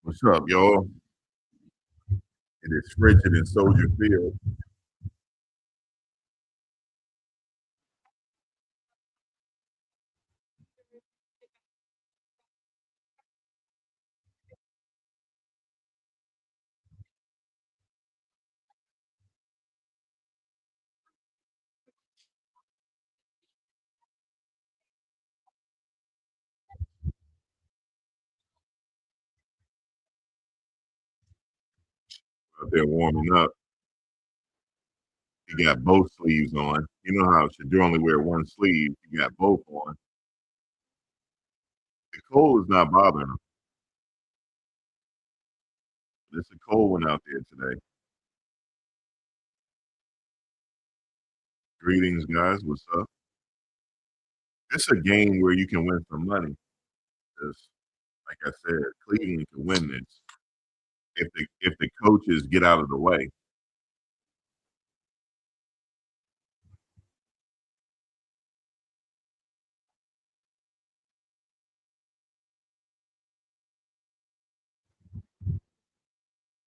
What's up, y'all? It is frigid in Soldier Field. Out there warming up. You got both sleeves on. You know how Shadur only wear one sleeve. You got both on. The cold is not bothering him. It's a cold one out there today. Greetings, guys. What's up? It's a game where you can win some money. 'Cause, like I said, Cleveland can win this if the coaches get out of the way.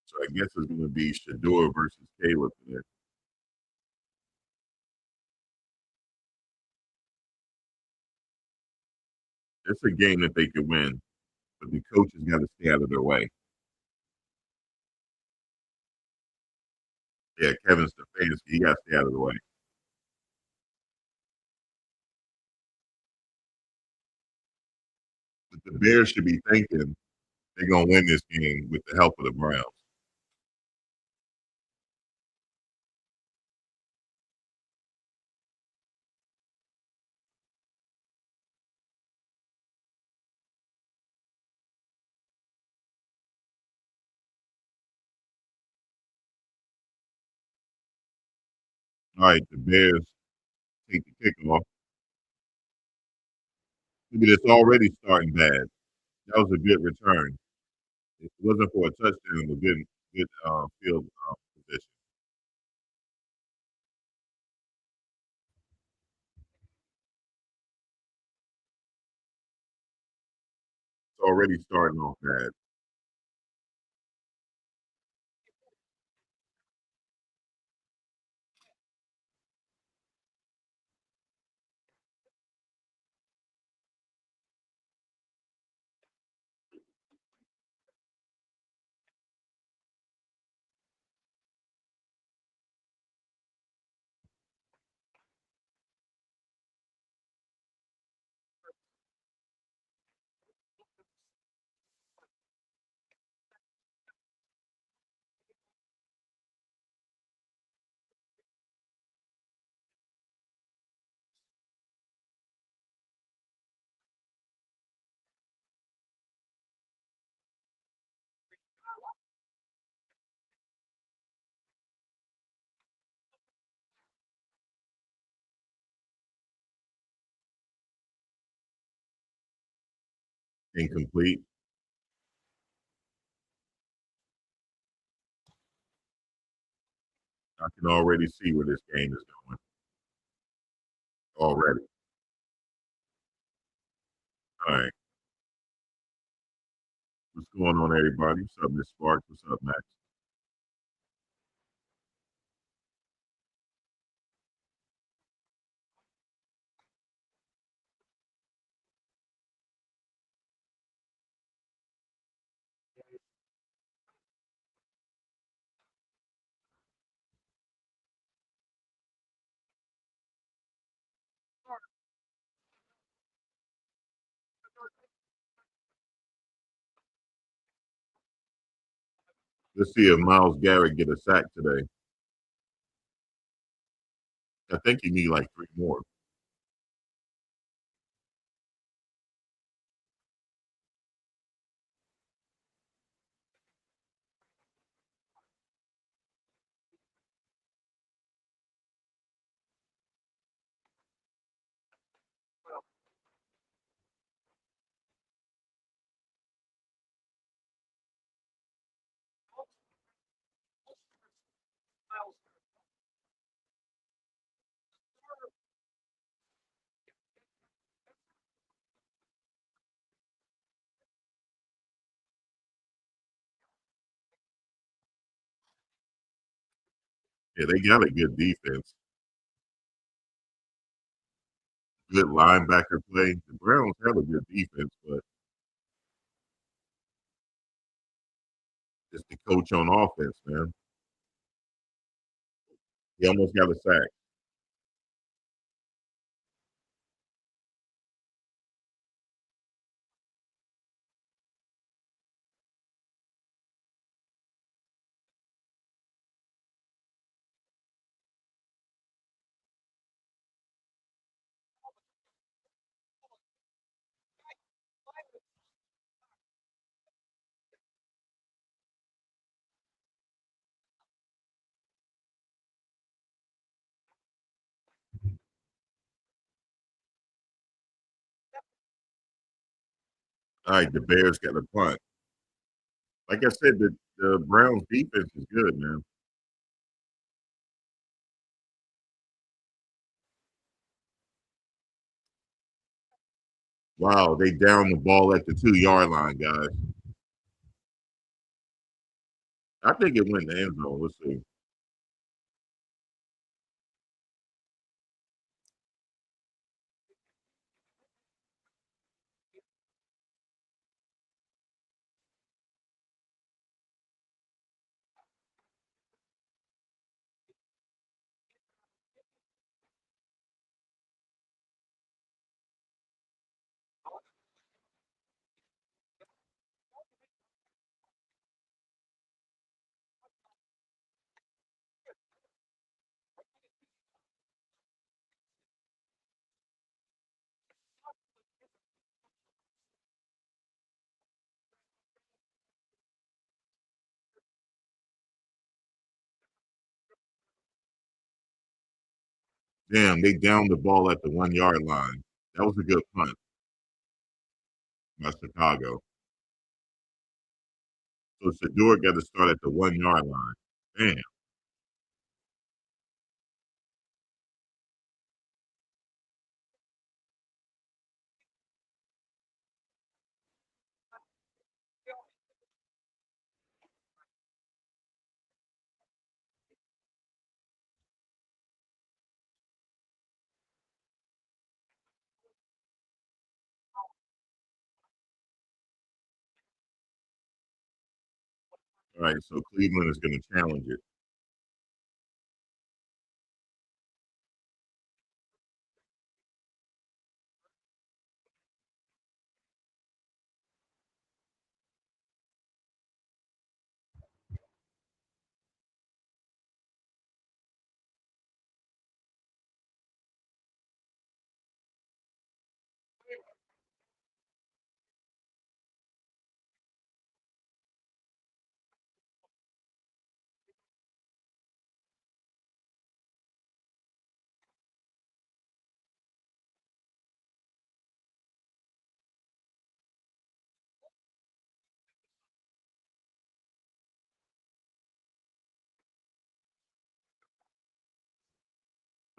So I guess it's going to be Shadur versus Caleb today. It's a game that they could win, but the coaches got to stay out of their way. Yeah, Kevin Stefanski, he got to stay out of the way. But the Bears should be thinking they're gonna win this game with the help of the Browns. Alright, the Bears take the kickoff. Look at this already starting bad. That was a good return. If it wasn't for a touchdown, a good field position. It's already starting off bad. Incomplete. I can already see where this game is going already. All right. What's going on, everybody? What's up, Miss Sparks? What's up, Max? Let's see if Miles Garrett get a sack today. I think you need like three more. Yeah, they got a good defense. Good linebacker play. The Browns have a good defense, but it's the coach on offense, man. He almost got a sack. All right, the Bears got a punt. Like I said, the Browns defense is good, man. Wow, they down the ball at the 2 yard line, guys. I think it went in the end zone. Let's see. Damn, they downed the ball at the 1 yard line. That was a good punt by Chicago. So Shador got to start at the 1 yard line. Damn. All right, so Cleveland is going to challenge it.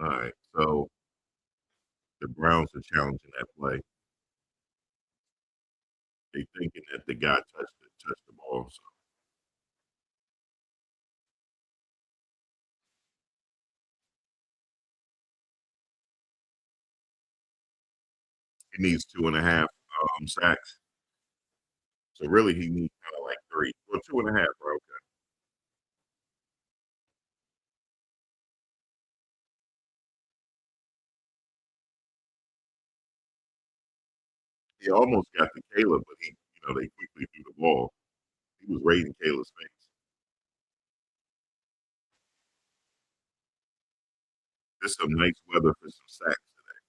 All right, so the Browns are challenging that play. They thinking that the guy touched the ball. So he needs 2.5 sacks. So really, he needs kind of like three. Well, 2.5, bro. Okay. He almost got to Caleb, but they quickly threw the ball. He was right in Caleb's face. Just some nice weather for some sacks today.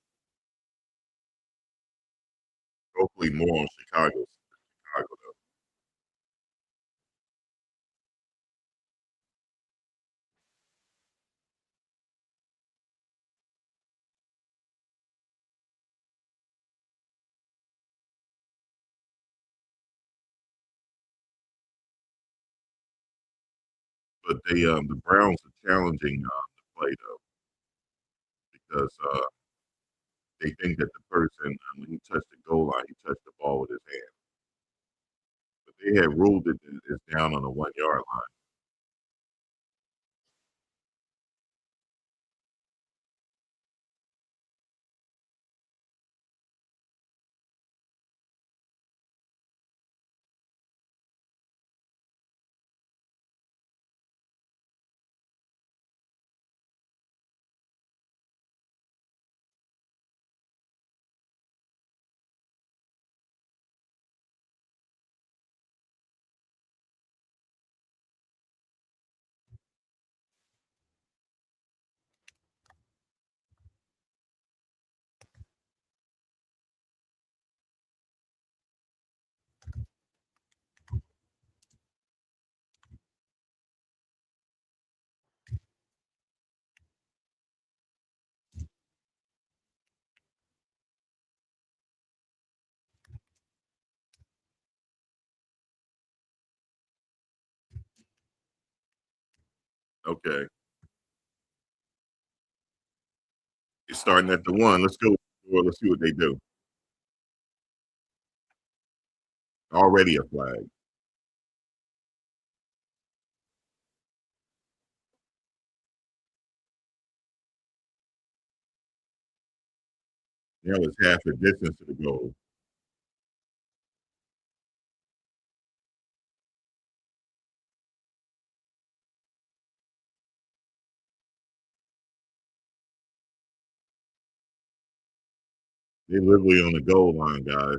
Hopefully, more on Chicago though. But the Browns are challenging the play though because they think that the person when he touched the goal line, he touched the ball with his hand. But they had ruled it it's down on the 1 yard line. Okay, it's starting at the one. Let's go. Well, let's see what they do. Already a flag. Now it's half the distance to the goal. They're literally on the goal line, guys.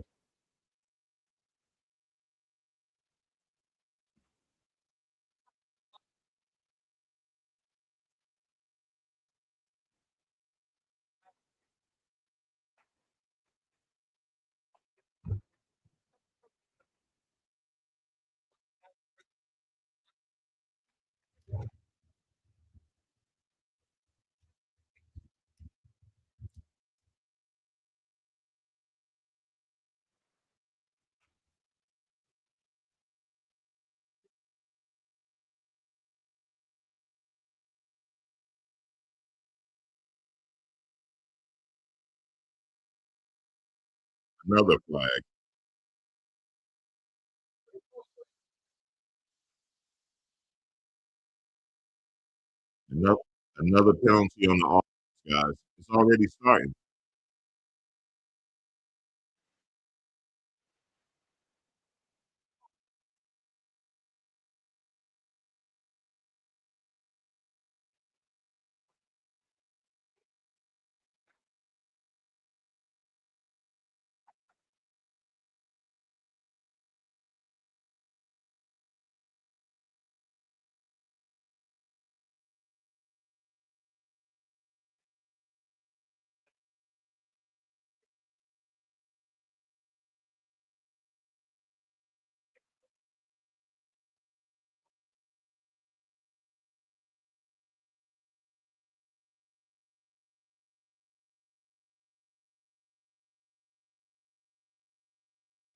Another flag. Another another penalty on the offense, guys. It's already starting.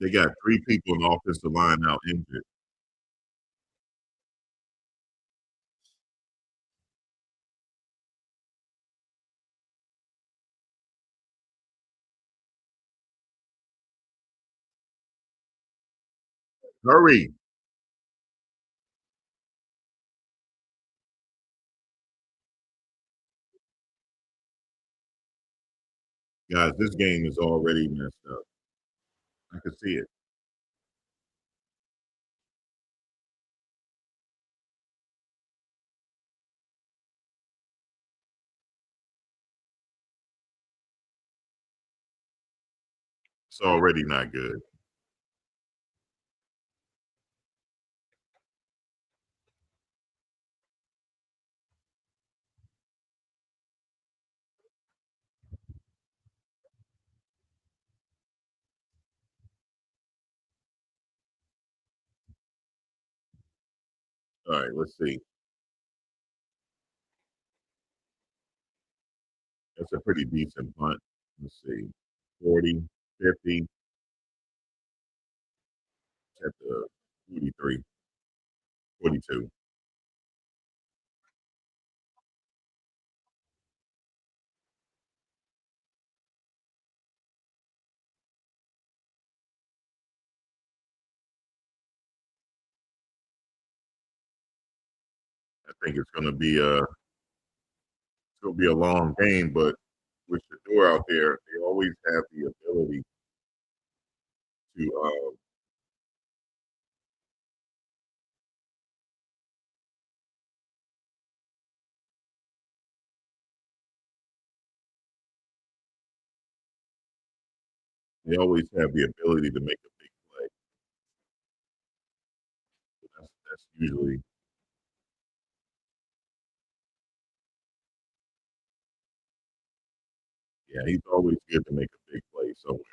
They got 3 people in the offensive line out injured. Hurry, guys. This game is already messed up. I can see it. It's already not good. All right, let's see. That's a pretty decent punt. Let's see. 40, 50, at the 43, 42. I think it's gonna be a long game, but with Shador out there, they always have the ability to make a big play. That's usually, yeah, he's always good to make a big play somewhere.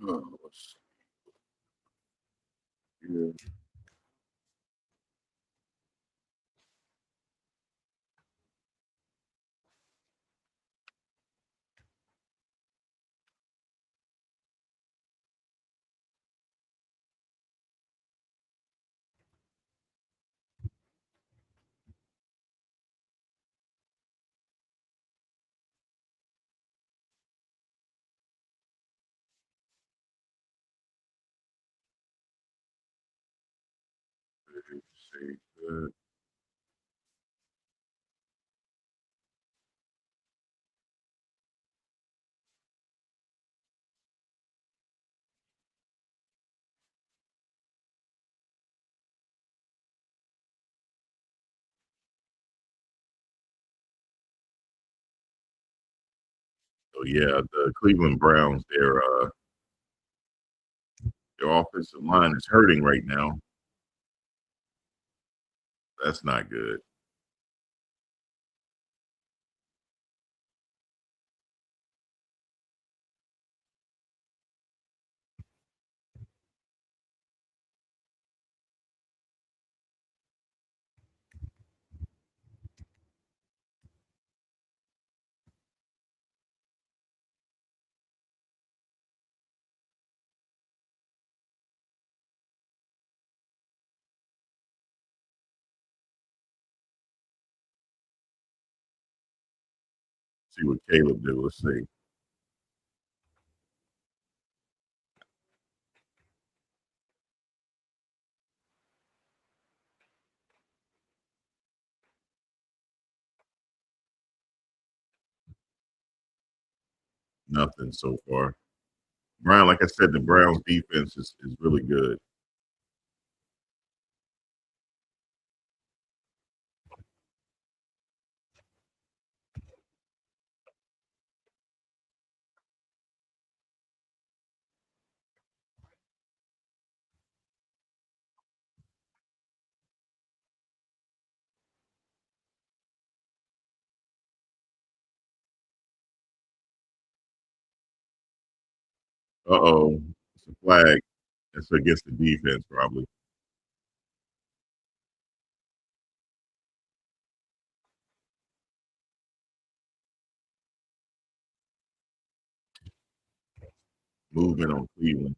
Let's see here. Let's see. So yeah, the Cleveland Browns, their offensive line is hurting right now. That's not good. See what Caleb do. Let's see. Nothing so far. Brown, like I said, the Browns defense is really good. Uh-oh. It's a flag. It's against the defense, probably. Movement on Cleveland.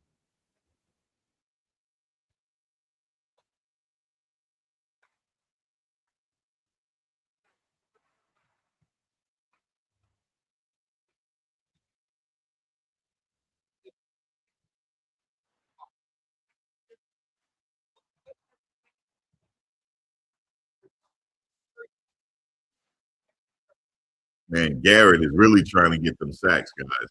Man, Garrett is really trying to get them sacks, guys.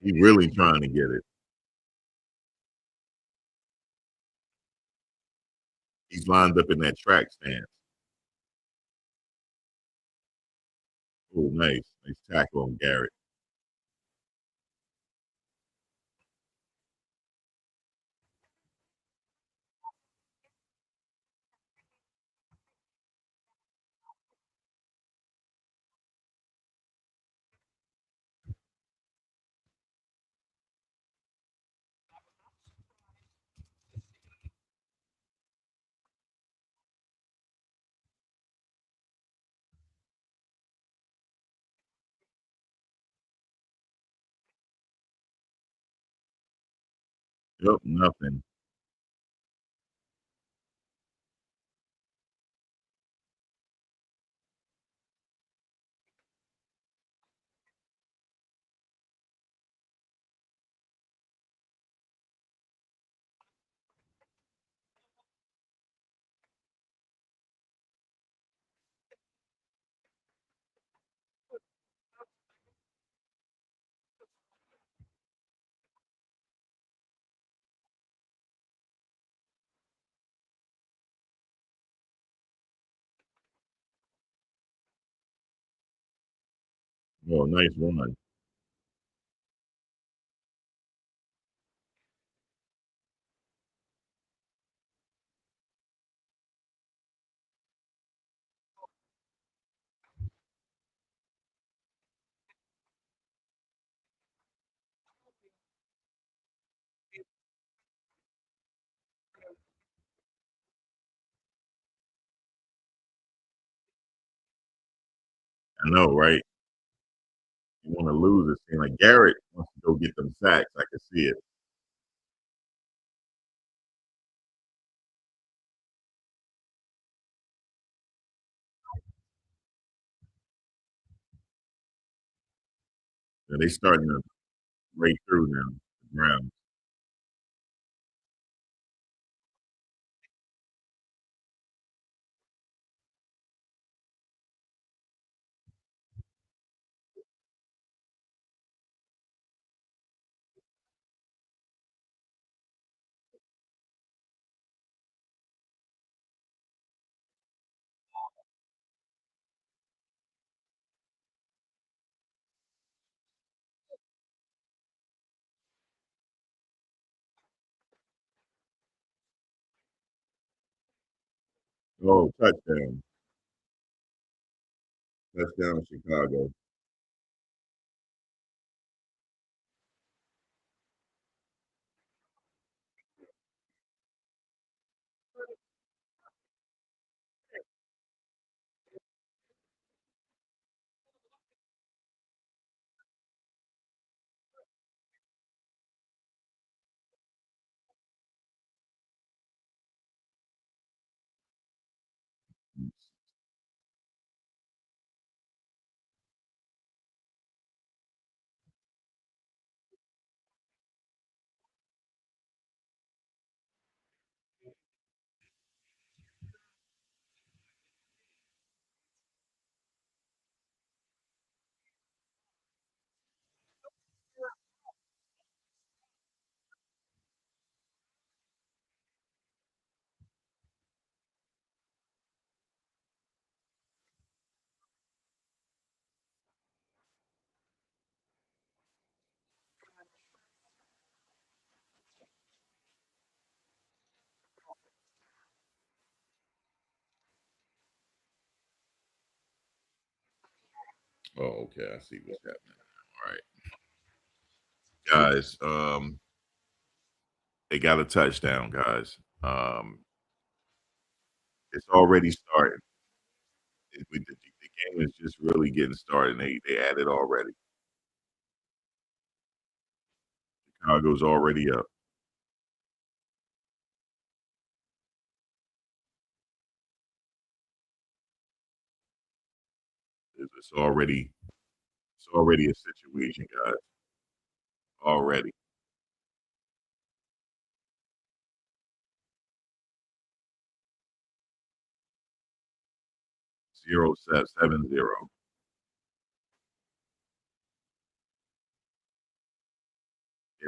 He's really trying to get it. He's lined up in that track stance. Oh, nice. Nice tackle on Garrett. Yep, nothing. Oh, nice run. I know, right? You want to lose it. Seems like Garrett wants to go get them sacks. I can see it. And they starting to break through now. The Browns. Oh, touchdown. Touchdown, Chicago. Oh, okay. I see what's happening. All right, guys. They got a touchdown, guys. It's already started. The game is just really getting started. They added already. Chicago's already up. It's already a situation, guys. Already zero set 7-0.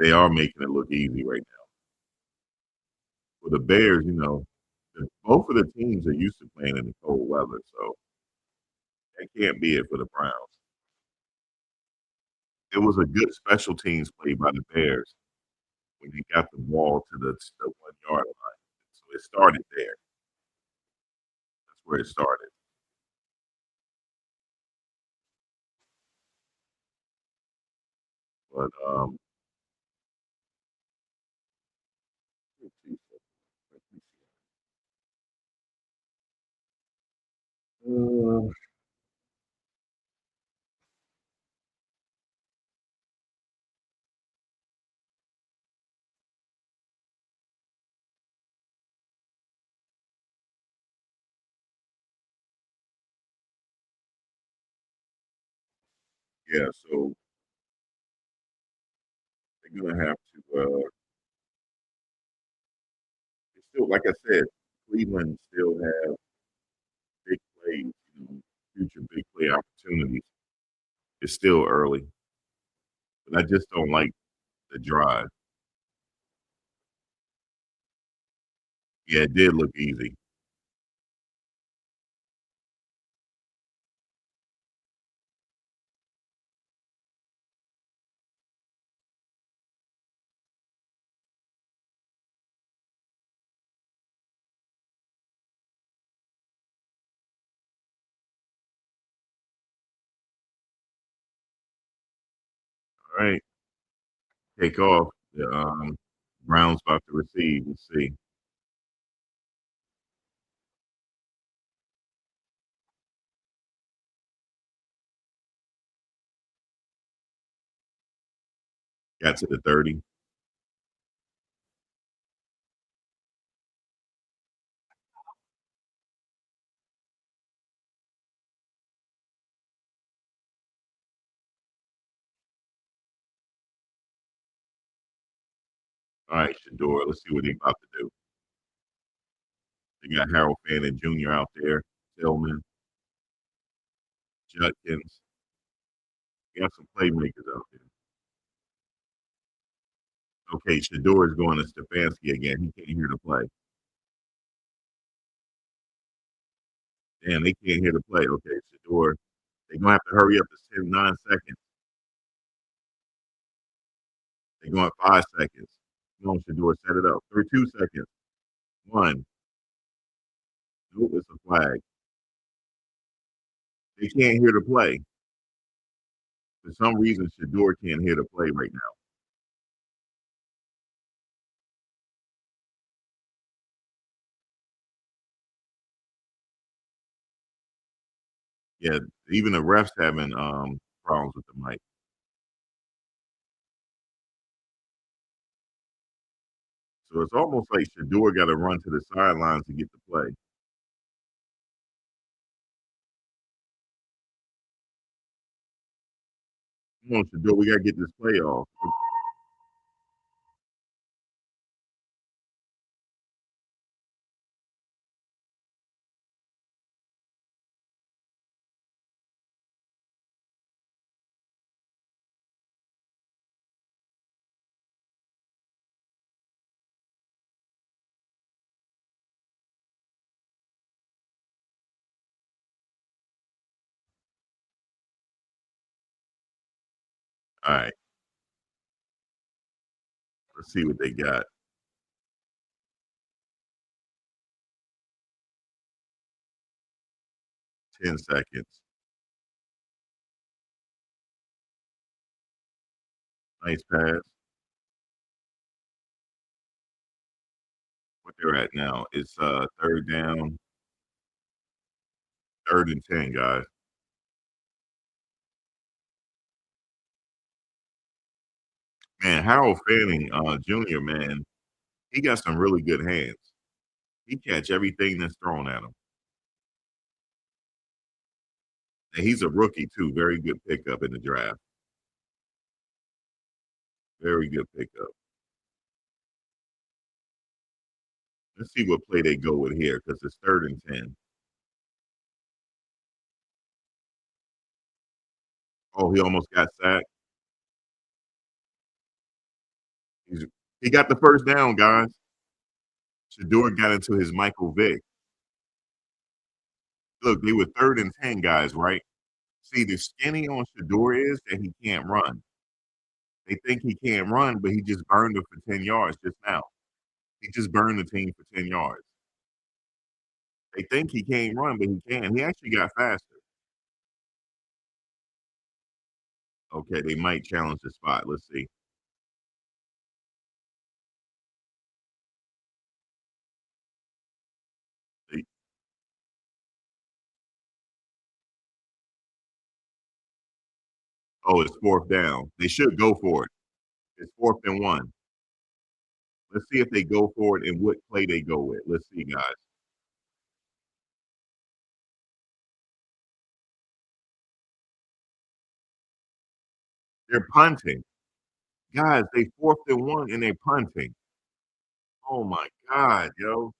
They are making it look easy right now. For the Bears, both of the teams are used to playing in the cold weather, so that can't be it for the Browns. It was a good special teams play by the Bears when they got the ball to the 1 yard line. So it started there. That's where it started. But let's see. Uh, yeah, so they're gonna have to. They still, like I said, Cleveland still have big plays. Future big play opportunities. It's still early, but I just don't like the drive. Yeah, it did look easy. All right, take off. The Browns about to receive. Let's see. Got to the 30. All right, Shador. Let's see what he about to do. They got Harold Fannin Jr. out there. Tillman, Judkins. Got some playmakers out there. Okay, Shador is going to Stefanski again. He can't hear the play. Damn, they can't hear the play. Okay, Shador. They're gonna have to hurry up. It's 9 seconds. They're going 5 seconds. Come on, Shador, set it up. 2 seconds. One. Nope, it's a flag. They can't hear the play. For some reason, Shador can't hear the play right now. Yeah, even the refs having problems with the mic. So it's almost like Shador got to run to the sidelines to get the play. Come on, Shador, we got to get this play off. All right, let's see what they got. 10 seconds. Nice pass. What they're at now, it's, 3rd down, 3rd and 10, guys. Man, Harold Fanning, Jr., man, he got some really good hands. He catch everything that's thrown at him. And he's a rookie too, very good pickup in the draft. Very good pickup. Let's see what play they go with here because it's 3rd and 10. Oh, he almost got sacked. He's he got the 1st down, guys. Shador got into his Michael Vick. Look, they were 3rd and 10, guys, right? See, the skinny on Shador is that he can't run. They think he can't run, but he just burned them for 10 yards just now. He just burned the team for 10 yards. They think he can't run, but he can. He actually got faster. Okay, they might challenge the spot. Let's see. They Oh, it's 4th down. They should go for it. It's 4th and 1. Let's see if they go for it and what play they go with. Let's see, guys. They're punting. Guys, they 4th and 1 and they're punting. Oh my god, yo.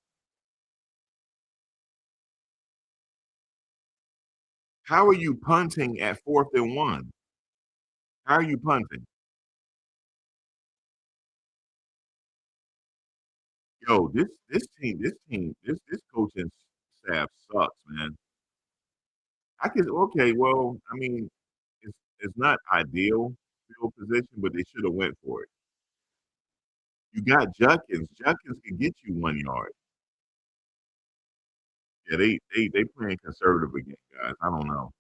How are you punting at 4th and 1? How are you punting? Yo, this coaching staff sucks, man. I could okay, well, I mean, it's not ideal field position, but they should have went for it. You got Judkins. Judkins can get you 1 yard. Yeah, they playing conservative again, guys. I don't know.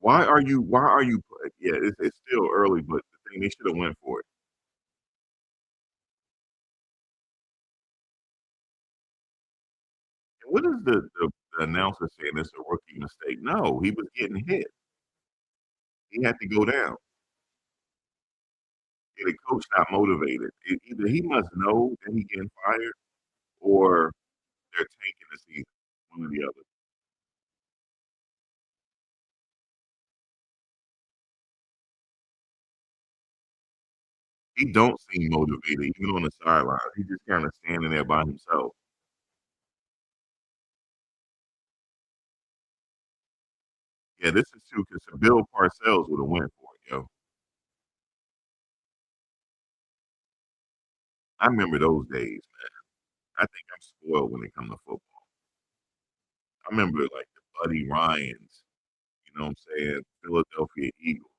Why are you yeah, it's still early, but the thing they should have went for it. And what is the announcer saying it's a rookie mistake? No, he was getting hit. He had to go down. Yeah, the coach not motivated. Either he must know that he getting fired or they're tanking the season, one or the other. He don't seem motivated even on the sideline. He's just kinda standing there by himself. Yeah, this is true because Bill Parcells would have went for it, yo. I remember those days, man. I think I'm spoiled when it comes to football. I remember, like, the Buddy Ryans, you know what I'm saying, Philadelphia Eagles,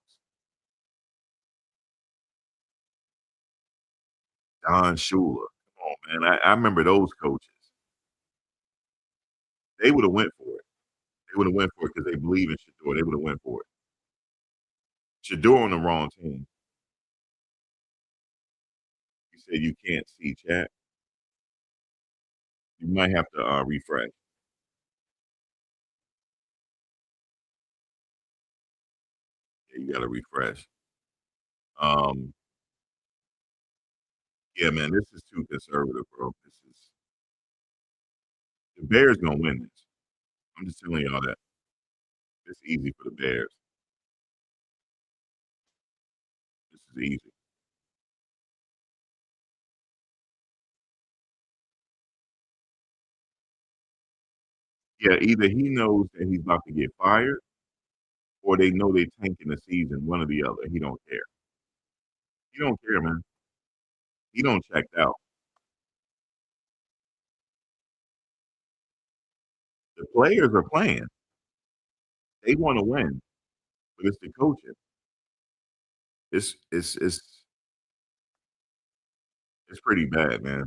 Don Shula. Come on, man. I remember those coaches. They would have went for it. They would have went for it because they believe in Shador. They would have went for it. Shador on the wrong team. You said you can't see chat. You might have to, refresh. Yeah, you gotta refresh. Um, yeah, man, this is too conservative, bro. This is the Bears gonna win this. I'm just telling y'all that. It's easy for the Bears. This is easy. Yeah, either he knows that he's about to get fired or they know they tanking the season, one or the other. He don't care. He don't care, man. He don't checked out. The players are playing. They wanna win, but it's the coaching. It's pretty bad, man.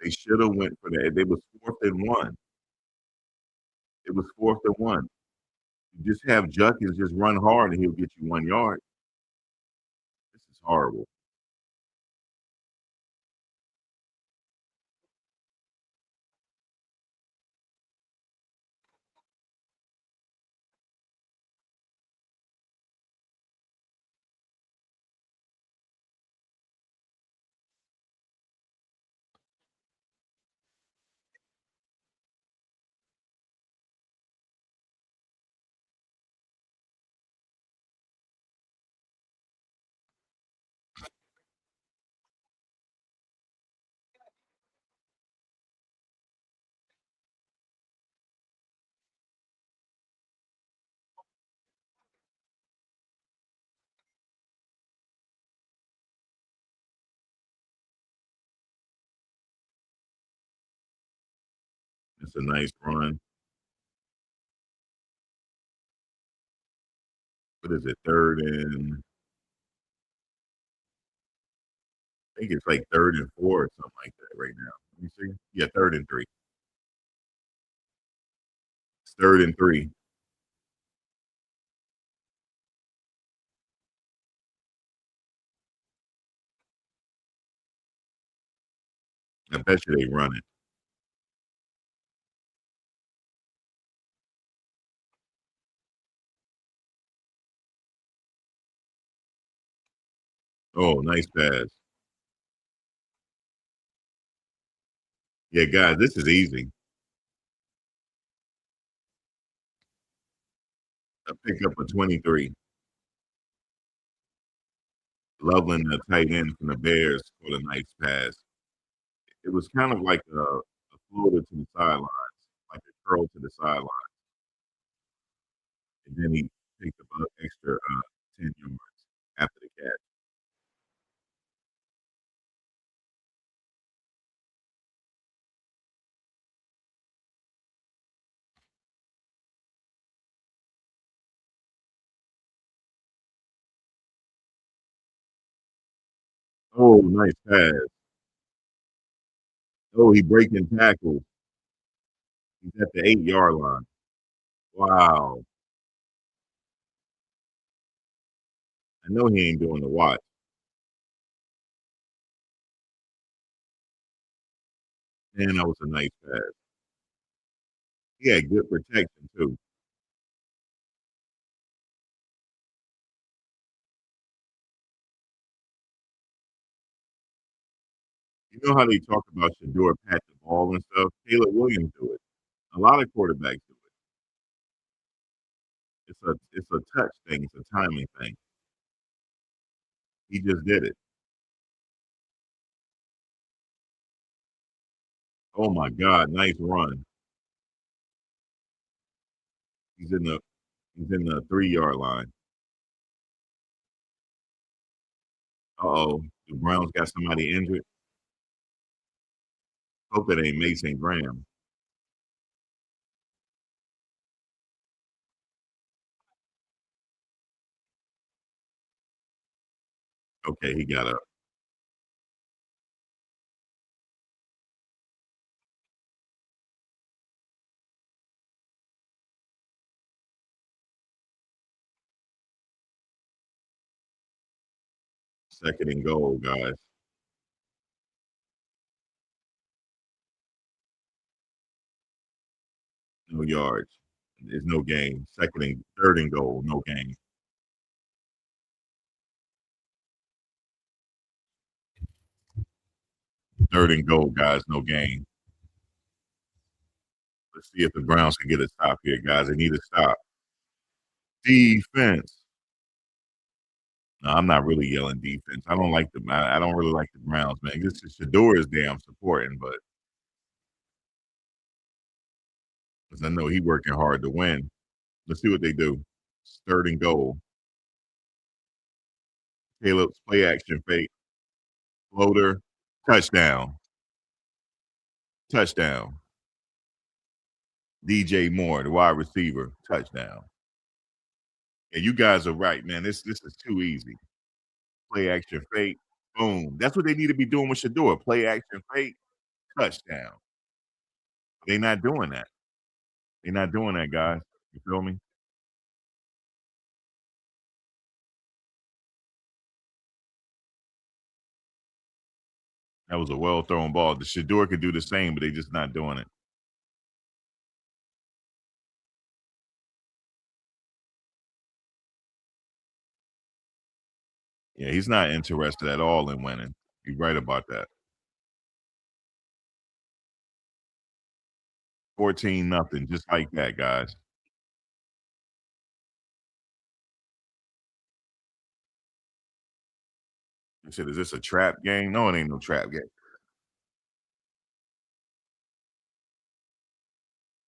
They shoulda went for that. They was 4th and 1. It was 4th and 1. Just have Juckins just run hard and he'll get you 1 yard. This is horrible. It's a nice run. What is it? 3rd and I think it's like 3rd and 4 or something like that right now. Let me see. Yeah, 3rd and 3. It's 3rd and 3. I bet you they run it. Oh, nice pass. Yeah, guys, this is easy. I picked up a 23. Loveland, the tight end from the Bears, caught a nice pass. It was kind of like a floater to the sidelines, like a curl to the sideline, and then he picked up an extra 10 yards after the catch. Oh, nice pass. Oh, he breaking tackles. He's at the 8-yard line. Wow. I know he ain't doing the watch. Man, that was a nice pass. He had good protection too. You know how they talk about Shador pat the ball and stuff? Caleb Williams do it. A lot of quarterbacks do it. It's a touch thing. It's a timing thing. He just did it. Oh my God, nice run. He's in the he's in the 3-yard line. Uh-oh. The Browns got somebody injured. Hope it ain't Mason Graham. Okay, he got up. Second and goal, guys. No yards. There's no gain. Second and third and goal, no gain. Third and goal, guys, no gain. Let's see if the Browns can get a stop here, guys. They need a stop. Defense. No, I'm not really yelling defense. I don't like them. I don't really like the Browns, man. This is Shador is damn supporting, but because I know he working hard to win. Let's see what they do. Third and goal. Caleb's play action fake. Floater. Touchdown. Touchdown. DJ Moore, the wide receiver. Touchdown. And you guys are right, man. This is too easy. Play action fake. Boom. That's what they need to be doing with Shador. Play action fake. Touchdown. They're not doing that. They're not doing that, guys. You feel me? That was a well thrown ball. The Shador could do the same, but they just not doing it. Yeah, he's not interested at all in winning. You're right about that. 14 nothing, just like that, guys. He said, "Is this a trap game?" No, it ain't no trap game.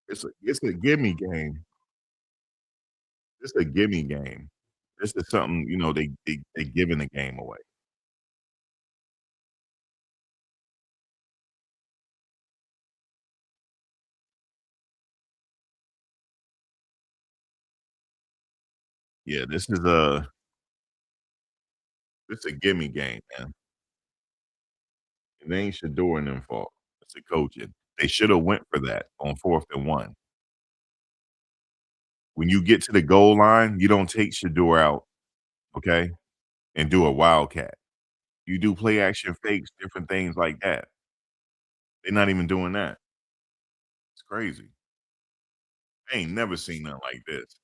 It's a gimme game. It's a gimme game. This is something, they giving the game away. Yeah, this a gimme game, man. It ain't Shador and them fault. It's the coaching. They should have went for that on 4th and 1. When you get to the goal line, you don't take Shador out, okay, and do a wildcat. You do play action fakes, different things like that. They're not even doing that. It's crazy. I ain't never seen nothing like this.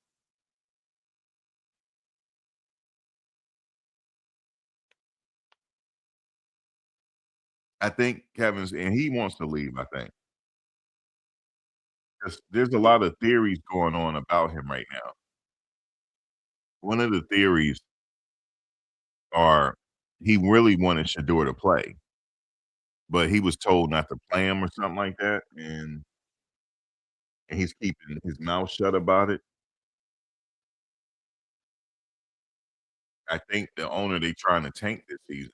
I think Kevin's and he wants to leave, I think. There's a lot of theories going on about him right now. One of the theories are he really wanted Shador to play, but he was told not to play him or something like that, and he's keeping his mouth shut about it. I think the owner, they trying to tank this season.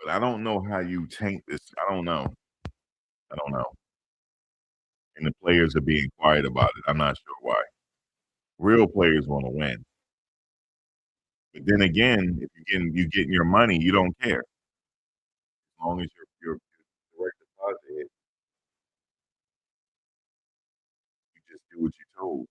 But I don't know how you tank this. I don't know. I don't know. And the players are being quiet about it. I'm not sure why. Real players wanna win. But then again, if you getting your money, you don't care. As long as your direct deposit hit, you just do what you're told.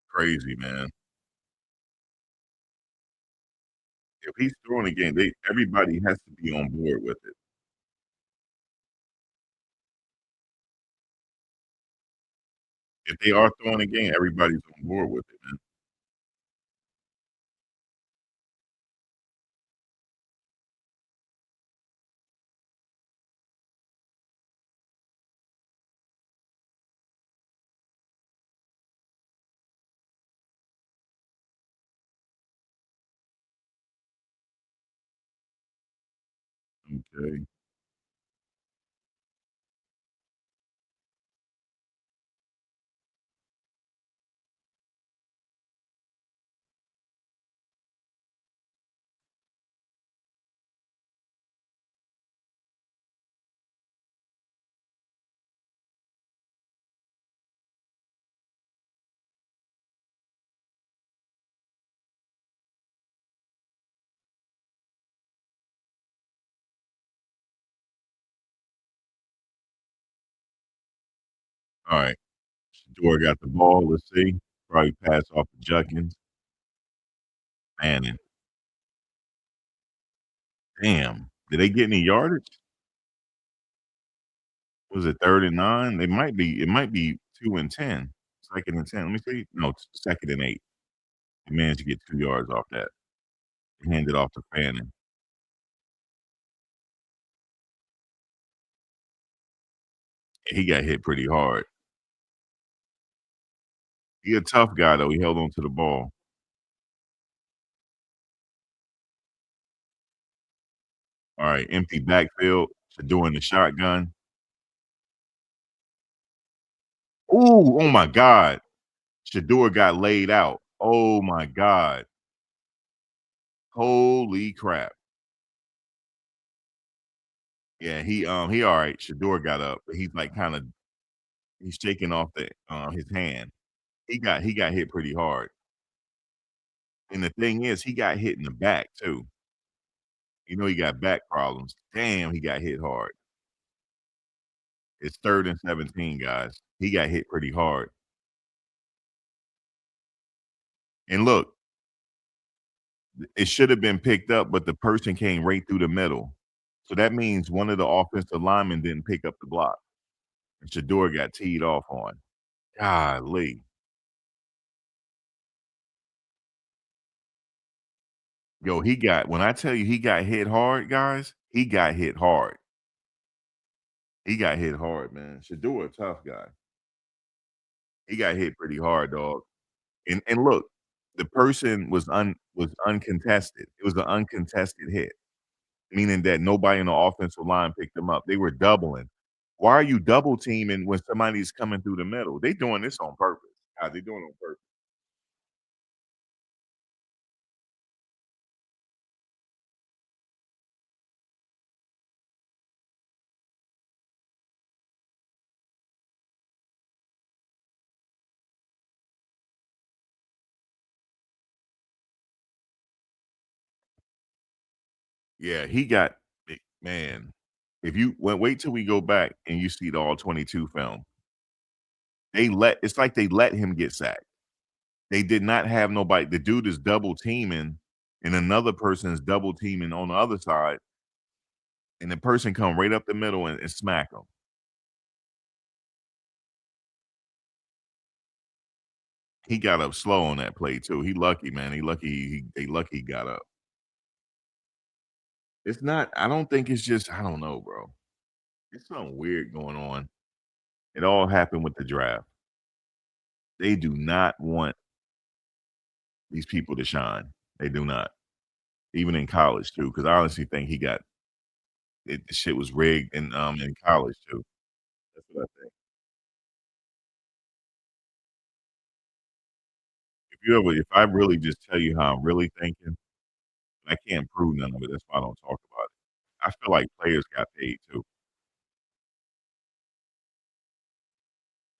Crazy, man. If he's throwing a game, everybody has to be on board with it. If they are throwing a game, everybody's on board with it, man. Okay. Alright. Shador got the ball, let's see. Probably pass off to Judkins. Manning. Damn. Did they get any yardage? Was it 3rd and 9? It might be 2 and 10. 2nd and 10. Let me see. No, it's 2nd and 8. They managed to get 2 yards off that. Hand it off to Fannin. He got hit pretty hard. He a tough guy, though. He held on to the ball. Alright, empty backfield. Shador in the shotgun. Ooh, oh my god. Shador got laid out. Oh my god. Holy crap. Yeah, he alright. Shador got up, but he's, like, kinda he's shaking off his hand. He got hit pretty hard, and the thing is, he got hit in the back too. You know he got back problems. Damn, he got hit hard. It's 3rd and 17, guys. He got hit pretty hard. And look, it should have been picked up, but the person came right through the middle. So that means one of the offensive linemen didn't pick up the block, and Shador got teed off on. Golly. Yo, he got when I tell you he got hit hard, guys, he got hit hard. He got hit hard, man. Shador a tough guy. He got hit pretty hard, dog. And look, the person was uncontested. It was an uncontested hit, meaning that nobody in the offensive line picked him up. They were doubling. Why are you double teaming when somebody's coming through the middle? They doing this on purpose. They doing it on purpose. Yeah, he got man. If you wait till we go back and you see the all 22 film, it's like they let him get sacked. They did not have nobody. The dude is double teaming, and another person is double teaming on the other side, and the person come right up the middle and smack him. He got up slow on that play too. He lucky, man. He lucky. They lucky he got up. It's not. I don't think it's just. I don't know, bro. It's something weird going on. It all happened with the draft. They do not want these people to shine. They do not. Even in college too, because I honestly think he got it. The shit was rigged in college too. That's what I think. If I really just tell you how I'm really thinking, I can't prove none of it. That's why I don't talk about it. I feel like players got paid too.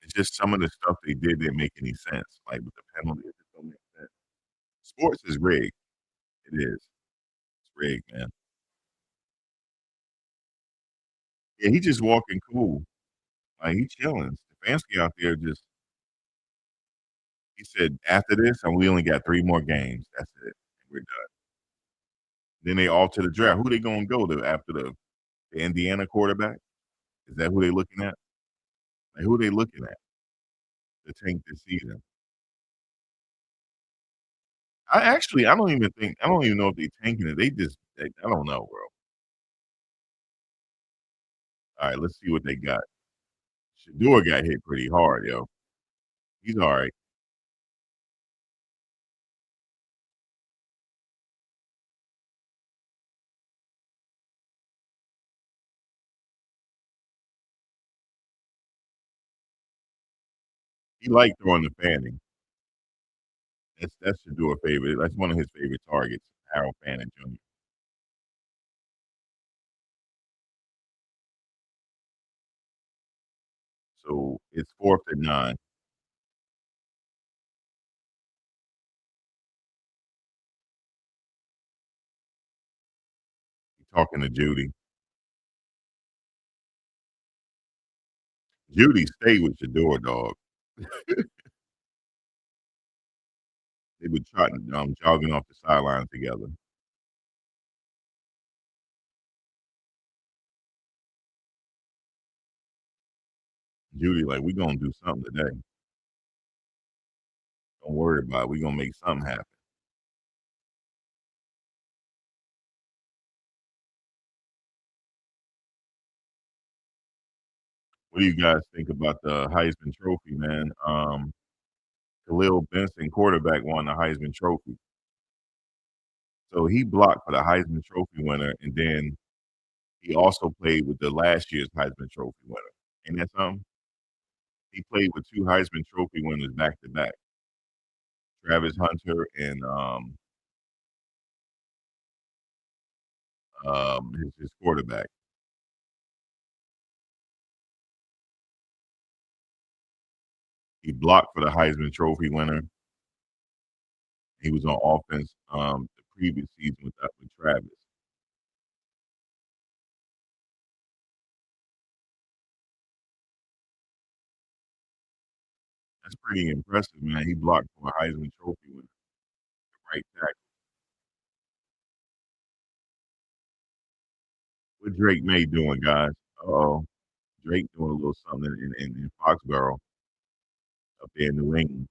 It's just some of the stuff they did didn't make any sense. Like with the penalty, it just don't make sense. Sports is rigged. It is. It's rigged, man. Yeah, he just walking cool. Like he chilling. Stefanski out there just he said, after this, and we only got 3 more games. That's it. We're done. Then they alter the draft. Who they gonna go to after the Indiana quarterback? Is that who they looking at? Like who they looking at to tank this season? I don't even know if they tanking it. I don't know, bro. Alright, let's see what they got. Shador got hit pretty hard, yo. He's alright. He liked throwing the Fanning. That's Shador favorite. That's one of his favorite targets, Harold Fanning Jr. So it's 4th and 9. He's talking to Judy. Judy stayed with Shador, dog. They were trotting, jogging off the sideline together. Judy like, "We gonna do something today. Don't worry about it. We gonna make something happen." What do you guys think about the Heisman Trophy, man? Khalil Benson, quarterback, won the Heisman Trophy. So he blocked for the Heisman Trophy winner, and then he also played with the last year's Heisman Trophy winner. Ain't that something? He played with 2 Heisman Trophy winners back to back, Travis Hunter and, his quarterback. He blocked for the Heisman Trophy winner. He was on offense, the previous season with Travis. That's pretty impressive, man. He blocked for a Heisman Trophy winner, right tackle. What Drake May doing, guys? Uh-oh. Drake doing a little something in Foxborough up there in New England.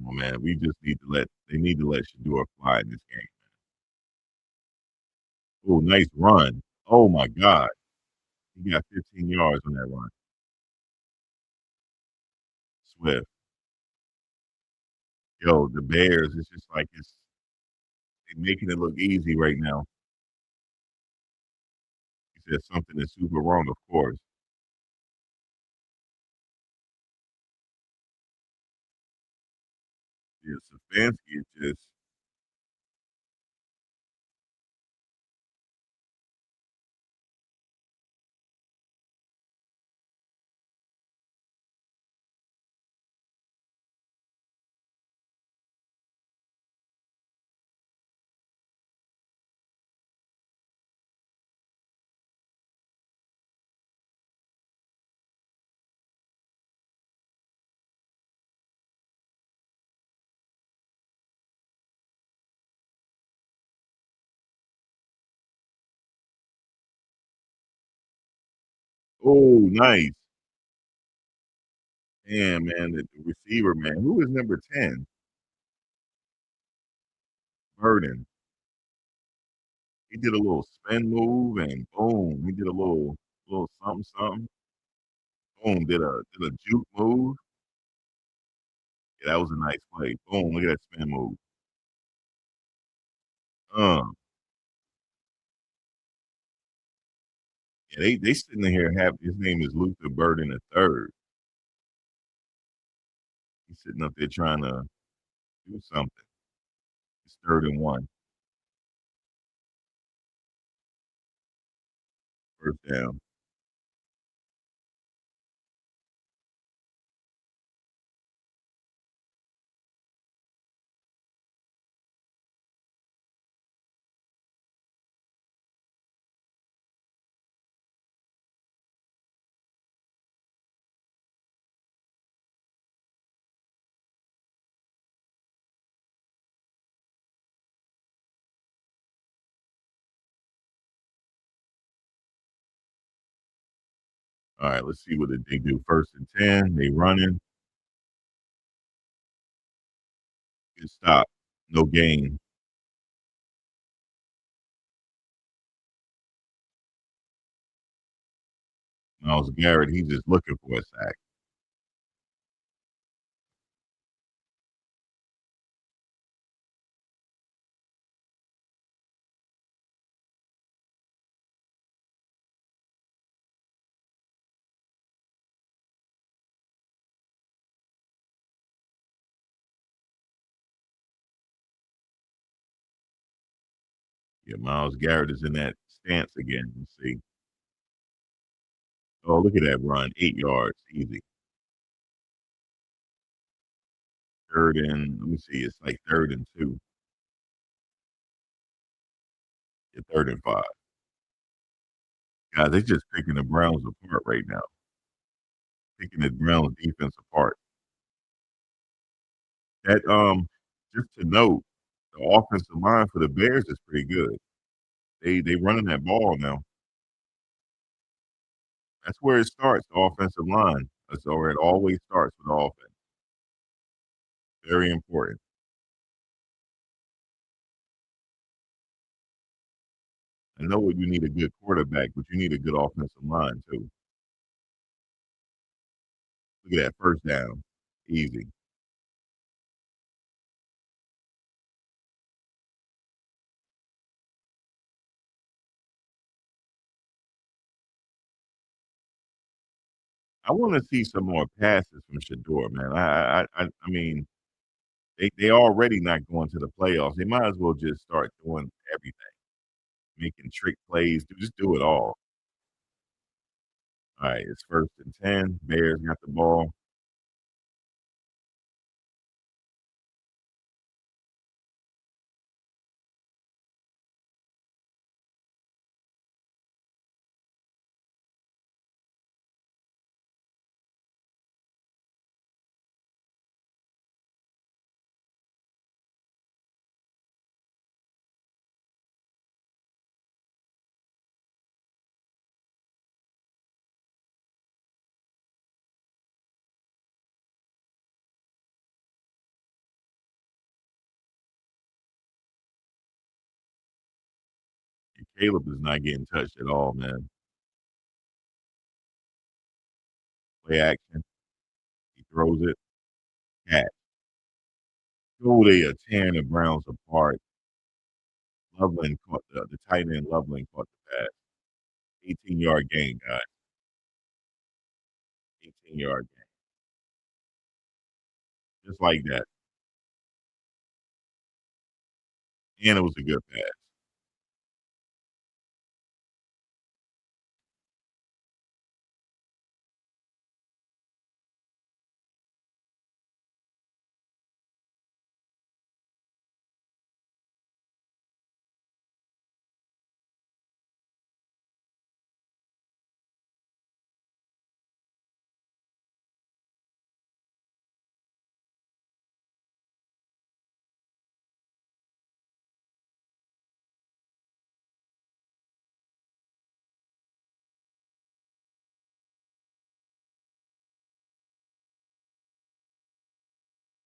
Oh, man, we just need to let they need to let Shador fly in this game. Oh, nice run. Oh my god. He got 15 yards on that run. Swift. Yo, the Bears, it's just like they making it look easy right now. He said something is super wrong, of course. Yeah, Stefanski is just oh, nice. Damn, man, the receiver, man. Who is number 10? Burden. He did a little spin move and boom, he did a little something something. Boom, did a juke move. Yeah, that was a nice play. Boom, look at that spin move. Uh, yeah, they sitting in here have his name is Luther Burden the third. He's sitting up there trying to do something. It's 3rd and 1, first down. All right, let's see what they do. 1st and 10, they running. Good stop. No gain. Miles Garrett, he's just looking for a sack. Yeah, Miles Garrett is in that stance again. Let's see. Oh, look at that run. 8 yards. Easy. Let me see, it's like 3rd and 2. Yeah, 3rd and 5. Guys, they just picking the Browns apart right now. Picking the Browns defense apart. That just to note, the offensive line for the Bears is pretty good. They running that ball now. That's where it starts, the offensive line. That's where it always starts with the offense. Very important. I know you need a good quarterback, but you need a good offensive line too. Look at that 1st down. Easy. I wanna see some more passes from Shador, man. I mean, They already not going to the playoffs. They might as well just start doing everything, making trick plays, just do it all. Alright, it's 1st and 10. Bears got the ball. Caleb is not getting touched at all, man. Play action. He throws it. Catch. Oh, they are tearing the Browns apart. Loveland caught the tight end Loveland caught the pass. 18-yard gain, guys. 18-yard gain. Just like that. And it was a good pass.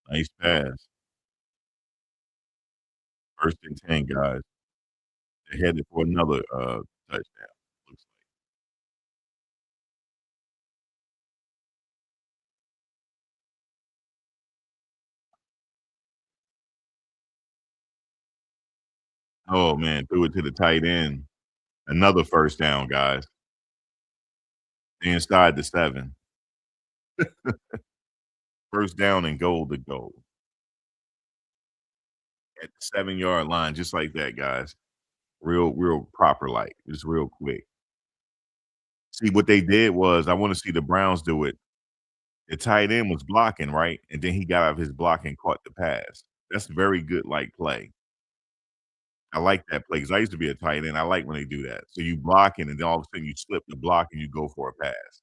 Nice pass. 1st and 10, guys. They're headed for another, touchdown, looks like. Oh, man, threw it to the tight end. Another 1st down, guys. Inside the 7. 1st down and goal to go. At the 7-yard line, just like that, guys. Real proper like, just real quick. See, what they did was I wanna see the Browns do it. The tight end was blocking, right? And then he got out of his block and caught the pass. That's very good, like, play. I like that play because I used to be a tight end. I like when they do that. So you blocking, and then all of a sudden you slip the block and you go for a pass.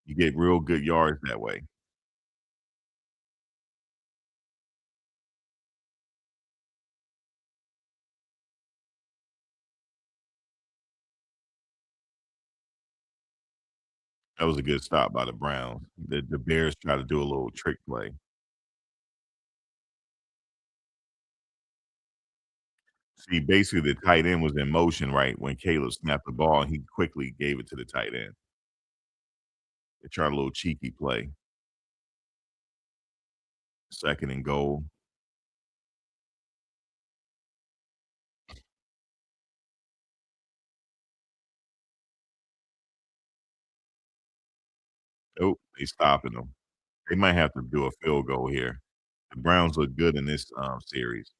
You get real good yards that way. That was a good stop by the Browns. The Bears try to do a little trick play. See, basically, the tight end was in motion, right, when Caleb snapped the ball, and he quickly gave it to the tight end. They tried a little cheeky play. 2nd and goal. Nope, they stopping them. They might have to do a field goal here. The Browns look good in this, series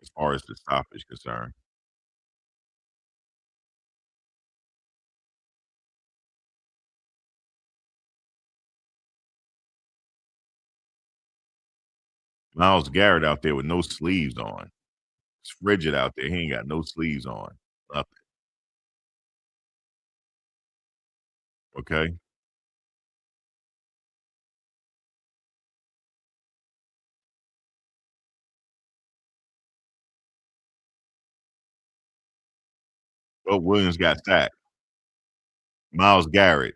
as far as the stoppage concerned. Myles Garrett out there with no sleeves on. It's frigid out there. He ain't got no sleeves on. Nothing. Okay? Well, Williams got sacked. Myles Garrett.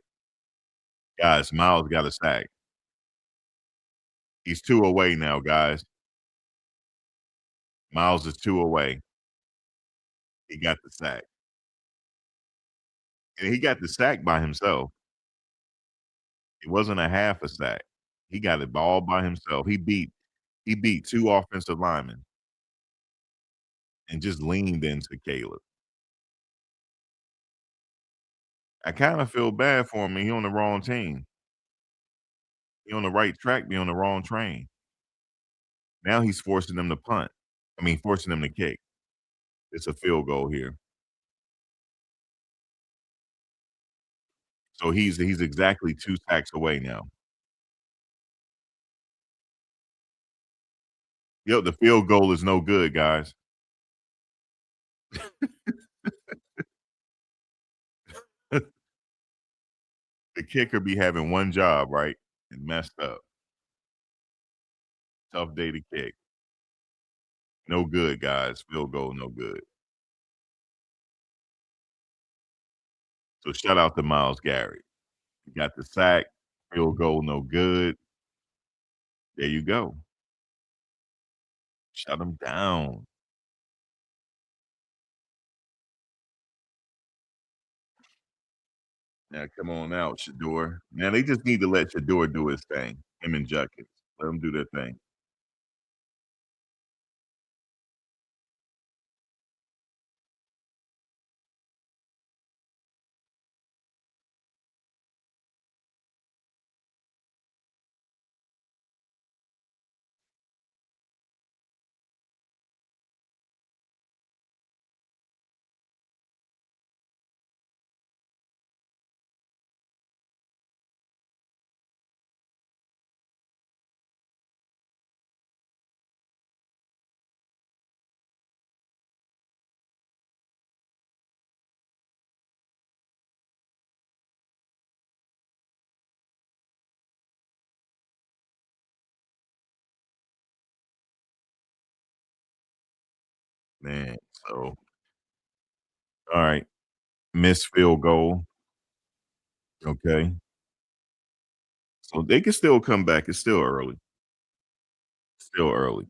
Guys, Myles got a sack. He's 2 away now, guys. Myles is 2 away. He got the sack. And he got the sack by himself. It wasn't a half a sack. He got it all by himself. He beat 2 offensive linemen and just leaned into Caleb. I kinda feel bad for him, he on the wrong team. He on the right track, be on the wrong train. Now he's forcing them to punt. I mean, forcing them to kick. It's a field goal here. So he's exactly 2 sacks away now. Yep, the field goal is no good, guys. The kicker be having one job, right? And messed up. Tough day to kick. No good, guys. Field goal, no good. So shout out to Myles Garrett. He got the sack, field goal, no good. There you go. Shut him down. Now come on out, Shador. Now they just need to let Shador do his thing. Him and Juckins. Let them do their thing. Man, so all right. Missed field goal. Okay. So they can still come back. It's still early. Still early.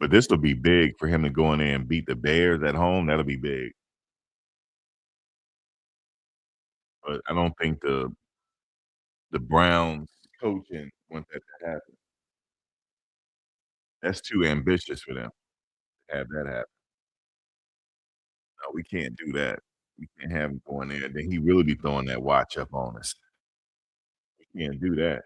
But this will be big for him to go in there and beat the Bears at home. That'll be big. But I don't think the Browns coaching want that to happen. That's too ambitious for them to have that happen. No, we can't do that. We can't have him going there, then he really be throwing that watch up on us. We can't do that.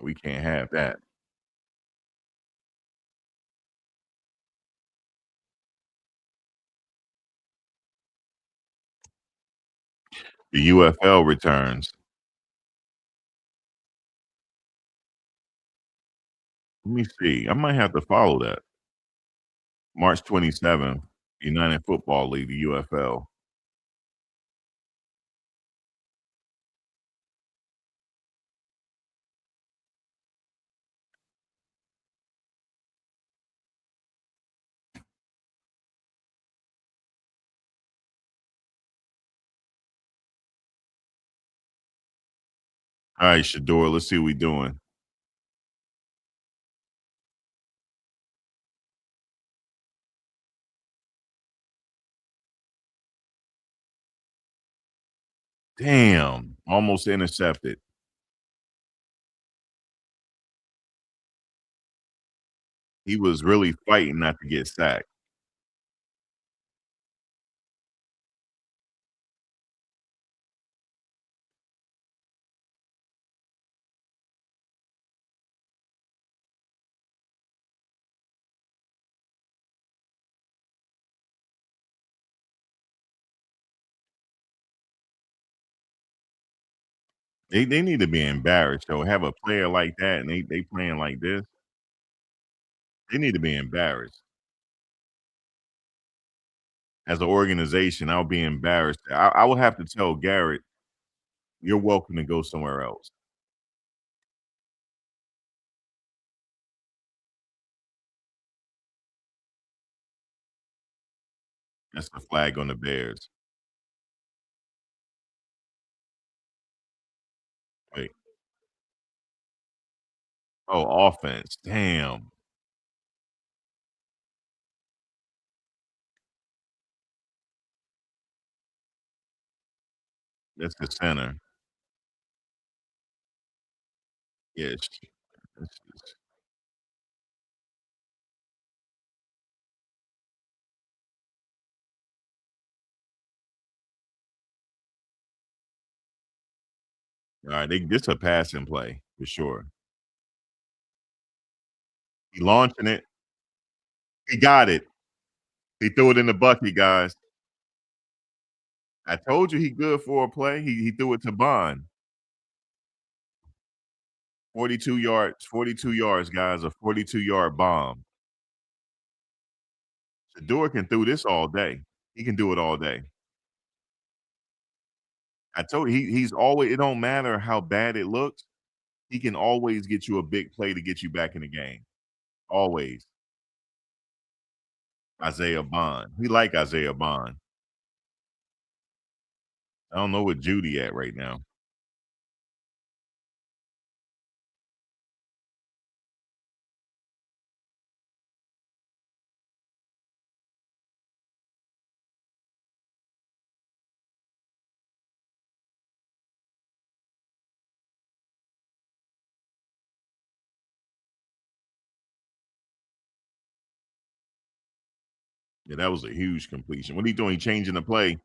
We can't have that. The UFL returns. Let me see. I might have to follow that. March 27th, United Football League, the UFL. All right, Shador, let's see what we doing. Damn, almost intercepted. He was really fighting not to get sacked. They need to be embarrassed, though. Have a player like that and they playing like this. They need to be embarrassed. As an organization, I'll be embarrassed. I will have to tell Garrett, "You're welcome to go somewhere else." That's the flag on the Bears. Wait. Oh, offense. Damn. That's the center. Yeah, it's Alright, they this a passing play for sure. He launching it. He got it. He threw it in the bucket, guys. I told you he good for a play. He threw it to Bond. 42 yards, guys, a 42-yard bomb. Shador can do this all day. He can do it all day. I told you he's always it don't matter how bad it looks, he can always get you a big play to get you back in the game. Always. Isaiah Bond. We like Isaiah Bond. I don't know where Judy at right now. Yeah, that was a huge completion. What are you doing? He changing the play.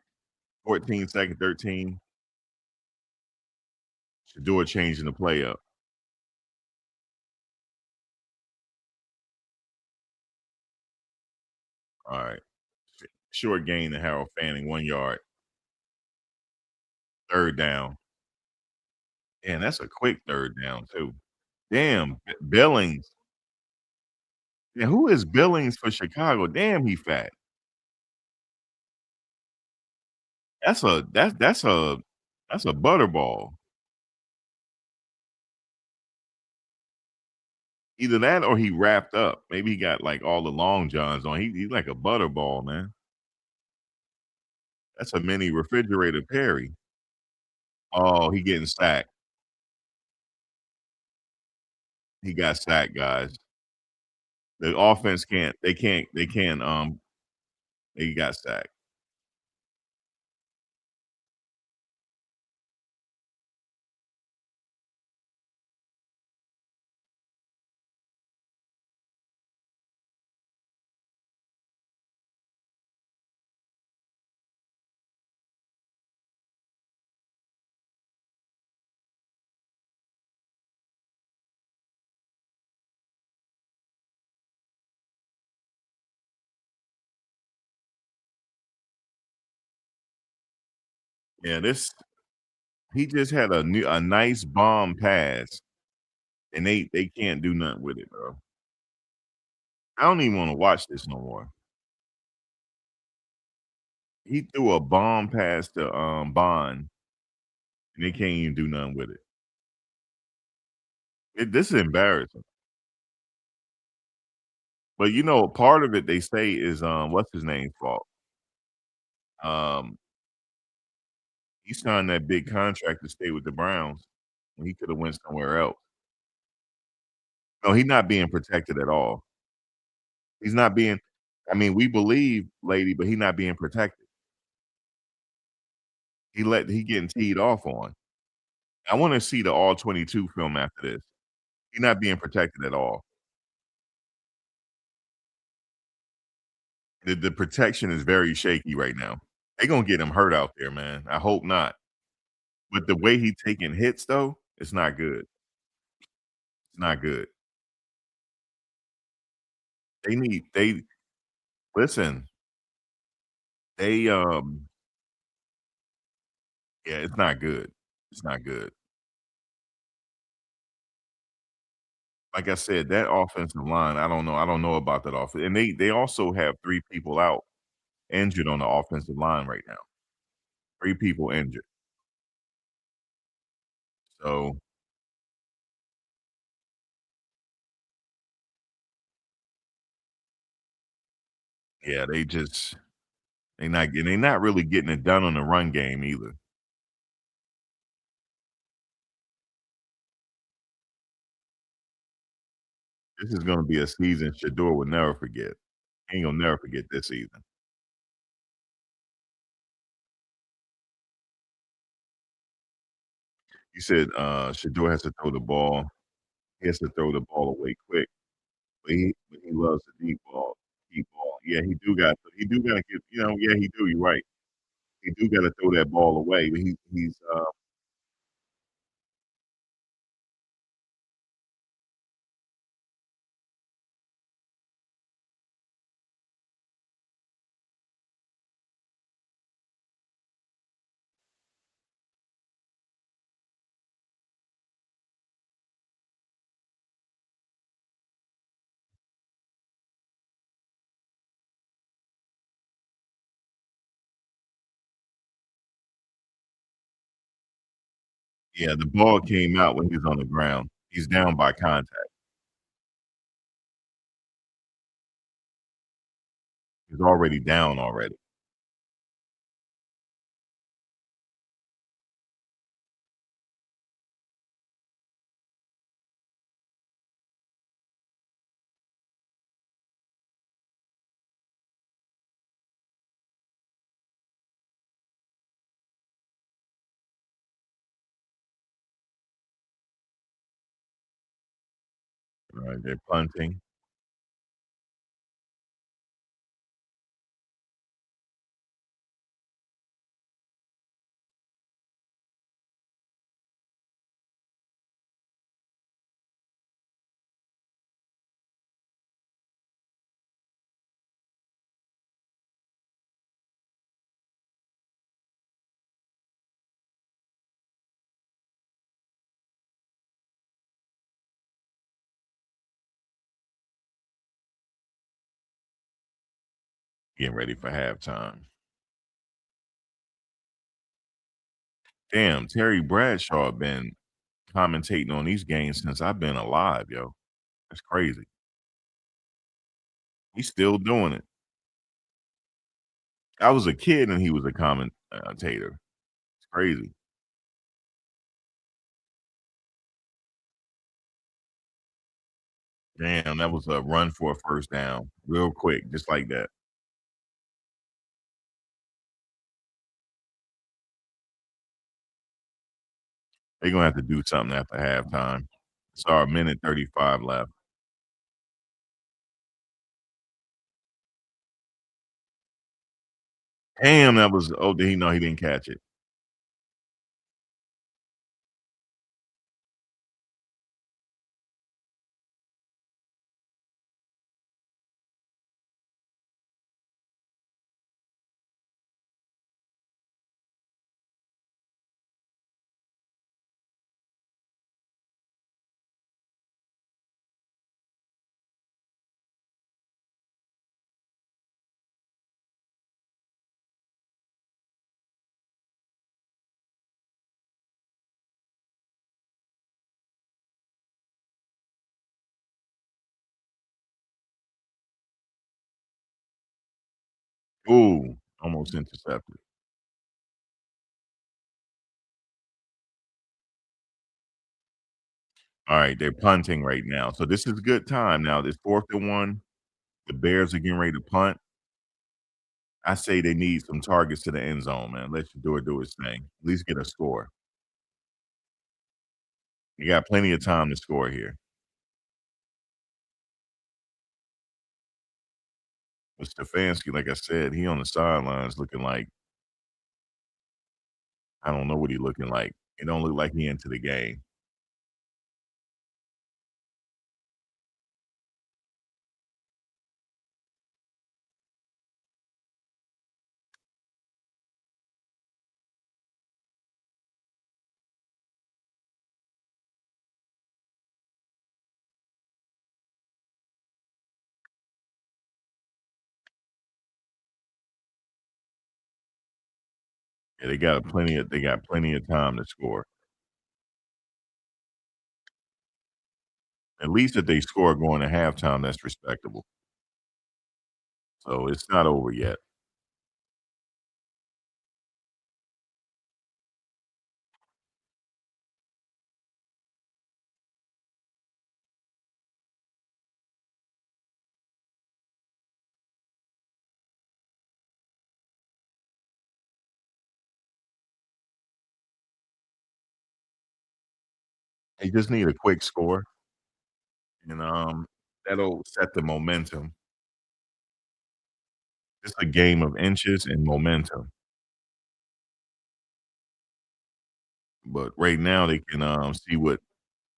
14 second, 13. Shador changing the play up. All right. Short gain to Harold Fanning, 1 yard. Third down. And that's a quick third down, too. Damn, Billings. Yeah, who is Billings for Chicago? Damn, he fat. That's a butterball. Either that or he wrapped up. Maybe he got like all the long johns on. He's like a butterball, man. That's a mini refrigerator Perry. Oh, he getting sacked. He got sacked, guys. The offense can't. They can't. He got sacked. Yeah, this he just had a nice bomb pass, and they can't do nothing with it, bro. I don't even want to watch this no more. He threw a bomb pass to Bond, and they can't even do nothing with it. This is embarrassing. But you know, part of it they say is what's his name's fault. Um, he signed that big contract to stay with the Browns when he could have went somewhere else. No, he's not being protected at all. He's not being I mean, we believe, lady, but he's not being protected. He getting teed off on. I wanna see the all 22 film after this. He's not being protected at all. The protection is very shaky right now. They gonna get him hurt out there, man. I hope not. But the way he taking hits though, it's not good. It's not good. They listen, they yeah, it's not good. It's not good. Like I said, that offensive line, I don't know about that offense. And they also have 3 people out injured on the offensive line right now. 3 people injured. So, yeah, they not really getting it done on the run game either. This is gonna be a season Shador will never forget. He ain't gonna never forget this season. You said, Shador has to throw the ball. He has to throw the ball away quick, but he loves the deep ball. Yeah, he do gotta get yeah, he do, you're right. He do gotta throw that ball away, but he's Yeah, the ball came out when he was on the ground. He's down by contact. He's already down already. Alright, they're punting. Getting ready for halftime. Damn, Terry Bradshaw been commentating on these games since I've been alive, yo. That's crazy. He's still doing it. I was a kid and he was a commentator. It's crazy. Damn, that was a run for a first down, real quick, just like that. They're gonna have to do something after halftime. It's our minute 35 left. Damn, that was oh, did he know he didn't catch it? Ooh, almost intercepted. All right, they're punting right now. So this is good time now. This 4th and 1. The Bears are getting ready to punt. I say they need some targets to the end zone, man. Let Shador do his thing. At least get a score. You got plenty of time to score here. But Stefanski, like I said, he on the sidelines looking like I don't know what he looking like. It don't look like he into the game. Yeah, they got plenty of time to score. At least if they score going to halftime, that's respectable. So it's not over yet. They just need a quick score, and that'll set the momentum. It's a game of inches and momentum. But right now they can see what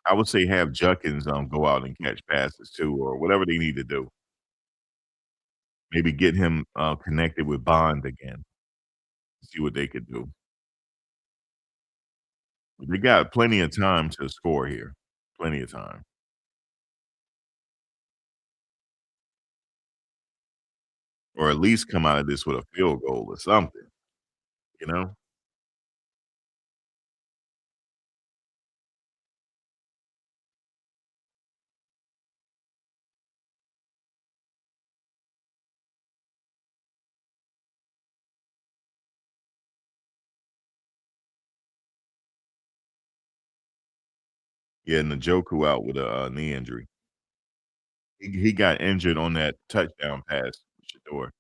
I would say have Judkins go out and catch passes too, or whatever they need to do. Maybe get him connected with Bond again. See what they could do. They got plenty of time to score here. Plenty of time. Or at least come out of this with a field goal or something, you know? Yeah, Njoku out with a, knee injury. He got injured on that touchdown pass, Shador.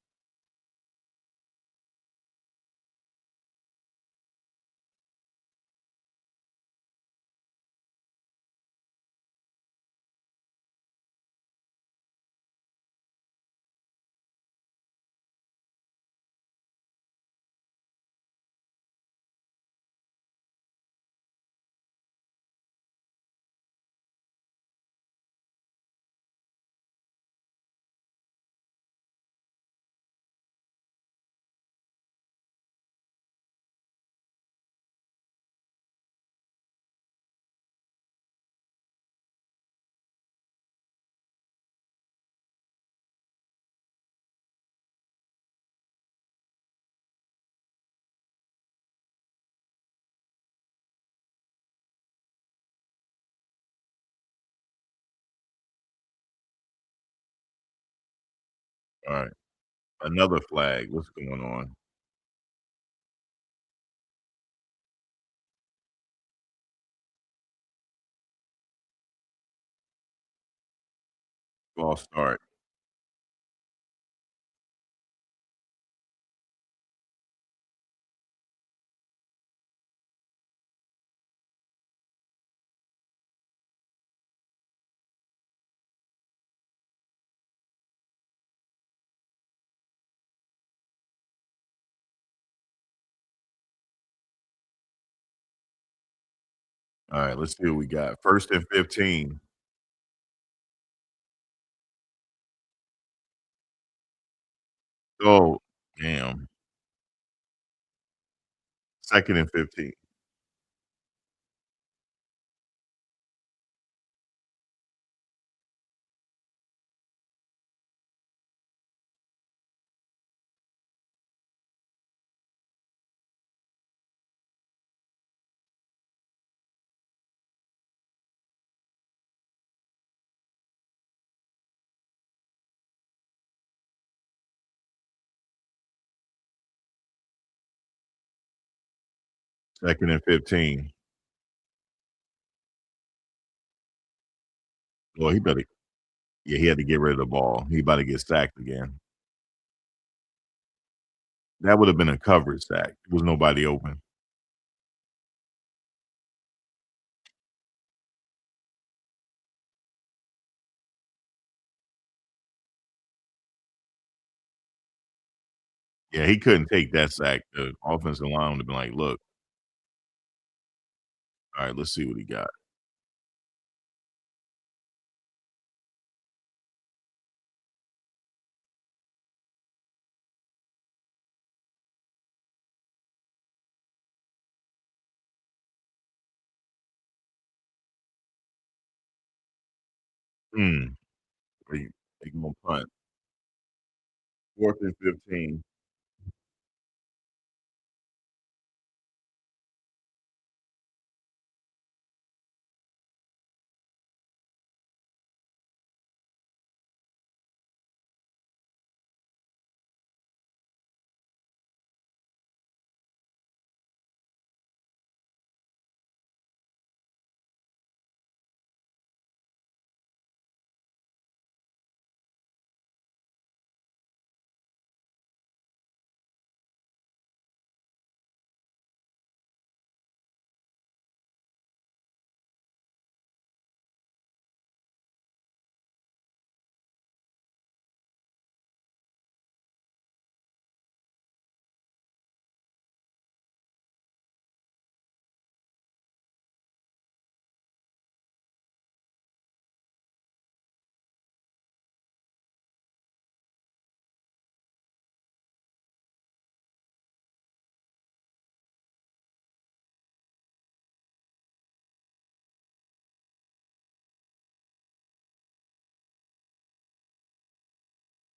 Alright, another flag. What's going on? False start. 'Alright, let's see what we got. 1st and 15. Oh, damn. 2nd and 15. 2nd and 15. Well, he better yeah, he had to get rid of the ball. He about to get sacked again. That would have been a coverage sack. There was nobody open. Yeah, he couldn't take that sack. The offensive line would have been like, "Look, alright, let's see what he got." Mm, they gonna punt. 4th and 15.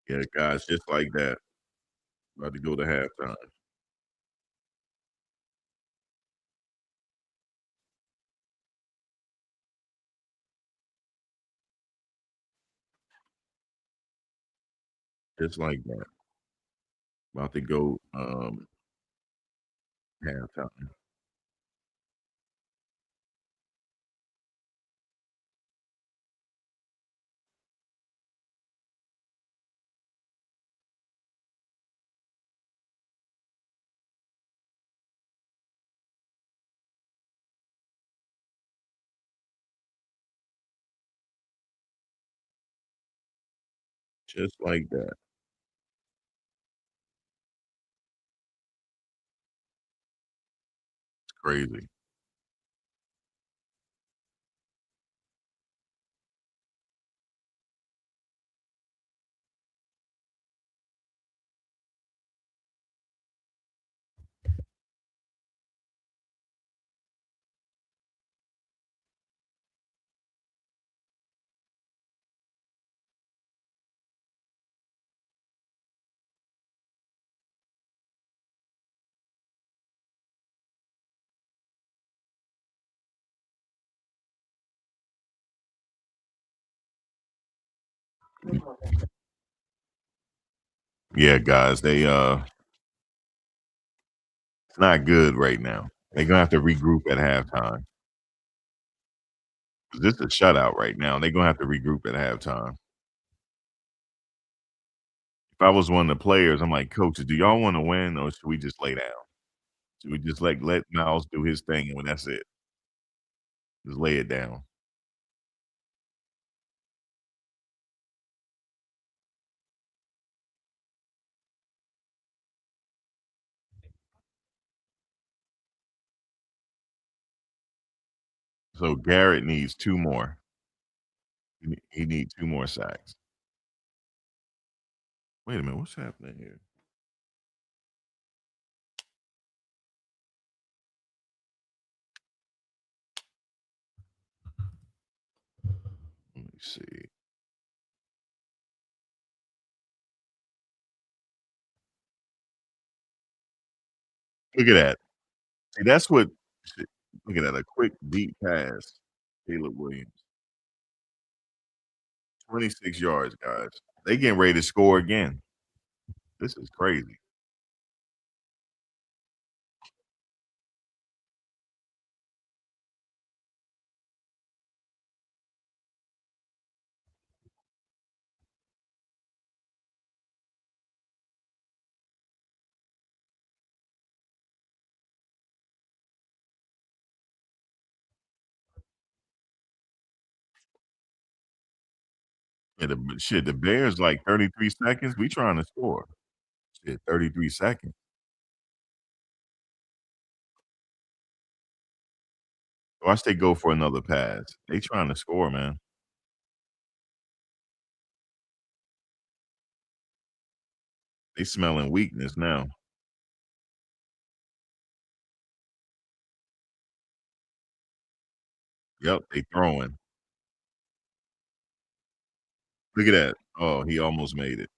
Yeah, guys, just like that. About to go to halftime. Just like that. About to go, halftime. Just like that. It's crazy. Yeah, guys, it's not good right now. They're gonna have to regroup at halftime. 'Cause this is a shutout right now. They're gonna have to regroup at halftime. If I was one of the players, I'm like, "Coaches, do y'all wanna win or should we just lay down? Should we just, like, let Miles do his thing and when that's it? Just lay it down." So Garrett needs 2 more. He need 2 more sacks. Wait a minute, what's happening here? Let me see. Look at that. See, that's what shit, look at that, a quick deep pass. Caleb Williams, 26 yards, guys. They getting ready to score again. This is crazy. Yeah, the Bears like 33 seconds. We trying to score. Shit, 33 seconds. Watch they go for another pass. They trying to score, man. They smelling weakness now. Yep, they throwing. Look at that. Oh, he almost made it.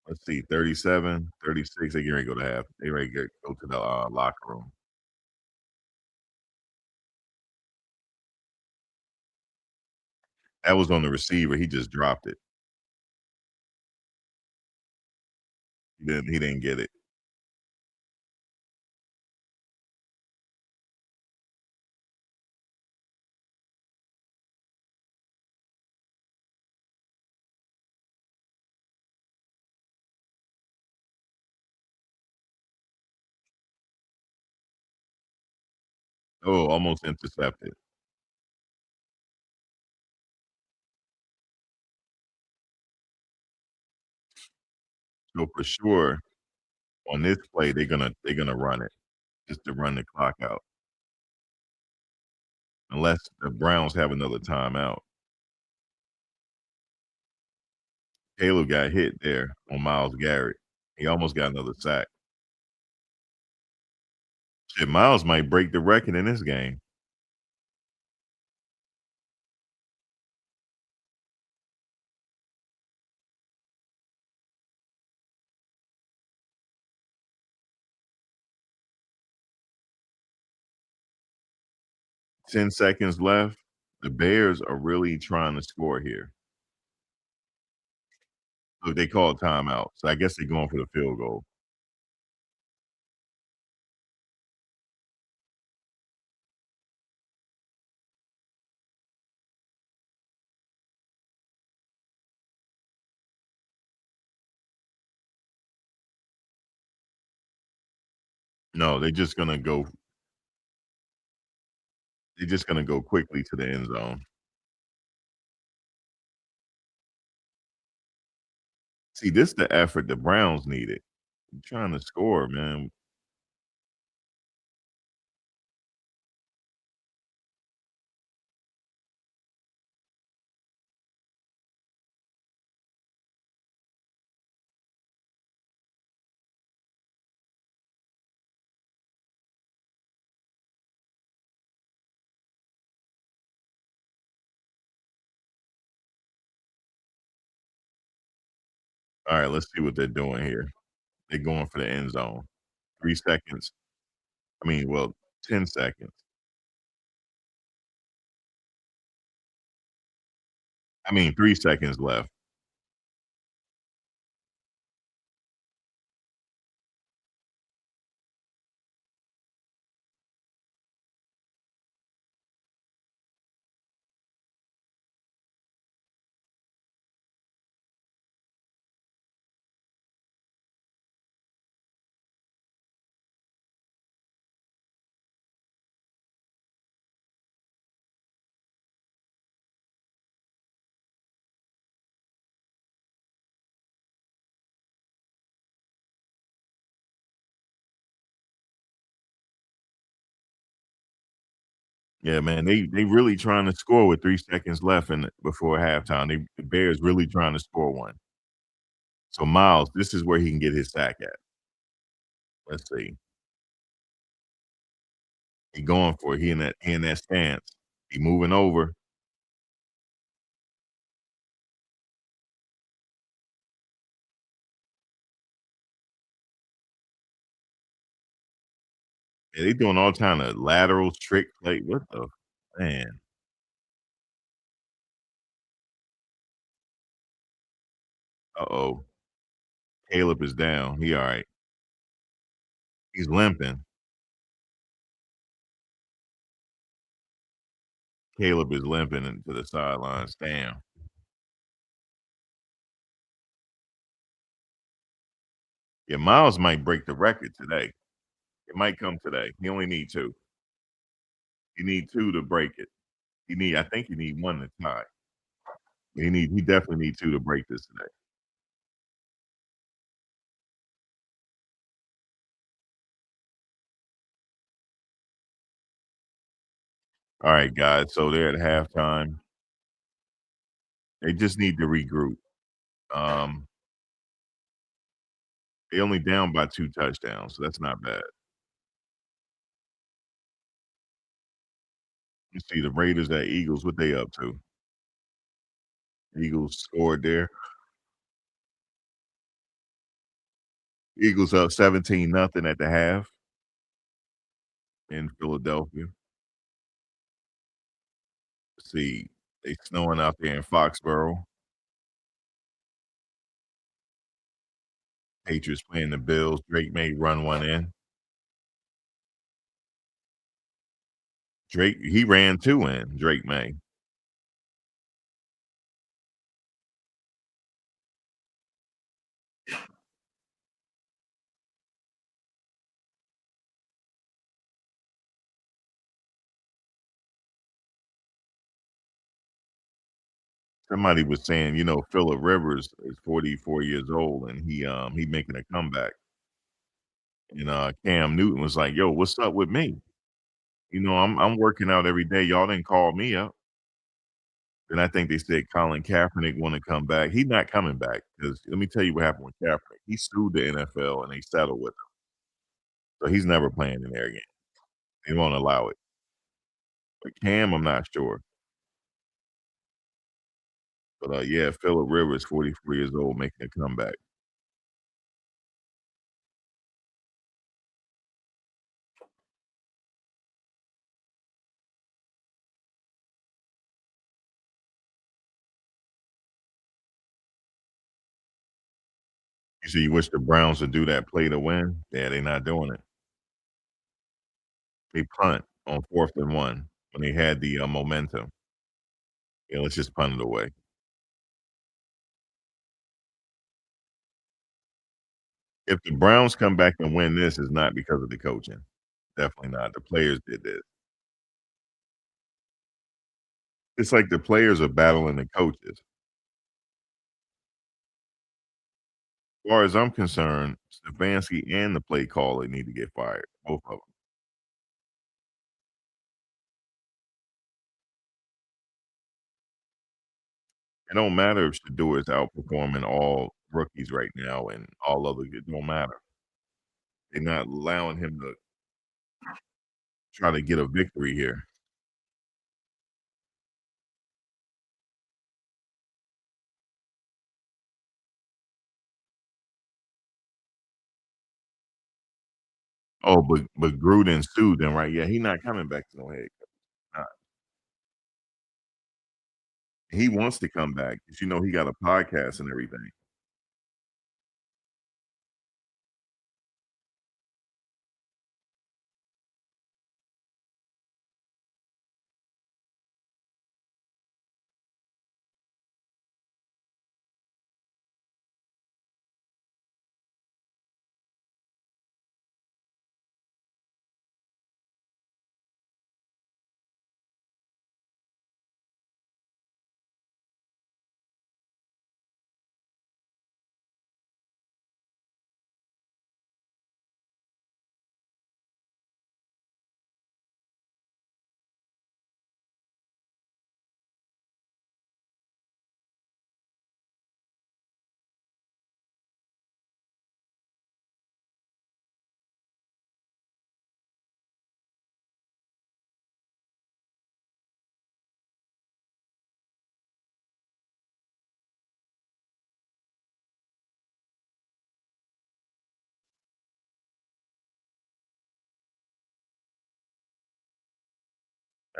Let's see, 37, 36. They getting ready to go to half. They ready to go to the locker room. That was on the receiver. He just dropped it. He didn't get it. Oh, almost intercepted. So for sure, on this play, they're gonna run it just to run the clock out, unless the Browns have another timeout. Caleb got hit there on Miles Garrett. He almost got another sack. Shit, Miles might break the record in this game. 10 seconds left. The Bears are really trying to score here. So they call timeout. So I guess they're going for the field goal. No, they're just gonna go quickly to the end zone. See, this the effort the Browns needed. I'm trying to score, man. Alright, let's see what they're doing here. They're going for the end zone. 3 seconds. I mean, well, 10 seconds. I mean, 3 seconds left. Yeah, man, they really trying to score with 3 seconds left in before halftime. The Bears really trying to score one. So, Miles, this is where he can get his sack at. Let's see. He going for it. He in that stance. He moving over. Yeah, they doing all kind of laterals, trick play. What the man? Uh-oh. Caleb is down. He alright. He's limping. Caleb is limping into the sidelines. Damn. Yeah, Miles might break the record today. It might come today. He only need 2. He need 2 to break it. I think he need 1 to tie. He definitely need 2 to break this today. Alright, guys, so they're at halftime. They just need to regroup. Um, they only down by 2 touchdowns, so that's not bad. You see the Raiders at Eagles, what they up to? Eagles scored there. Eagles up 17 nothing at the half in Philadelphia. Let's see, they snowing out there in Foxborough. Patriots playing the Bills. Drake may run one in. Drake, he ran 2 in, Drake May. Somebody was saying, Phillip Rivers is 44 years old and he making a comeback. And Cam Newton was like, "Yo, what's up with me? I'm working out every day. Y'all didn't call me up." And I think they said Colin Kaepernick want to come back. He's not coming back because let me tell you what happened with Kaepernick. He sued the NFL and they settled with him, so he's never playing in there again. They won't allow it. But Cam, I'm not sure. But yeah, Phillip Rivers, 44 years old, making a comeback. You see, you wish the Browns would do that play to win. Yeah, they're not doing it. They punt on 4th and 1 when they had the momentum. Yeah, let's just punt it away. If the Browns come back and win this, it's not because of the coaching. Definitely not. The players did this. It's like the players are battling the coaches. far as I'm concerned, Stefanski and the play caller need to get fired, both of them. It don't matter if Shador is outperforming all rookies right now and all other it don't matter. They're not allowing him to try to get a victory here. Oh, but Gruden sued them, right? Yeah, he not coming back to no head coach. Nah. He wants to come back because you know he got a podcast and everything.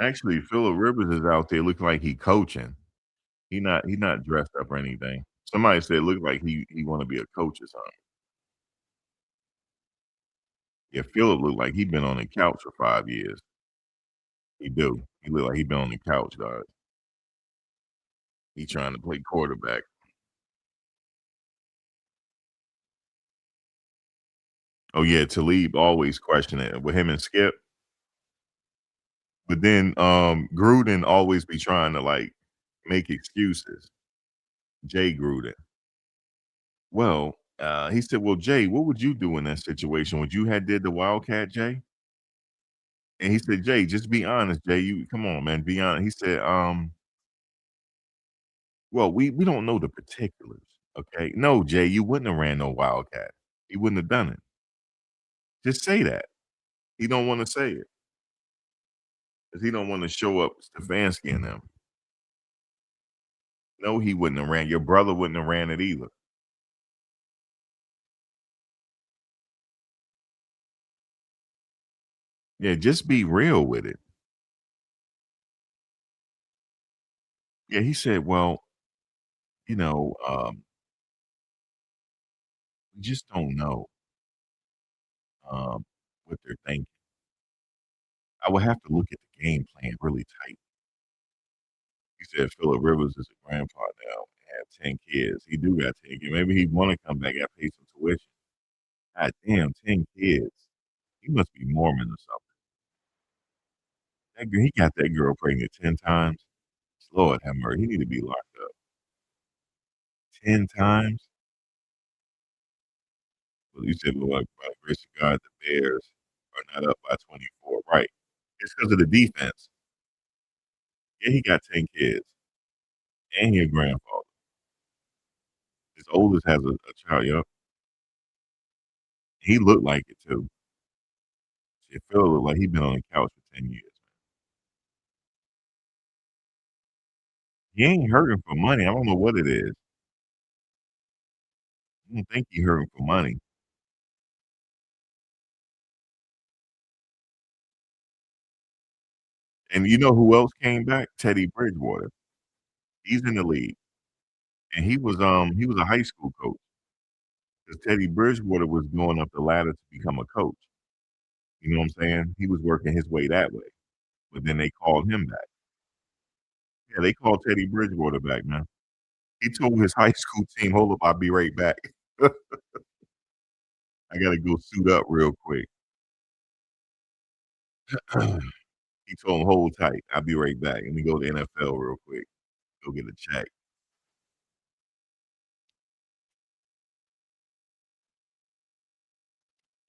Actually, Phillip Rivers is out there looking like he coaching. He not dressed up or anything. Somebody said it looked like he wanna be a coach or something. Yeah, Phillip looked like he been on the couch for 5 years. He do. He look like he been on the couch, dog. He trying to play quarterback. Oh, yeah, Talib always question it with him and Skip, but then, Gruden always be trying to, like, make excuses. Jay Gruden. Well, he said, "Well, Jay, what would you do in that situation? Would you had did the Wildcat, Jay?" And he said, "Jay, just be honest, Jay. You come on, man, be honest." He said, "Well, we don't know the particulars, okay? No, Jay, you wouldn't have ran no Wildcat. He wouldn't have done it. Just say that." He don't wanna say it because he don't wanna show up Stefanski and them. No, he wouldn't have ran. Your brother wouldn't have ran it either. Yeah, just be real with it. Yeah, he said, "Well, you know, we just don't know, what they're thinking. I would have to look at the game plan really tight." He said Phillip Rivers is a grandpa now and have 10 kids. He do got 10 kids. Maybe he wanna come back and pay some tuition. God damn, 10 kids. He must be Mormon or something. That girl he got that girl pregnant 10 times. Lord have mercy, he need to be locked up. 10 times? Well, you said, "Lord, by the grace of God, the Bears are not up by 24." Right. It's because of the defense. Yeah, he got 10 kids, and he a grandfather. His oldest has a child, yup. He looked like it too. Shit, Phil looked like he been on the couch for 10 years. He ain't hurting for money, I don't know what it is. I don't think he hurting for money. And you know who else came back? Teddy Bridgewater. He's in the league, and he was a high school coach. Because Teddy Bridgewater was going up the ladder to become a coach. You know what I'm saying? He was working his way that way, but then they called him back. Yeah, they called Teddy Bridgewater back, man. He told his high school team, "Hold up, I'll be right back. I gotta go suit up real quick." He told him, "Hold tight, I'll be right back. Let me go to the NFL real quick, go get a check."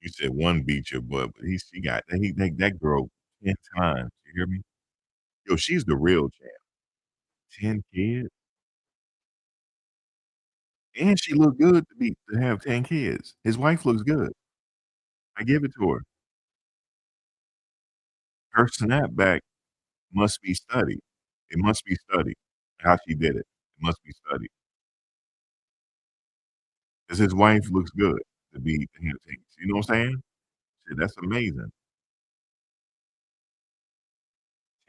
You said one beat your butt, but she got that girl 10 times, you hear me? Yo, she's the real champ. 10 kids, and she look good to have 10 kids. His wife looks good. I give it to her. Her snapback must be studied. It must be studied, how she did it. It must be studied. 'Cause his wife looks good to have 10, you know what I'm saying? Shit, that's amazing.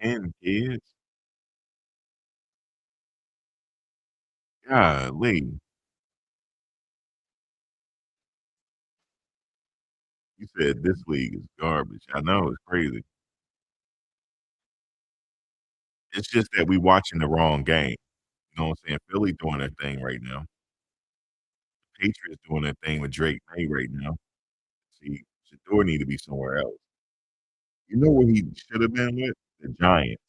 10 kids? Golly. You said this league is garbage. I know, it's crazy. It's just that we watching the wrong game. You know what I'm saying? Philly doing their thing right now. Patriots doing their thing with Drake May right now. See, Shador need to be somewhere else. You know where he should have been with? The Giants.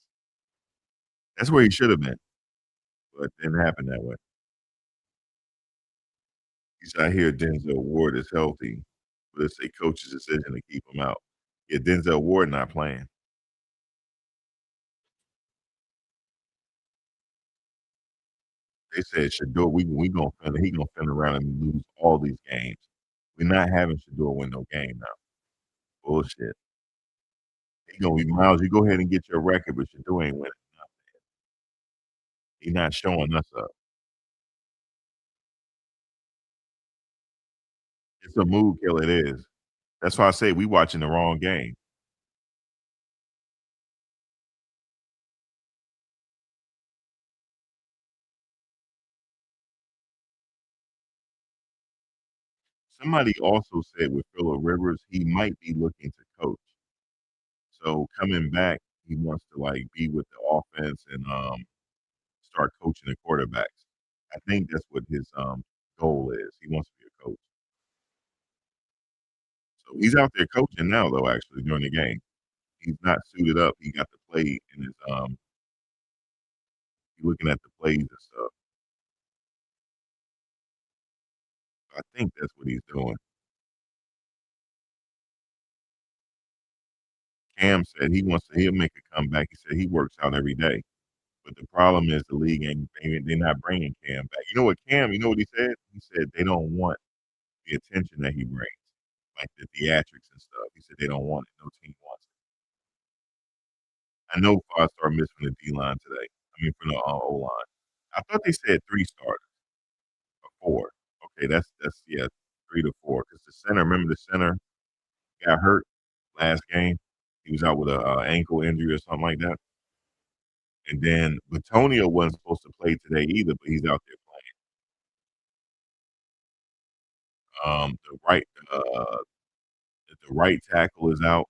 That's where he should have been, but didn't happen that way. He's out here, Denzel Ward is healthy, but it's a coach's decision to keep him out. Yeah, Denzel Ward not playing. They said Shador, we gonna he gonna fin around and lose all these games. We're not having Shador win no game now. Bullshit. He gonna be Miles, you go ahead and get your record, but Shador ain't winning. He not showing us up. It's a mood killer, it is. That's why I say we watching the wrong game. Somebody also said with Phillip Rivers, he might be looking to coach. So coming back, he wants to like be with the offense and start coaching the quarterbacks. I think that's what his goal is. He wants to be a coach. So he's out there coaching now though, actually during the game. He's not suited up. He got the play in his he's looking at the plays and stuff. I think that's what he's doing. Cam said he'll make a comeback. He said he works out every day. But the problem is the league they're not bringing Cam back. You know what Cam? You know what he said? He said they don't want the attention that he brings, like the theatrics and stuff. He said they don't want it. No team wants it. I know 5-star missed from the D line today. I mean from the O line. I thought they said 3 starters or 4. Okay, that's yeah, 3 to 4. Because the center, remember the center got hurt last game. He was out with a ankle injury or something like that. And then Batonio wasn't supposed to play today either, but he's out there playing. The right tackle is out.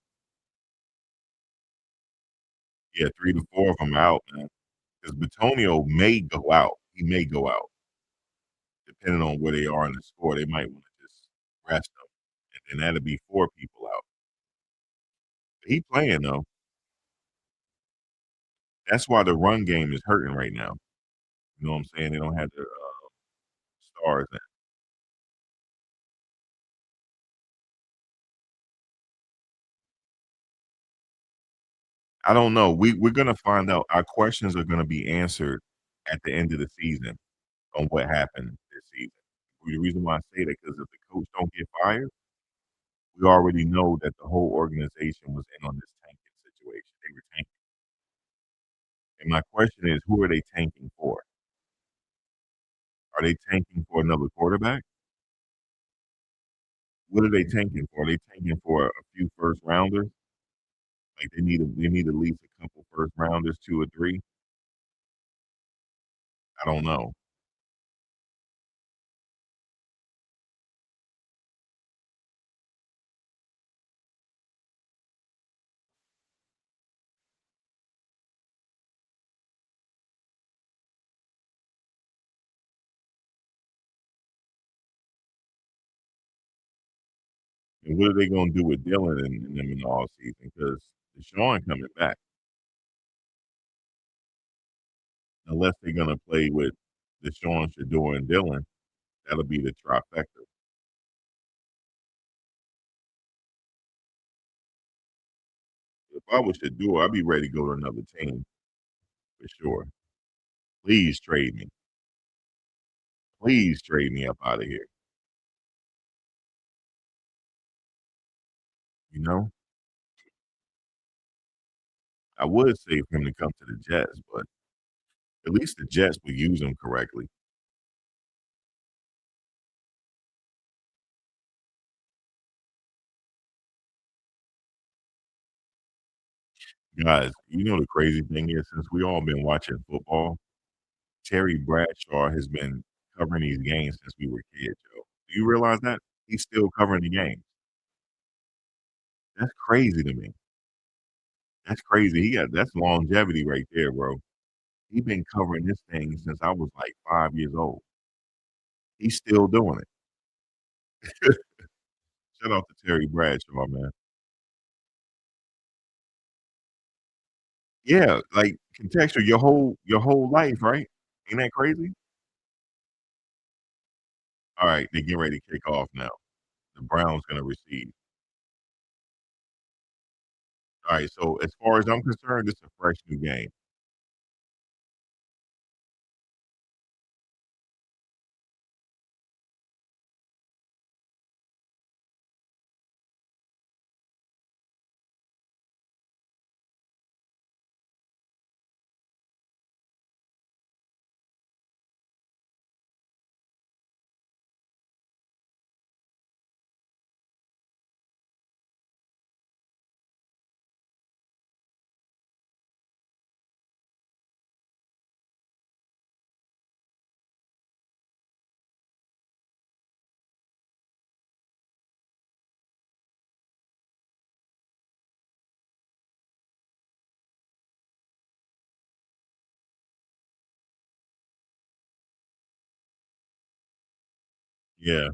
Yeah, 3 to 4 of them out, man. Because Batonio may go out. He may go out, depending on where they are in the score. They might want to just rest him, and then that'll be 4 people out. But he playing though. That's why the run game is hurting right now. You know what I'm saying? They don't have the stars in. I don't know. We're gonna find out. Our questions are gonna be answered at the end of the season on what happened this season. The reason why I say that because if the coach don't get fired, we already know that the whole organization was in on this tanking situation. They were tanking. And my question is, who are they tanking for? Are they tanking for another quarterback? What are they tanking for? Are they tanking for a few first rounders? Like they need at least a couple first rounders, 2 or 3? I don't know. And what are they gonna do with Dylan and them in the offseason? Because Deshaun coming back, unless they're gonna play with Deshaun, Shador, and Dylan, that'll be the trifecta. I was Shador, I'd be ready to go to another team for sure. Please trade me. Please trade me up out of here, you know? I would say for him to come to the Jets, but at least the Jets would use him correctly. Guys, you know the crazy thing is since we all been watching football, Terry Bradshaw has been covering these games since we were kids, yo. Do you realize that? He's still covering the games. That's crazy to me. That's crazy. That's longevity right there, bro. He been covering this thing since I was like 5 years old. He's still doing it. Shout out to Terry Bradshaw, man. Yeah, like contextual your whole life, right? Ain't that crazy? All right, they getting ready to kick off now. The Browns gonna receive. All right, so as far as I'm concerned, it's a fresh new game. Yeah,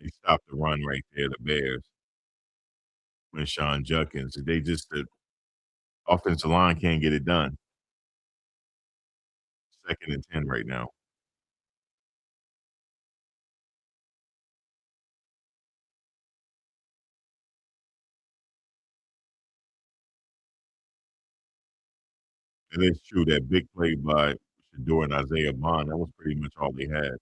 they stopped the run right there, the Bears, when Sean Junkins. They just the offensive line can't get it done. 2nd and 10 right now. And it's true that big play by Shador and Isaiah Bond, that was pretty much all they had.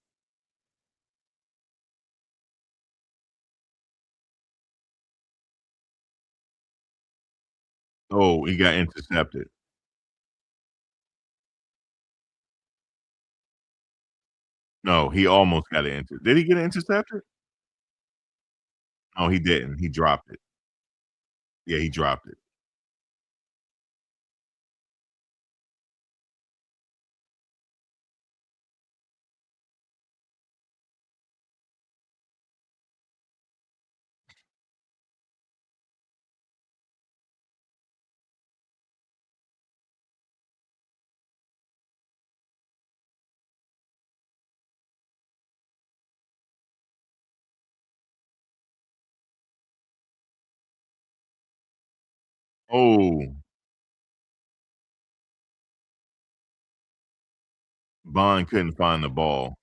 Oh, he got intercepted. No, he almost got it inter did he get intercepted? No, he didn't. He dropped it. Yeah, he dropped it. Oh, Bond couldn't find the ball.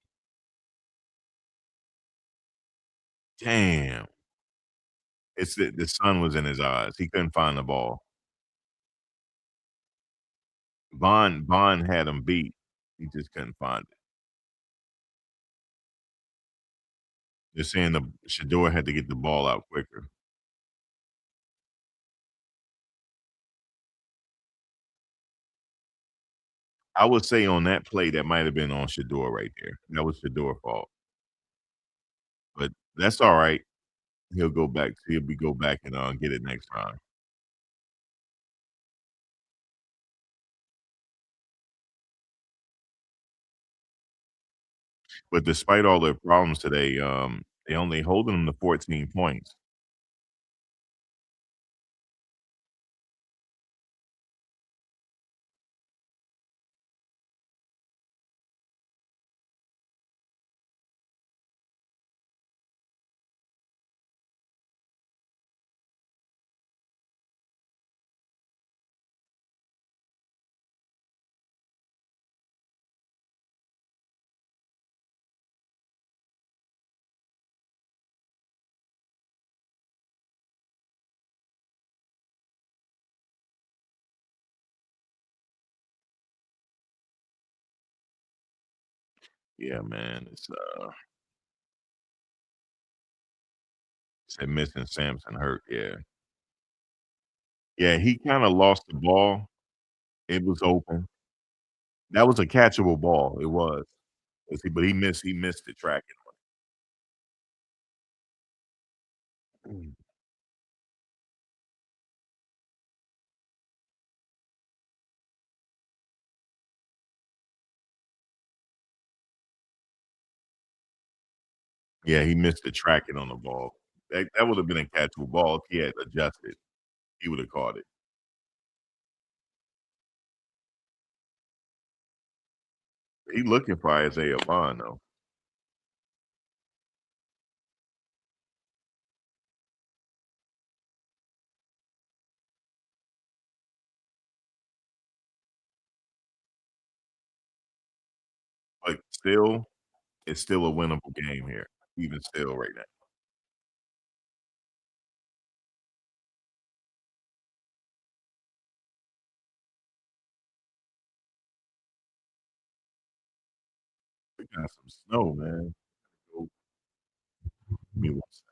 Damn. It's the sun was in his eyes. He couldn't find the ball. Bond had him beat. He just couldn't find it. They're saying the Shador had to get the ball out quicker. I would say on that play, that might have been on Shador right there. That was Shador's fault, but that's alright. He'll be go back and, get it next round. But despite all their problems today, they only holding them to 14 points. Yeah, man. Said missing Samson hurt. Yeah. Yeah, he kinda lost the ball. It was open. That was a catchable ball. It was. But he missed the tracking one. Yeah, he missed the tracking on the ball. That would have been a catchable ball if he had adjusted. He would have caught it. He looking for Isaiah Bond though. But still, it's still a winnable game here, even still right now. We got some snow, man. Go give me one second.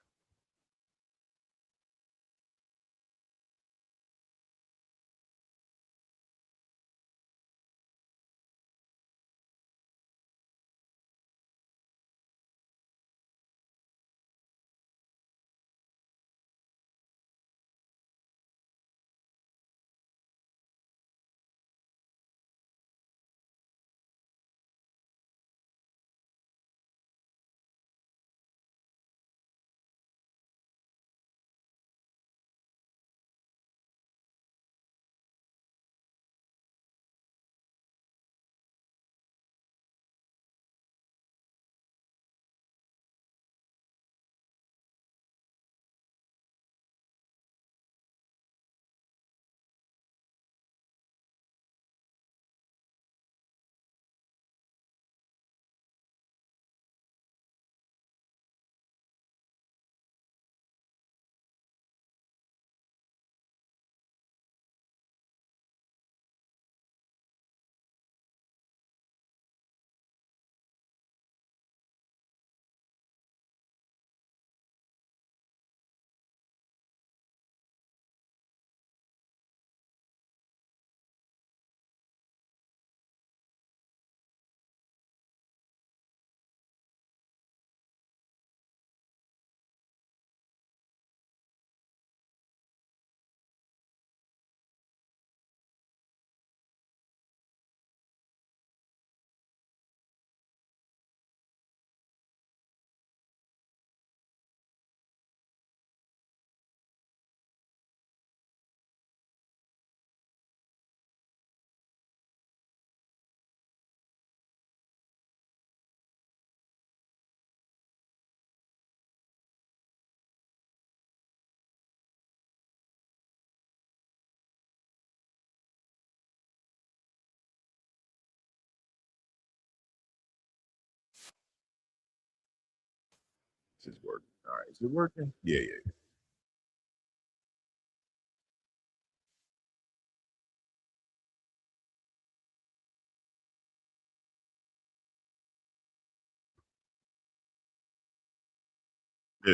This is working. All right. Is it working? Yeah, yeah.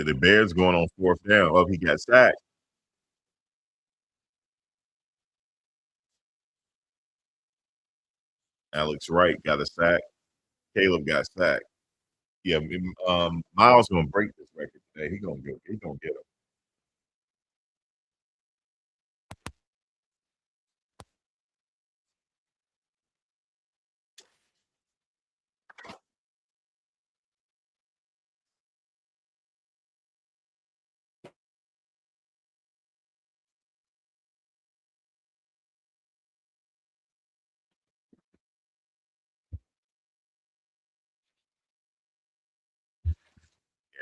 The Bears going on 4th down. Oh, he got sacked. Alex Wright got a sack. Caleb got sacked. Yeah, Miles gonna break this record today. He gonna get him.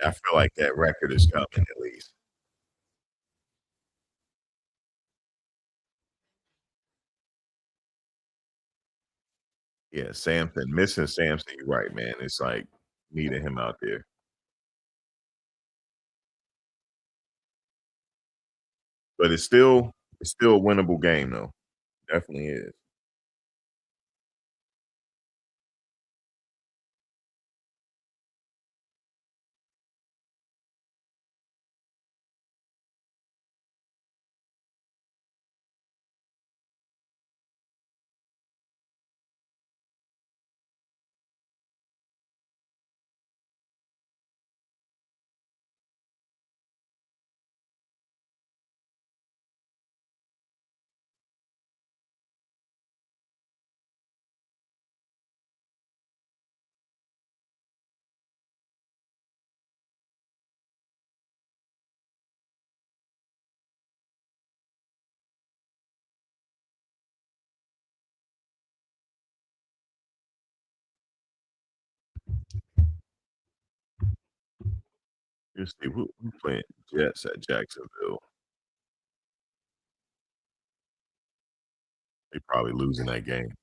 Yeah, I feel like that record is coming at least. Yeah, Samson, missing Samson, you're right, man. It's like needing him out there. But it's still a winnable game though. Definitely is. Let's see who playing Jets at Jacksonville. They probably losing that game.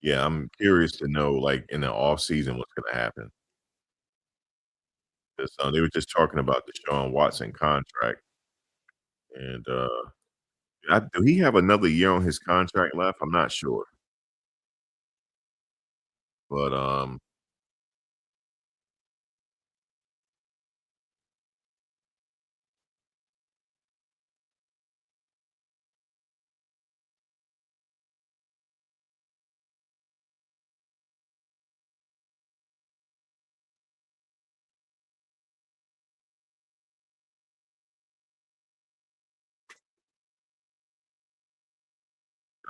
Yeah, I'm curious to know, like, in the off season, what's gonna happen. 'Cause, they were just talking about the Deshaun Watson contract, and, do he have another year on his contract left? I'm not sure, but,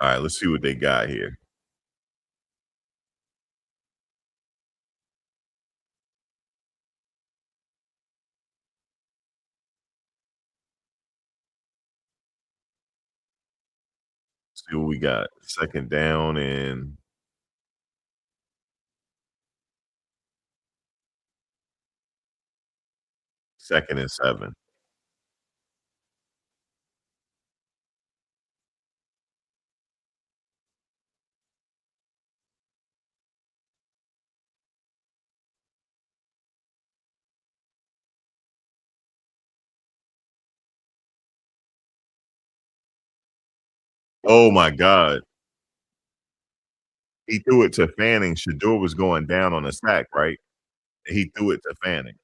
alright, let's see what they got here. See what we got. 2nd down and 2nd and 7. Oh my god. He threw it to Fanning. Shador was going down on a sack, right? And he threw it to Fanning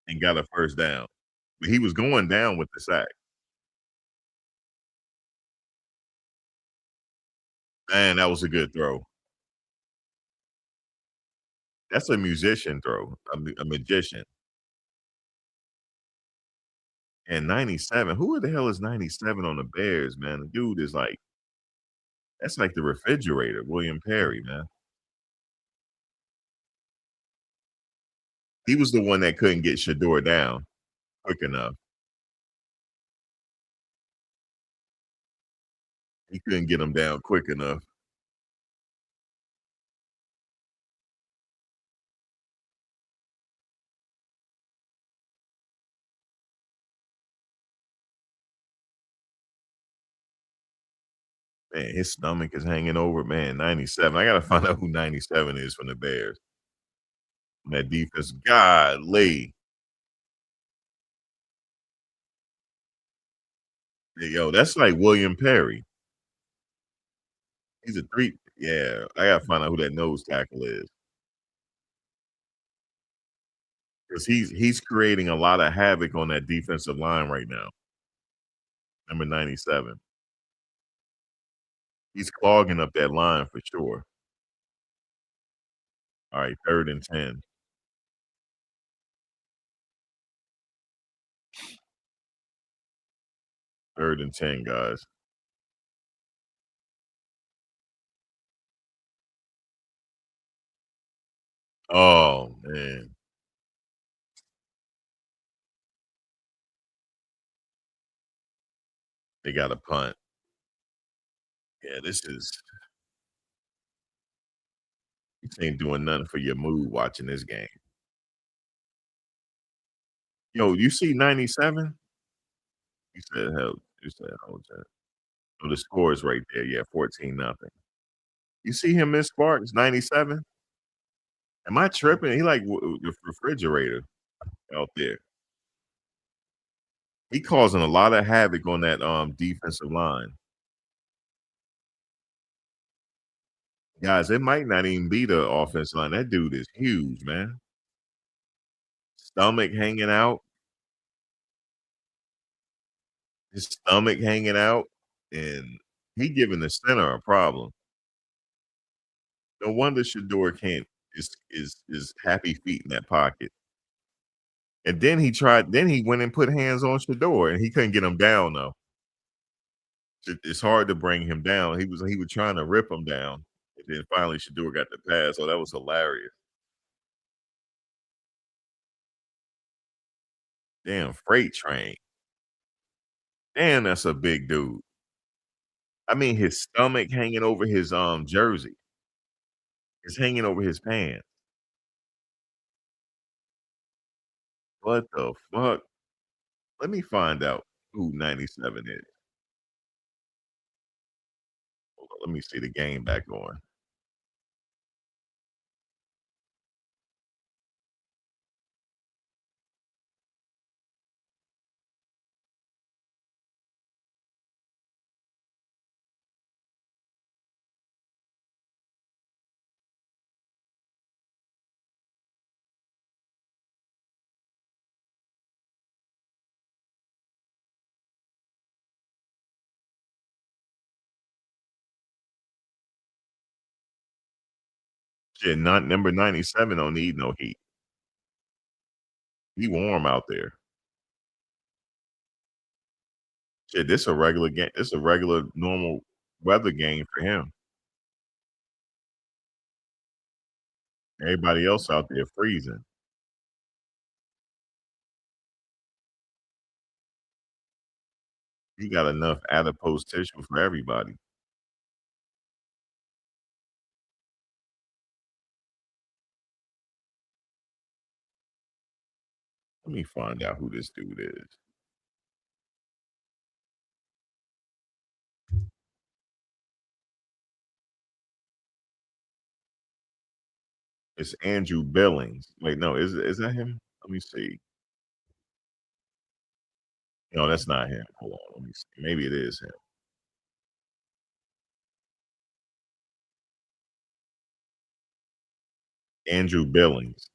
and got a 1st down. But he was going down with the sack. Man, that was a good throw. That's a musician throw, a magician. And 97, who the hell is 97 on the Bears, man? The dude is like that's like the refrigerator, William Perry, man. He was the one that couldn't get Shador down quick enough. He couldn't get him down quick enough. Man, his stomach is hanging over. Man, 97. I gotta find out who 97 is from the Bears. That defense, golly. Hey, yo, that's like William Perry. He's a 3. Yeah, I gotta find out who that nose tackle is. Because he's creating a lot of havoc on that defensive line right now. Number 97. He's clogging up that line for sure. All right, 3rd and 10. 3rd and 10, guys. Oh, man. They got a punt. Yeah, this ain't doing nothing for your mood watching this game. Yo, you see 97? You said hold that. Oh, the score is right there. Yeah, 14 nothing. You see him miss Sparks, 97? Am I tripping? He like the refrigerator out there. He causing a lot of havoc on that defensive line. Guys, it might not even be the offensive line. That dude is huge, man. Stomach hanging out, his stomach hanging out, and he giving the center a problem. No wonder Shador can't is happy feet in that pocket. And then he went and put hands on Shador and he couldn't get him down though. It's hard to bring him down. He was trying to rip him down. And then finally Shador got the pass. So that was hilarious. Damn freight train. Damn, that's a big dude. I mean his stomach hanging over his jersey. It's hanging over his pants. What the fuck? Let me find out who 97 is. Hold on, let me see the game back on. Shit, not number 97 don't need no heat. He warm out there. Shit, this a regular game. This a regular normal weather game for him. Everybody else out there freezing. He got enough adipose tissue for everybody. Let me find out who this dude is. It's Andrew Billings. Wait, no, is that him? Let me see. No, that's not him. Hold on, let me see. Maybe it is him. Andrew Billings.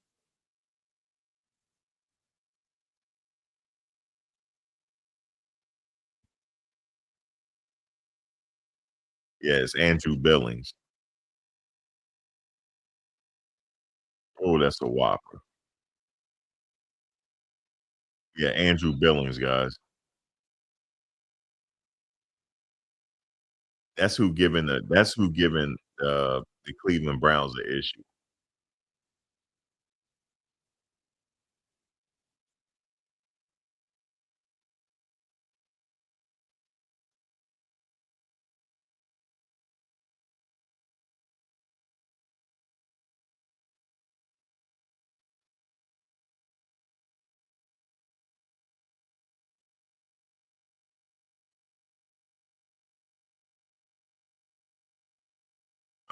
Yeah, it's Andrew Billings. Oh, that's a whopper. Yeah, Andrew Billings, guys. That's who giving the Cleveland Browns the issue.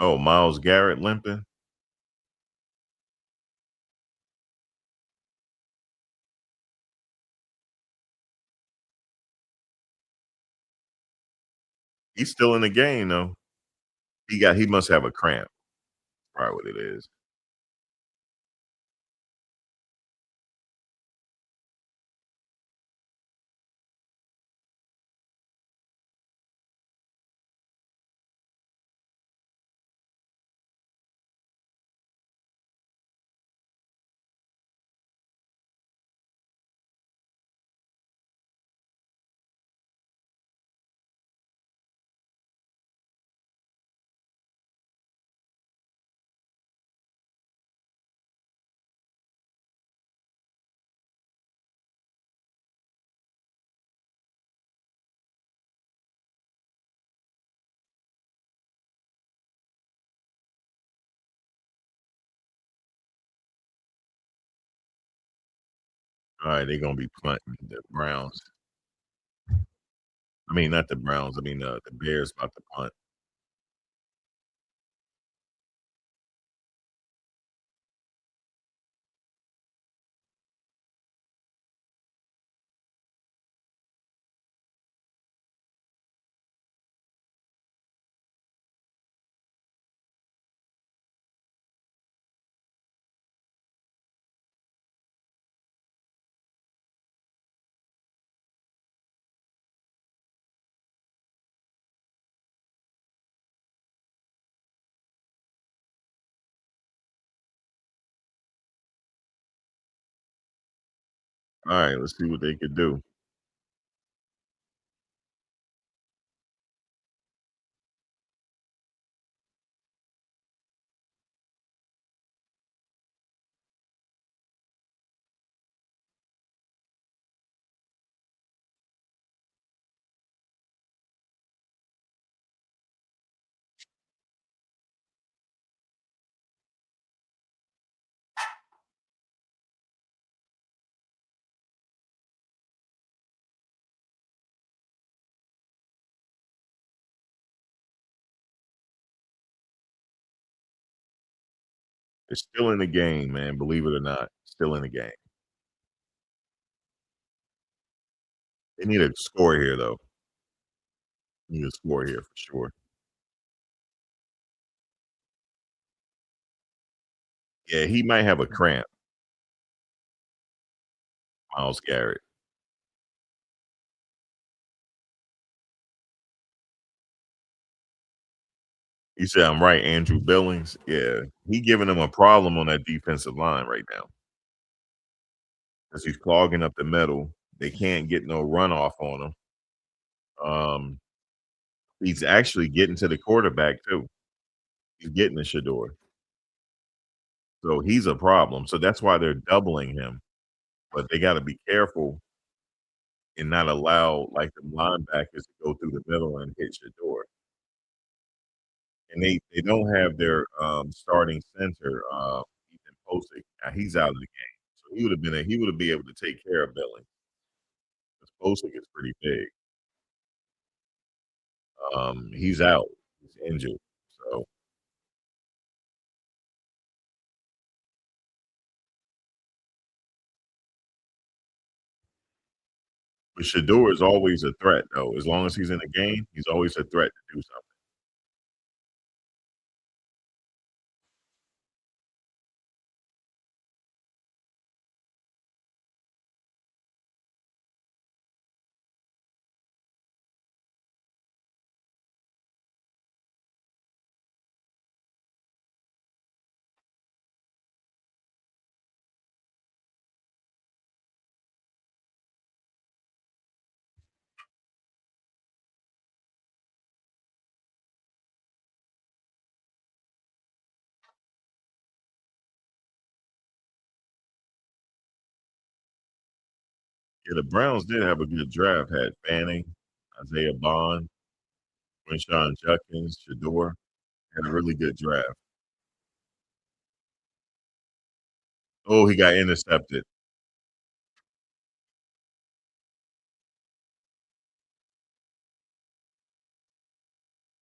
Oh, Myles Garrett limping? He's still in the game though. He must have a cramp. Probably what it is. Alright, they're gonna be punting the Browns. I mean, not the Browns, I mean, the Bears about to punt. Alright, let's see what they could do. It's still in the game, man, believe it or not, still in the game. They need a score here, though. Need a score here for sure. Yeah, he might have a cramp, Myles Garrett. You said I'm right, Andrew Billings. Yeah, he giving him a problem on that defensive line right now because he's clogging up the middle. They can't get no runoff on him. Um, he's actually getting to the quarterback too. He's getting to Shador, so he's a problem. So that's why they're doubling him. But they got to be careful and not allow like the linebackers to go through the middle and hit Shador. And they don't have their starting center, Ethan Posick. He's out of the game, so he would have been able to take care of Billing. Because Posick is pretty big. He's out. He's injured. So, but Shador is always a threat, though. As long as he's in the game, he's always a threat to do something. Yeah, the Browns did have a good draft. Had Fanning, Isaiah Bond, Winshawn Judkins, Shador. Had a really good draft. Oh, he got intercepted.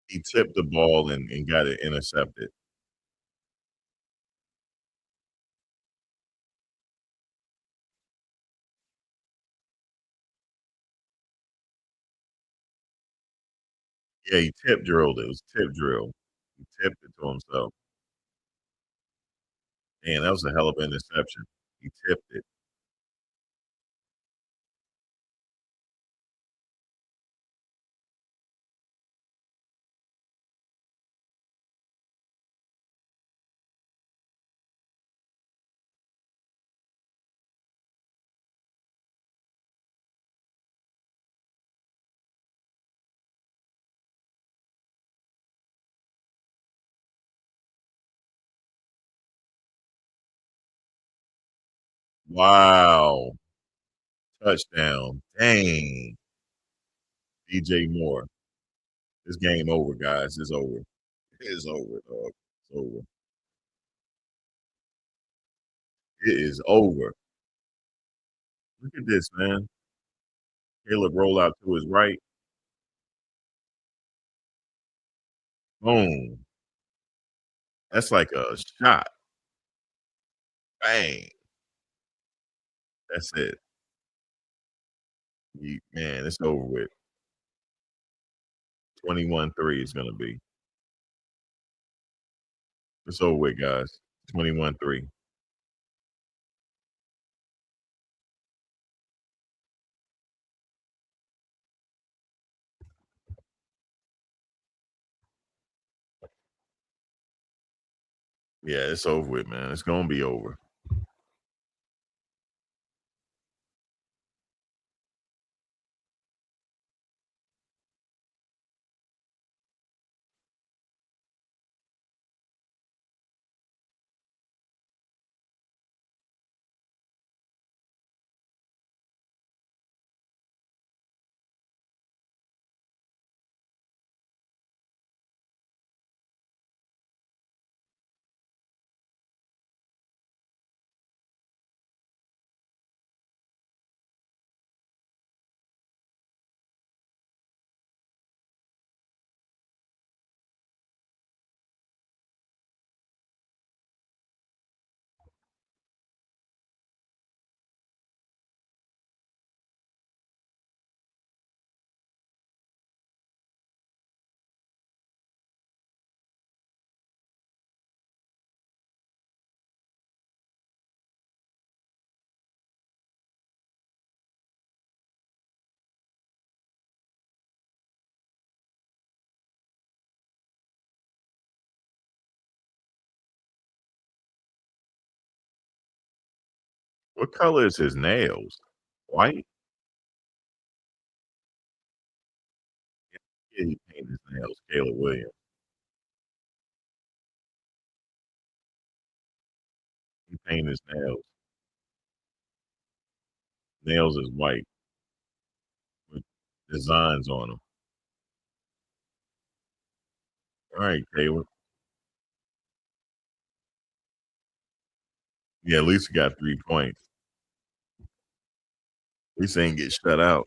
He tipped the ball and got it intercepted. Yeah, he tip drilled it. It was tip drill. He tipped it to himself. Man, that was a hell of an interception. He tipped it. Wow. Touchdown. Dang. DJ Moore. This game over, guys. It's over. It's over, dog. It's over. It is over. Look at this, man. Caleb roll out to his right. Boom. That's like a shot. Bang. That's it. Man, it's over with. 21-3 is gonna be. It's over with, guys. 21-3. Yeah, it's over with, man. It's gonna be over. What color is his nails? White? Yeah, he painted his nails, Caleb Williams. He painted his nails. Nails is white with designs on them. Alright, Caleb. Yeah, at least he got 3 points. At least they didn't get shut out.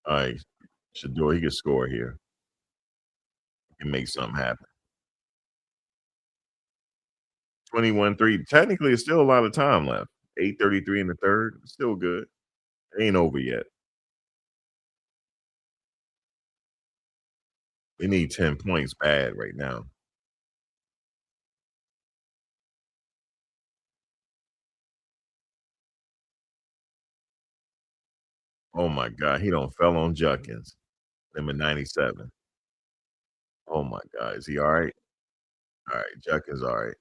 Alright, Shador, he can score here. He can make something happen. 21-3. Technically, it's still a lot of time left. 8:33 in the third. Still good. It ain't over yet. They need 10 points bad right now. Oh my god, he don't fell on Juckins. Number 97. Oh my god, is he alright? Alright, Juckins alright.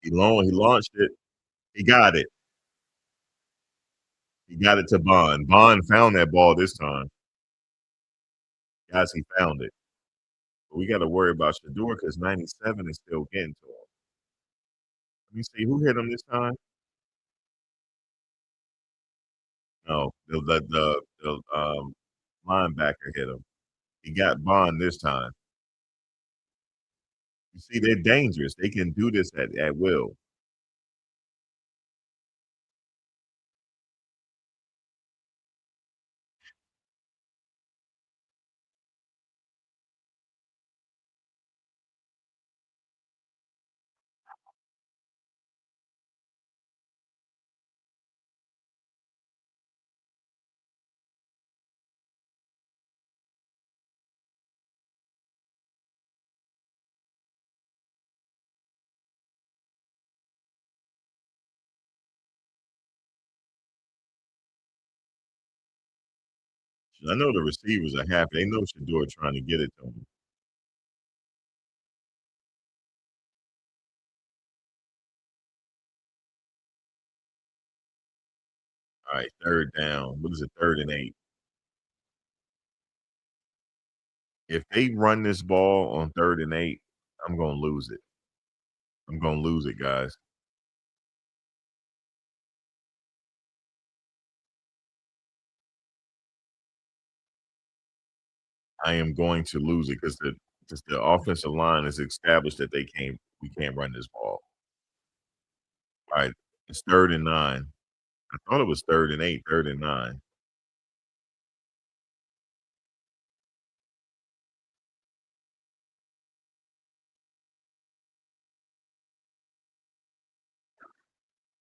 He launched it. He got it. He got it to Bond. Bond found that ball this time. Guys, he found it. But we gotta worry about Shador because 97 is still getting to him. Let me see who hit him this time. No, the linebacker hit him. He got Bond this time. You see, they're dangerous. They can do this at will. I know the receivers are happy. They know Shador trying to get it to him. All right, third down. What is it? 3rd and 8. If they run this ball on 3rd and 8, I'm gonna lose it. I'm gonna lose it, guys. I am going to lose it because the offensive line is established that we can't run this ball. All right, it's 3rd and 9. I thought it was 3rd and 8, 3rd and 9.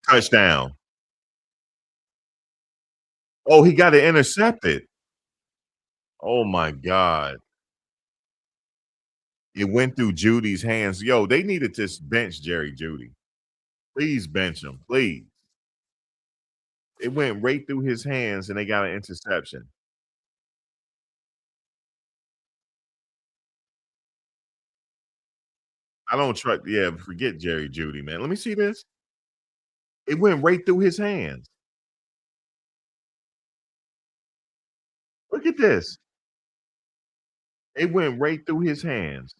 Touchdown. Oh, he got it intercepted. Oh my god. It went through Judy's hands. Yo, they needed to bench Jerry Judy. Please bench him, please. It went right through his hands and they got an interception. I don't trust yeah, forget Jerry Judy, man. Let me see this. It went right through his hands. Look at this. It went right through his hands.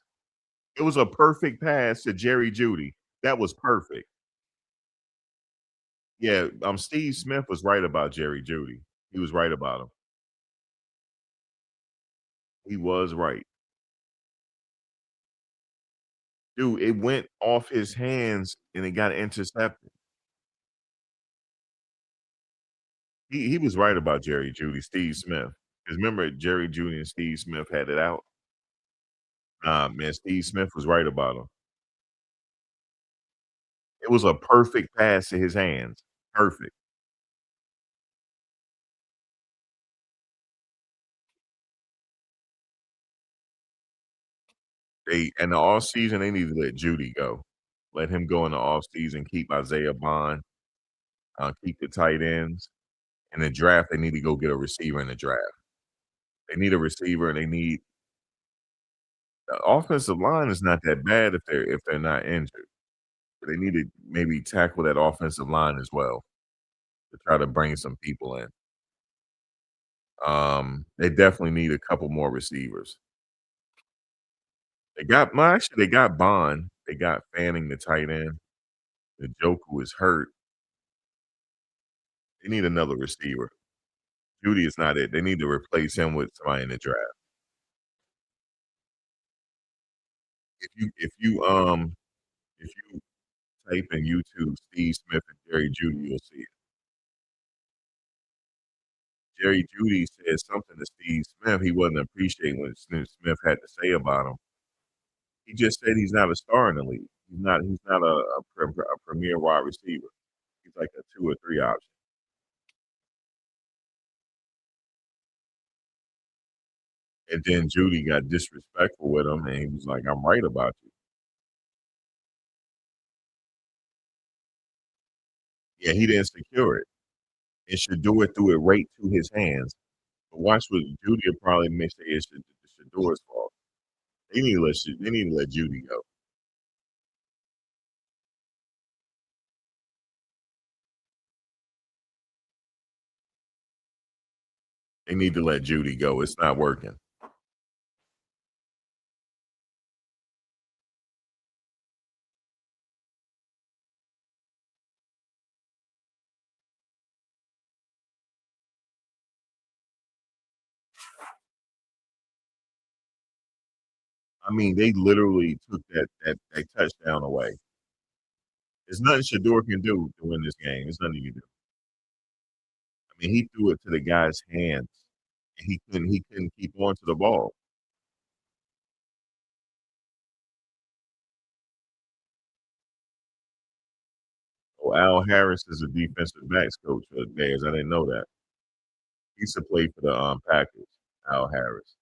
It was a perfect pass to Jerry Judy. That was perfect. Yeah, Steve Smith was right about Jerry Judy. He was right about him. He was right. Dude, it went off his hands and it got intercepted. He was right about Jerry Judy, Steve Smith. Because remember Jerry Judy and Steve Smith had it out? Nah, man, Steve Smith was right about him. It was a perfect pass to his hands. Perfect. They in the offseason, they need to let Judy go. Let him go in the offseason, keep Isaiah Bond, keep the tight ends. In the draft, they need to go get a receiver in the draft. They need a receiver, and they need the offensive line is not that bad if they're not injured. They need to maybe tackle that offensive line as well to try to bring some people in. They definitely need a couple more receivers. They got Bond. They got Fanning, the tight end. The Njoku is hurt. They need another receiver. Judy is not it. They need to replace him with somebody in the draft. If you type in YouTube Steve Smith and Jerry Judy, you'll see it. Jerry Judy said something to Steve Smith he wasn't appreciating what Smith had to say about him. He just said he's not a star in the league. He's not a premier wide receiver. He's like a 2 or 3 option. And then Judy got disrespectful with him, and he was like, "I'm right about you." Yeah, he didn't secure it. And Shador threw it right to his hands. But watch what Judy will probably may say it's Shador's fault. They need to let Judy go. They need to let Judy go. It's not working. I mean, they literally took that touchdown away. There's nothing Shador can do to win this game. There's nothing you can do. I mean, he threw it to the guy's hands, and he couldn't keep on to the ball. Oh, Al Harris is a defensive backs coach for the Bears. I didn't know that. He used to play for the Packers. Al Harris.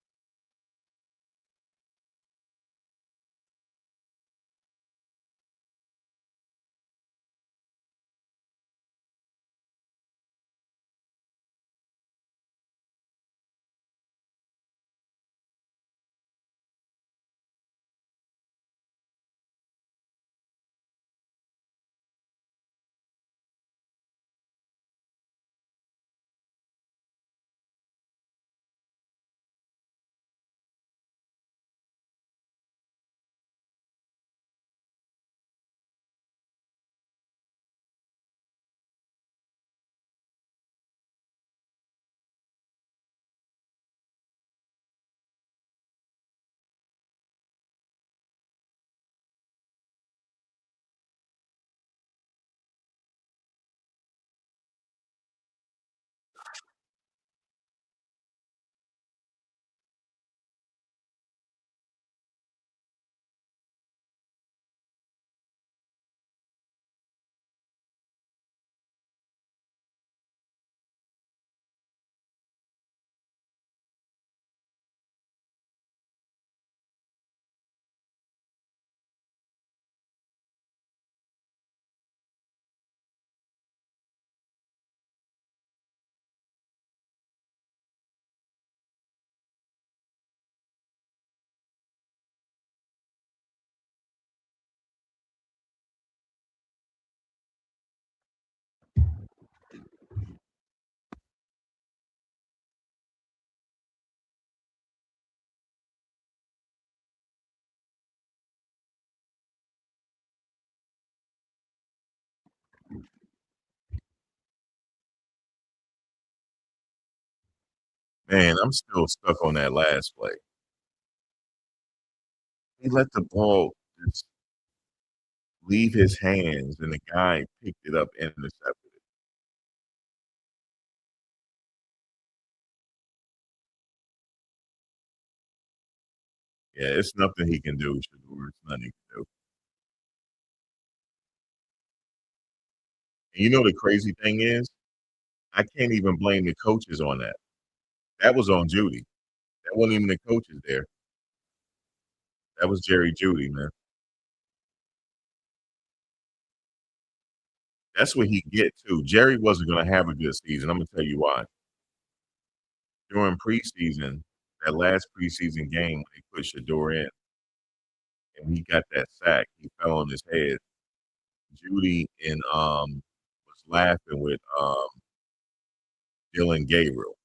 Man, I'm still stuck on that last play. He let the ball just leave his hands, and the guy picked it up and intercepted it. Yeah, it's nothing he can do, Shador. It's nothing he can do. And you know the crazy thing is, I can't even blame the coaches on that. That was on Judy. That wasn't even the coaches there. That was Jerry Judy, man. That's what he get too. Jerry wasn't gonna have a good season. Imma tell you why. During preseason, that last preseason game when they put Shador in and he got that sack, he fell on his head. Judy and, was laughing with, Dylan Gabriel.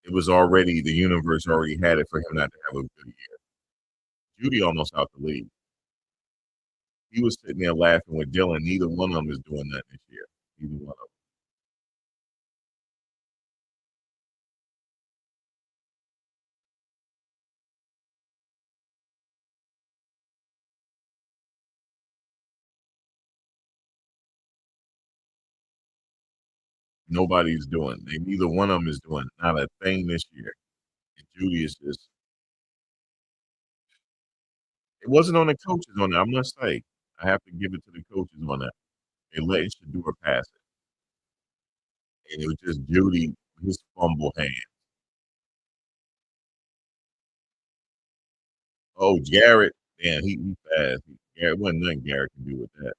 It was already the universe already had it for him not to have a good year. Judy almost out the league. He was sitting there laughing with Dylan. Neither one of them is doing nothing this year. Neither one of them. Nobody's doing. They neither one of them is doing not a thing this year. And Judy is just. It wasn't on the coaches on that. I must say, I have to give it to the coaches on that. They letting Shador pass it, and it was just Judy, his fumble hand. Oh, Garrett, man, he fast. Garrett wasn't nothing Garrett can do with that.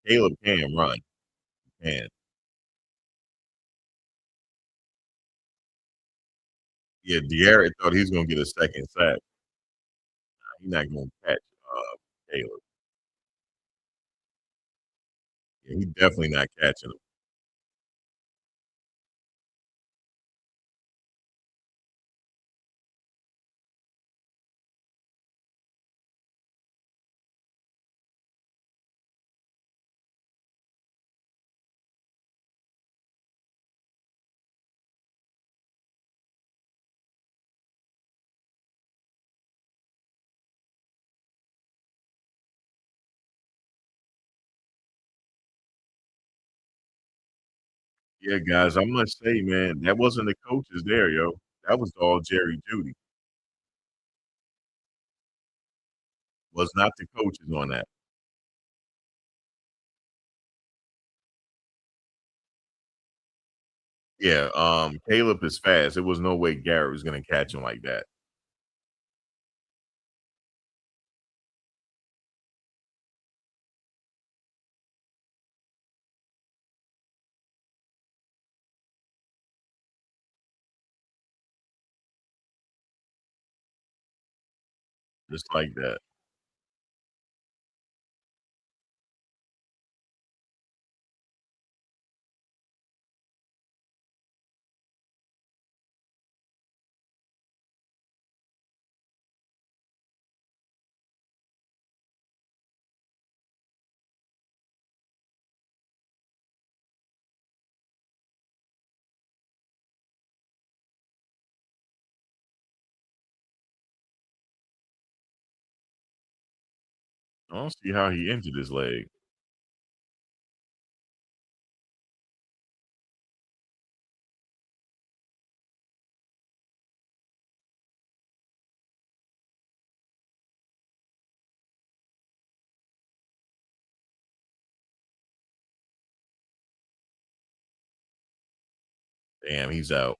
Caleb can run, can. Yeah, Garrett thought he was gonna get a second sack. He's not gonna catch Caleb. Yeah, he definitely not catching him. Yeah, guys, I must say, man, that wasn't the coaches there, yo. That was all Jerry Judy. Was not the coaches on that. Yeah, Caleb is fast. There was no way Garrett was gonna catch him like that. Just like that. I don't see how he injured his leg. Damn, he's out.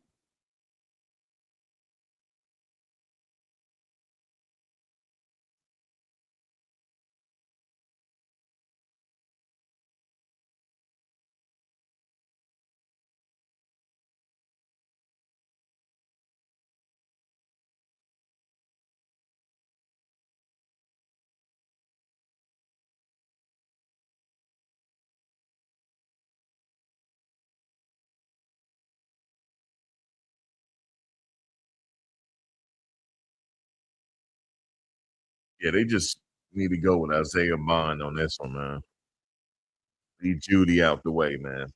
Yeah, they just need to go with Isaiah Bond on this one, man. Leave Judy out the way, man.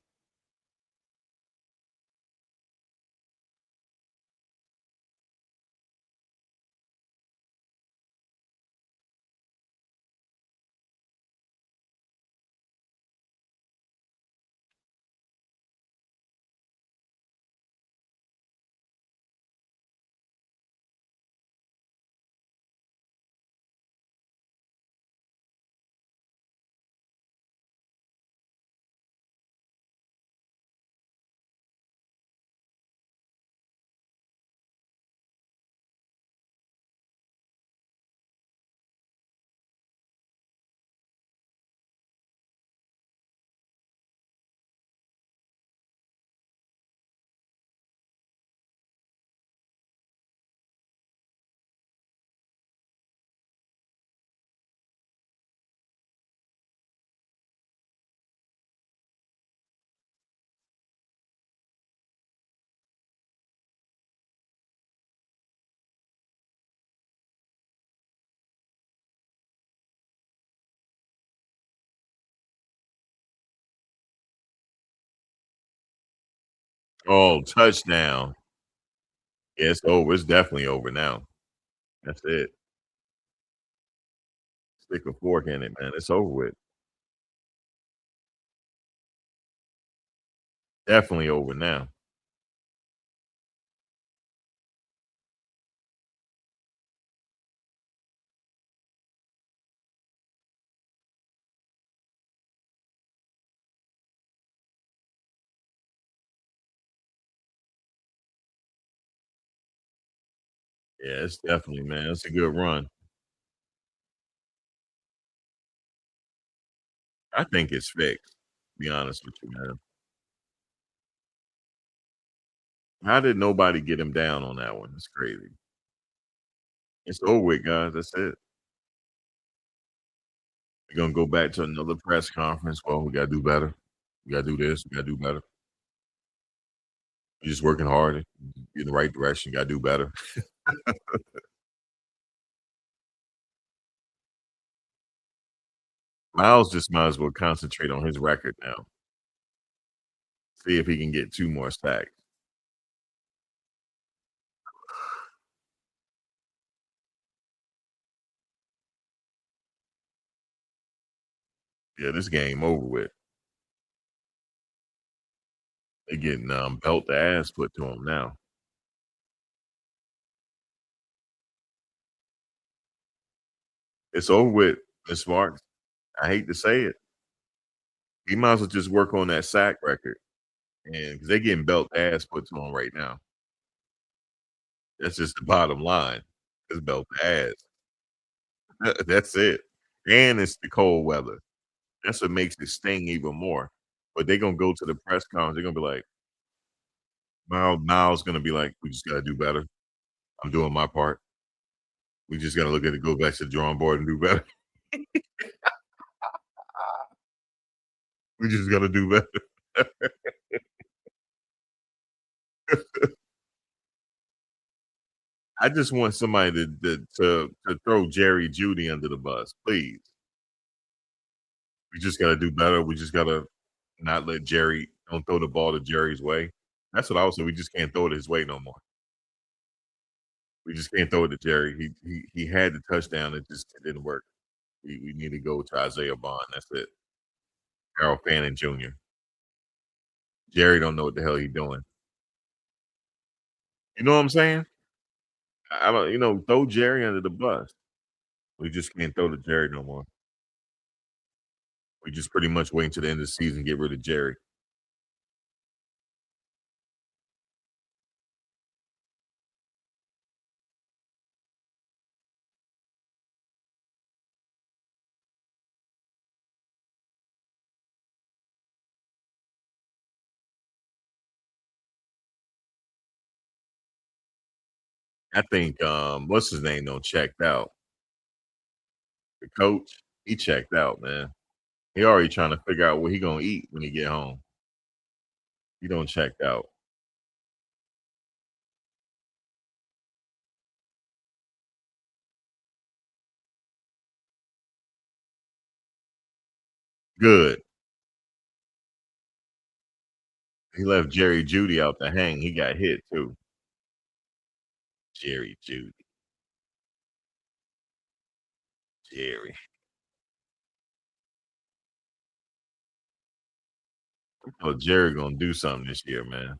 Oh, touchdown. Yeah, it's over. It's definitely over now. That's it. Stick a fork in it, man. It's over with. Definitely over now. Yeah, it's definitely, man. It's a good run. I think it's fixed, to be honest with you, man. How did nobody get him down on that one? It's crazy. It's over with, guys. That's it. We're gonna go back to another press conference. Well, we gotta do better. We gotta do this. We gotta do better. You're just working harder in the right direction. Gotta do better. Miles just might as well concentrate on his record now. See if he can get 2 more sacks. Yeah, this game over with. They getting belt the ass put to them now. It's over with, Miss Sparks. I hate to say it. He might as well just work on that sack record, and because they getting belt the ass put to him right now. That's just the bottom line. It's belt the ass. That's it. And it's the cold weather. That's what makes it sting even more. But they gonna go to the press conference. They're gonna be like, Miles gonna be like, "We just gotta do better. I'm doing my part. We just gotta look at it, go back to the drawing board and do better. We just gotta do better." I just want somebody to throw Jerry Judy under the bus, please. We just gotta do better. We just gotta not let Jerry don't throw the ball to Jerry's way. That's what I was saying. We just can't throw it his way no more. We just can't throw it to Jerry. He had the touchdown. It didn't work. We need to go to Isaiah Bond. That's it. Harold Fannin Jr. Jerry don't know what the hell he's doing. You know what I'm saying? I don't. Throw Jerry under the bus. We just can't throw to Jerry no more. We just pretty much wait until the end of the season, get rid of Jerry. I think what's his name though checked out. The coach, he checked out, man. He already trying to figure out what he gonna eat when he get home. He don't checked out. Good. He left Jerry Judy out to hang. He got hit too. Jerry Judy. Jerry. Oh, Jerry gonna do something this year, man.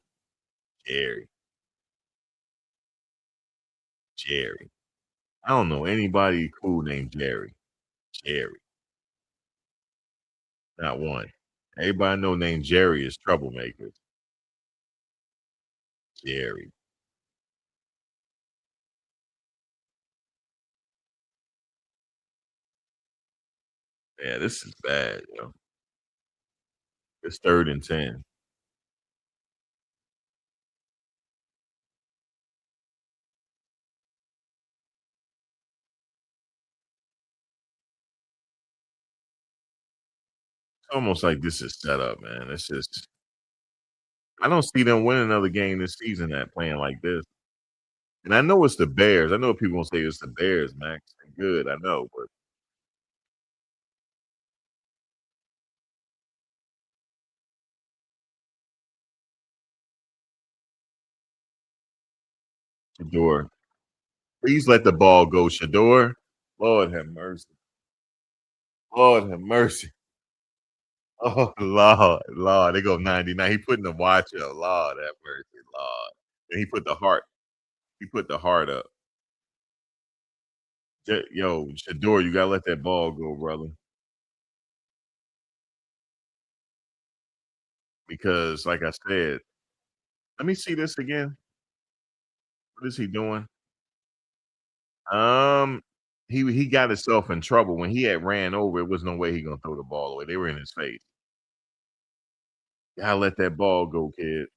Jerry. Jerry. I don't know anybody cool named Jerry. Jerry. Not one. Everybody I know named Jerry is troublemakers. Jerry. Yeah, this is bad, yo. It's 3rd and 10. It's almost like this is set up, man. It's just I don't see them winning another game this season that playing like this. And I know it's the Bears. I know people gonna say it's the Bears, Max. Good, I know, but Shador. Please let the ball go, Shador. Lord have mercy. Lord have mercy. Oh, Lord, Lord. They go 99. He putting the watch up. Lord have mercy, Lord. And he put the heart. He put the heart up. Yo, Shador, you gotta let that ball go, brother. Because, like I said, let me see this again. What is he doing? Um, he got himself in trouble when he had ran over. It was no way he gonna throw the ball away. They were in his face. Gotta let that ball go, kid.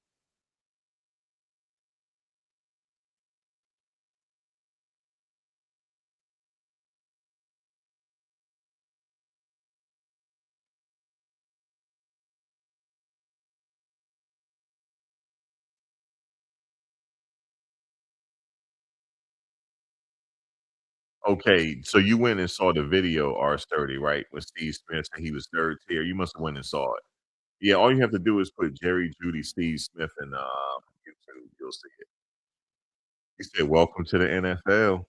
Okay, so you went and saw the video, R30, right? With Steve Smith and he was third tier. You must have went and saw it. Yeah, all you have to do is put Jerry Judy, Steve Smith in YouTube. You'll see it. He said, "Welcome to the NFL."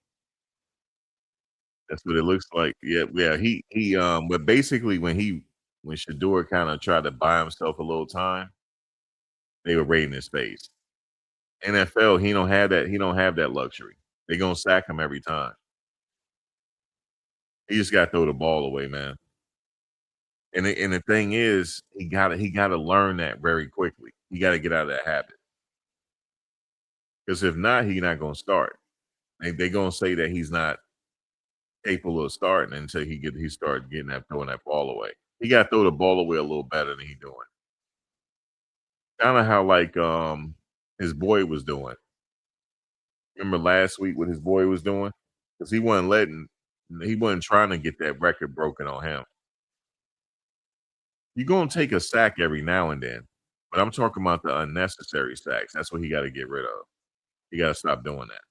That's what it looks like. Yeah, yeah. But basically, when Shador kind of tried to buy himself a little time, they were raiding his face. NFL, he don't have that. He don't have that luxury. They gonna sack him every time. He just got to throw the ball away, man. And the thing is, he gotta learn that very quickly. He got to get out of that habit because if not, he's not gonna start. They gonna say that he's not capable of starting until he start getting that throwing that ball away. He got to throw the ball away a little better than he doing. Kind of how like his boy was doing. Remember last week what his boy was doing? Because he wasn't trying to get that record broken on him. You're gonna take a sack every now and then, but I'm talking about the unnecessary sacks. That's what he got to get rid of. He got to stop doing that.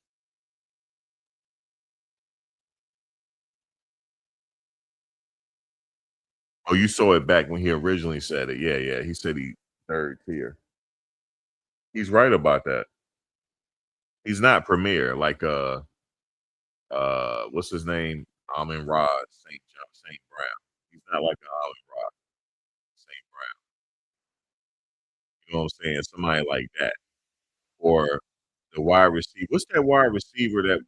Oh, you saw it back when he originally said it. Yeah, yeah. He said he third tier. He's right about that. He's not premier like what's his name? Almond Rod St. Brown. He's not like an Almond Rod St. Brown. You know what I'm saying? Somebody like that. Or the wide receiver. What's that wide receiver that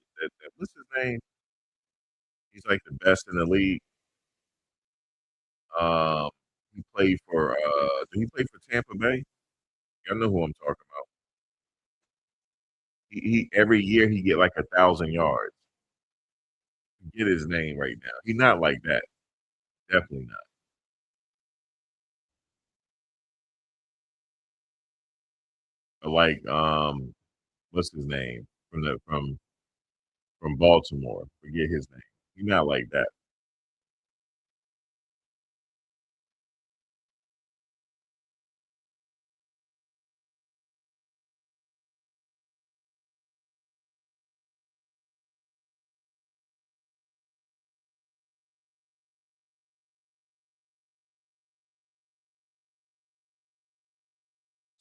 what's his name? He's like the best in the league. Um, he played for did he play for Tampa Bay? I know who I'm talking about. He every year he get like 1,000 yards. Get his name right now. He's not like that. Definitely not. But like what's his name from Baltimore? Forget his name. He's not like that.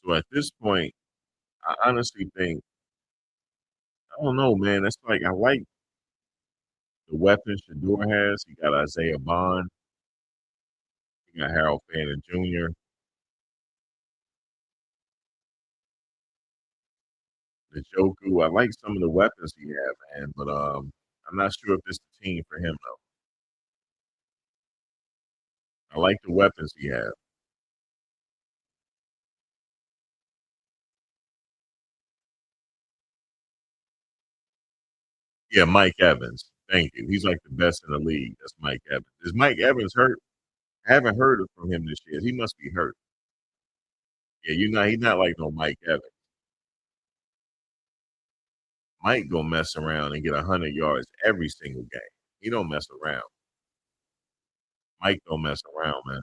So at this point, I honestly think I don't know, man. That's like I like the weapons Shador has. He got Isaiah Bond. He got Harold Fannin Jr. The Joku. I like some of the weapons he have, man. But I'm not sure if this is the team for him though. I like the weapons he has. Yeah, Mike Evans. Thank you. He's like the best in the league. That's Mike Evans. Is Mike Evans hurt? I haven't heard from him this year. He must be hurt. Yeah, he's not like no Mike Evans. Mike gonna mess around and get 100 yards every single game. He don't mess around. Mike don't mess around, man.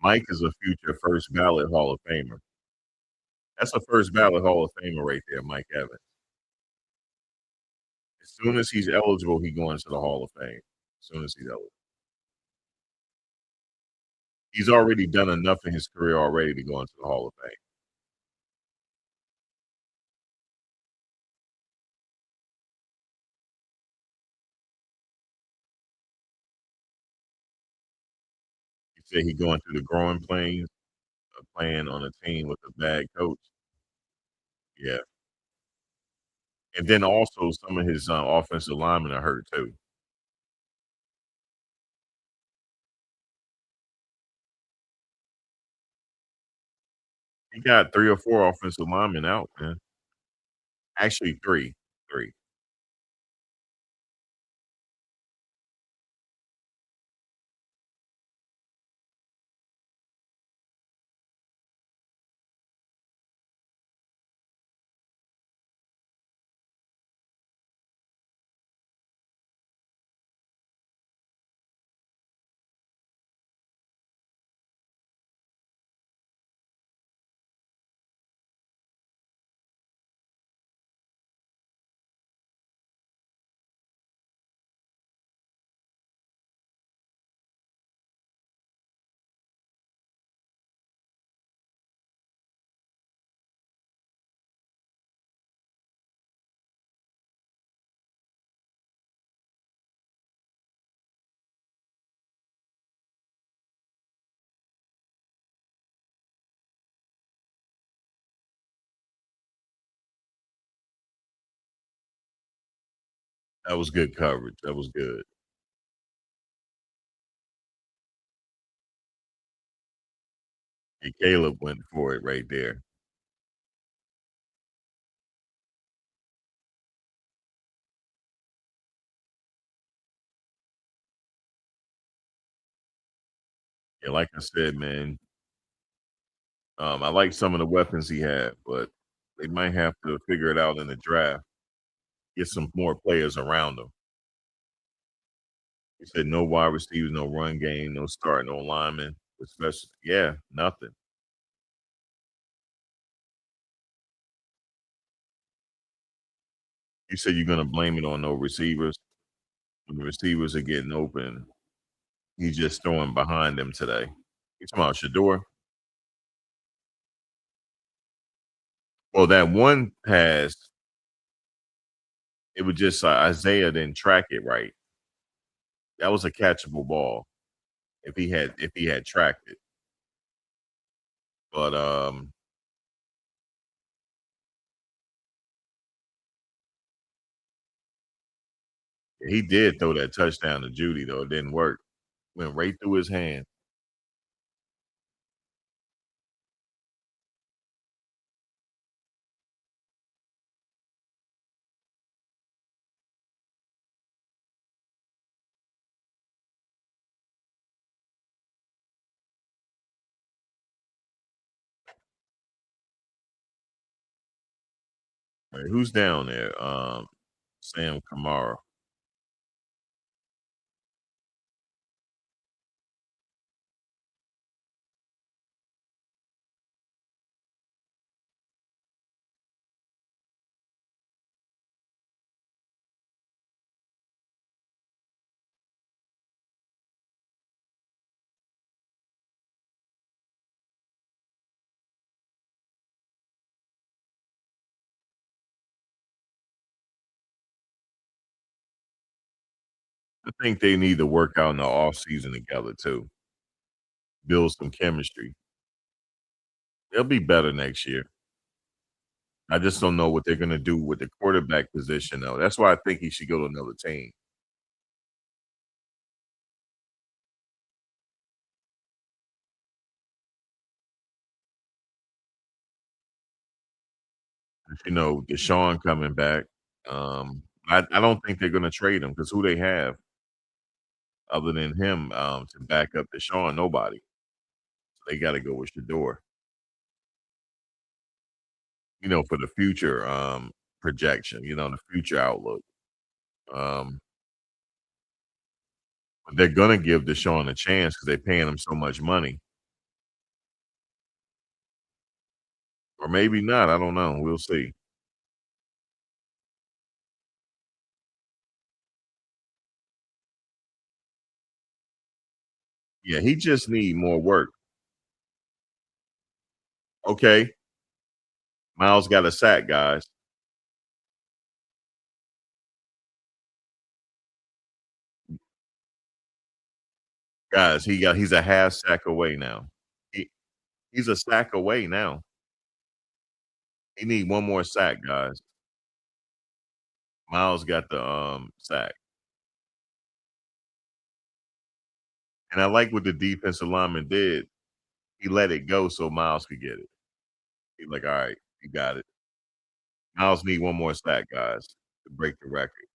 Mike is a future first ballot Hall of Famer. That's a first ballot Hall of Famer right there, Mike Evans. As soon as he's eligible, he going to the Hall of Fame. As soon as he's eligible. He's already done enough in his career already to go into the Hall of Fame. Said he going through the growing pains of playing on a team with a bad coach. Yeah, and then also some of his, offensive linemen are hurt too. He got 3 or 4 offensive linemen out, man. Actually 3, 3. That was good coverage, that was good. And Caleb went for it right there. Yeah, like I said, man, I like some of the weapons he had, but they might have to figure it out in the draft. Get some more players around him. He said no wide receivers, no run game, no start, no lineman, especially yeah, nothing. You said you're gonna blame it on no receivers. When the receivers are getting open, he's just throwing behind them today. You talking about Shador? Well, that one pass, it was just Isaiah didn't track it right. That was a catchable ball if he had tracked it. But he did throw that touchdown to Judy though. It didn't work. Went right through his hand. Right, who's down there? Sam Kamara. I think they need to work out in the off season together too. Build some chemistry. They'll be better next year. I just don't know what they're gonna do with the quarterback position though. That's why I think he should go to another team. Deshaun coming back. I don't think they're gonna trade him because who they have other than him to back up Deshaun? Nobody. So they got to go with Shador. For the future projection. The future outlook. Um, but they're gonna give Deshaun a chance because they're paying him so much money, or maybe not. I don't know. We'll see. Yeah, he just need more work. Okay, Miles got a sack, guys. Guys, he's a half sack away now. He he's a sack away now. He need one more sack, guys. Miles got the, sack, and I like what the defensive lineman did. He let it go so Miles could get it. He's like, "Alright, you got it." Miles need one more sack, guys, to break the record.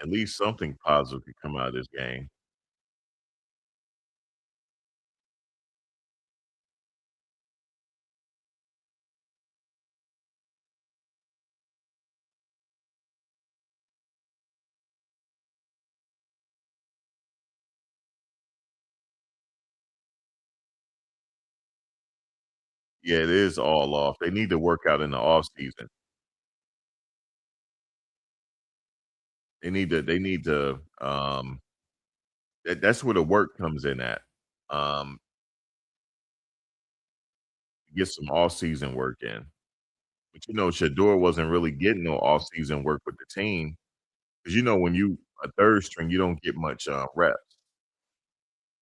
At least something positive could come out of this game. Yeah, it is all off. They need to work out in the off season. That's where the work comes in at. Um, get some off-season work in. But, Shador wasn't really getting no off-season work with the team because when you a 3rd string, you don't get much, reps.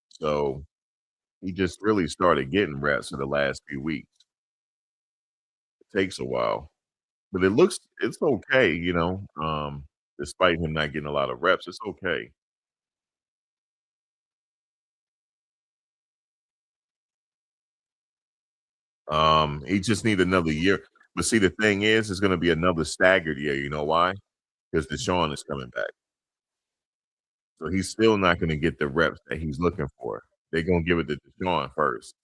So, he just really started getting reps in the last few weeks. It takes a while, but it's okay, despite him not getting a lot of reps, it's okay. He just need another year. But see, the thing is, it's gonna be another staggered year. You know why? Because Deshaun is coming back. So he's still not gonna get the reps that he's looking for. They're gonna give it to Deshaun first.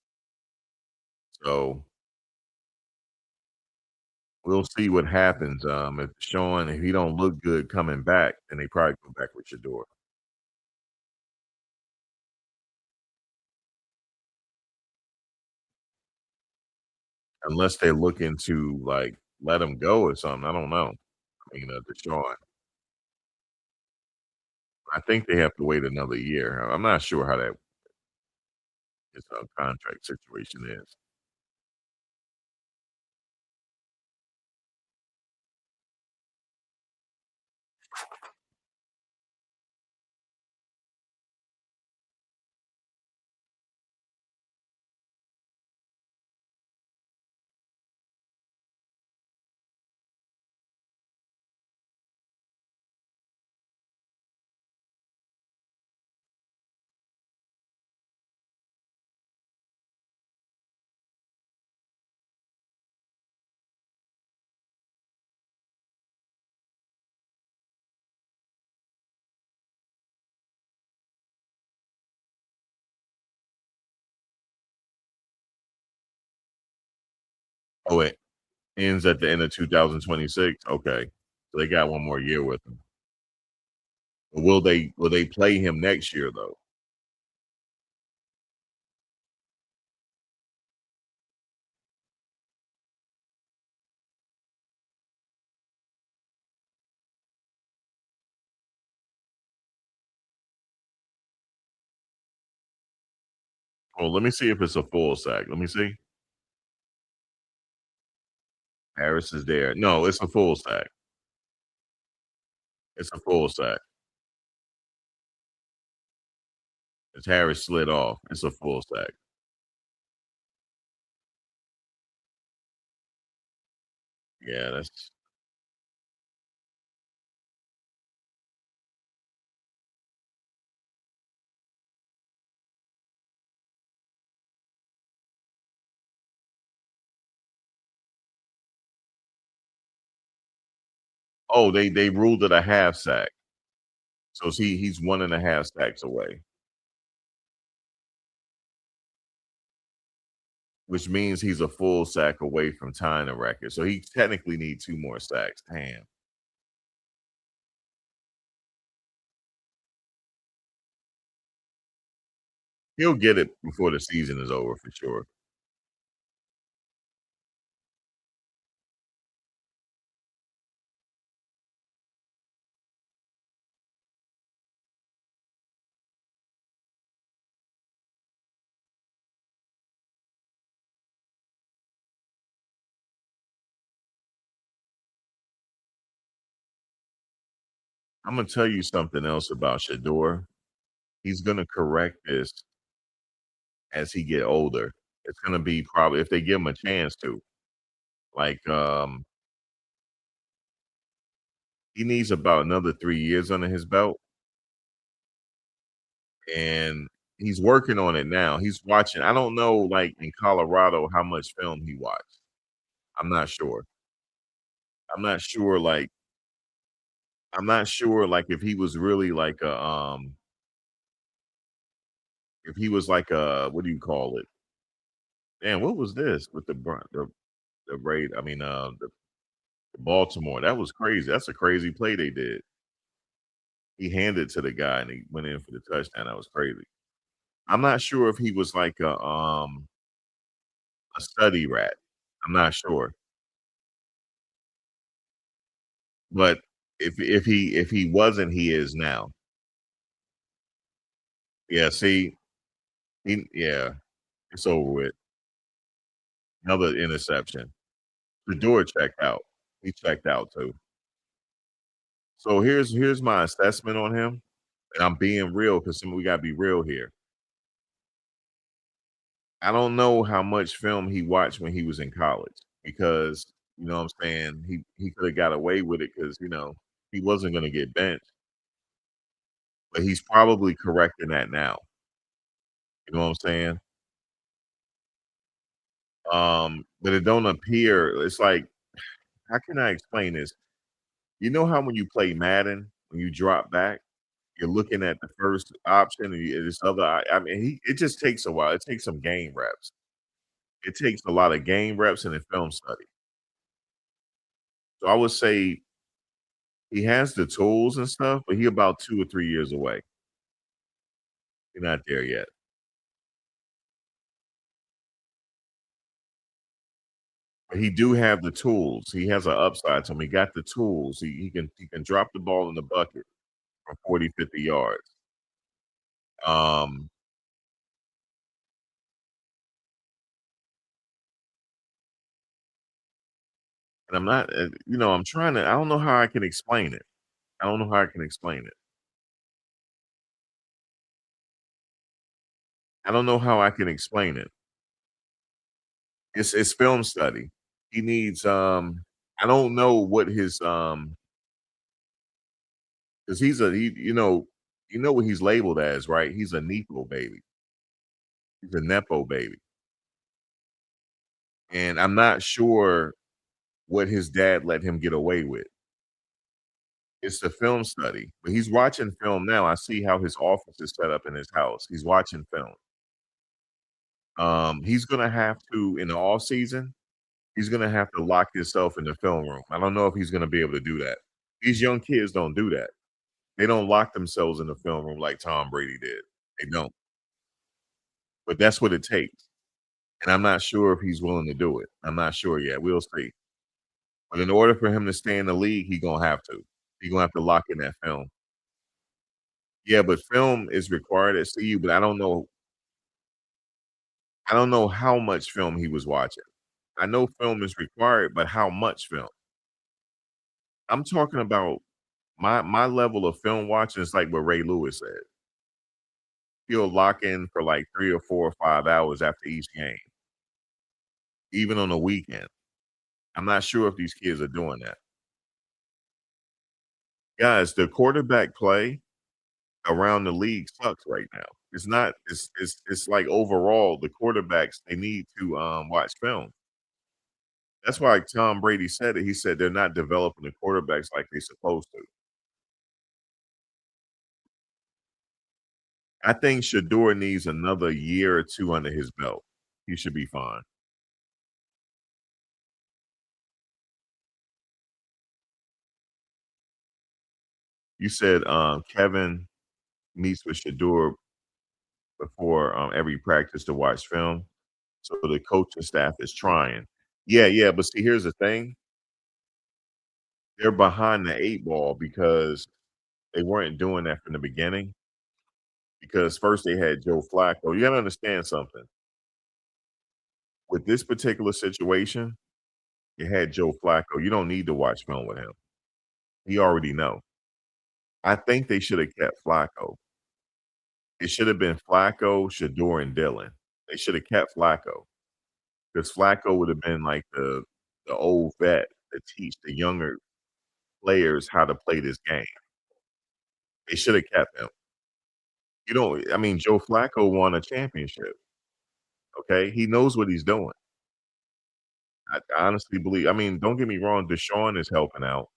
So we'll see what happens. If Deshaun, if he don't look good coming back, then they probably go back with Shador. Unless they're looking to like let him go or something. I don't know. Deshaun. I think they have to wait another year. I'm not sure how that his contract situation is. Oh, it ends at the end of 2026. Okay, so they got one more year with him. But will they play him next year though? Well, let me see if it's a full sack. Let me see. Harris is there. No, it's a full sack. It's a full sack. It's Harris slid off. It's a full sack. Yeah, that's oh, they ruled it a half sack. So see, he's 1.5 sacks away, which means he's a full sack away from tying the record. So he technically need 2 more sacks. Damn. He'll get it before the season is over for sure. Imma tell you something else about Shador. He's gonna correct this as he get older. It's gonna be probably if they give him a chance to. Like, he needs about another 3 years under his belt, and he's working on it now. He's watching I don't know, like, in Colorado, how much film he watched. I'm not sure. I'm not sure, like I'm not sure, like, if he was really like a, if he was like a what do you call it? Damn, what was this with the Raid I mean, the Baltimore? That was crazy. That's a crazy play they did. He handed it to the guy, and he went in for the touchdown. That was crazy. I'm not sure if he was like a study rat. I'm not sure, but if he wasn't, he is now. Yeah, see, yeah, it's over with. Another interception. The door checked out. He checked out too. So here's my assessment on him, and I'm being real because we gotta be real here. I don't know how much film he watched when he was in college because you know what I'm saying he could have got away with it because he wasn't gonna get benched, but he's probably correcting that now. You know what I'm saying? But it don't appear. It's like how can I explain this? You know how when you play Madden, when you drop back, you're looking at the first option and this other. I mean, it just takes a while. It takes some game reps. It takes a lot of game reps and a film study. So I would say he has the tools and stuff, but he about 2 or 3 years away. You're not there yet. But he do have the tools. He has an upside to him. He got the tools. He can drop the ball in the bucket from 40, 50 yards. Um, and I'm not, I'm trying to. I don't know how I can explain it. I don't know how I can explain it. I don't know how I can explain it. It's film study. He needs. I don't know what his because you know what he's labeled as, right? He's a Nepo baby. He's a Nepo baby. And I'm not sure what his dad let him get away with. It's the film study, but he's watching film now. I see how his office is set up in his house. He's watching film. He's gonna have to in the off season. He's gonna have to lock himself in the film room. I don't know if he's gonna be able to do that. These young kids don't do that. They don't lock themselves in the film room like Tom Brady did. They don't. But that's what it takes. And I'm not sure if he's willing to do it. I'm not sure yet. We'll see. But in order for him to stay in the league, he gonna have to. He gonna have to lock in that film. Yeah, but film is required at CU, but I don't know how much film he was watching. I know film is required, but how much film? I'm talking about my level of film watching is like what Ray Lewis said. He'll lock in for like 3 or 4 or 5 hours after each game, even on the weekend. I'm not sure if these kids are doing that. Guys, the quarterback play around the league sucks right now. It's not it's like overall the quarterbacks they need to watch film. That's why Tom Brady said it. He said they're not developing the quarterbacks like they're supposed to. I think Shador needs another year or 2 under his belt. He should be fine. You said Kevin meets with Shador before every practice to watch film. So the coaching staff is trying. Yeah, yeah, but see, here's the thing. They're behind the 8 ball because they weren't doing that from the beginning because first they had Joe Flacco. You gotta understand something. With this particular situation, you had Joe Flacco. You don't need to watch film with him. He already know. I think they should have kept Flacco. It should have been Flacco, Shador, and Dillon. They should have kept Flacco because Flacco would have been like the old vet to teach the younger players how to play this game. They should have kept him. You don't I mean, Joe Flacco won a championship, okay? He knows what he's doing. I honestly believe I mean, don't get me wrong, Deshaun is helping out.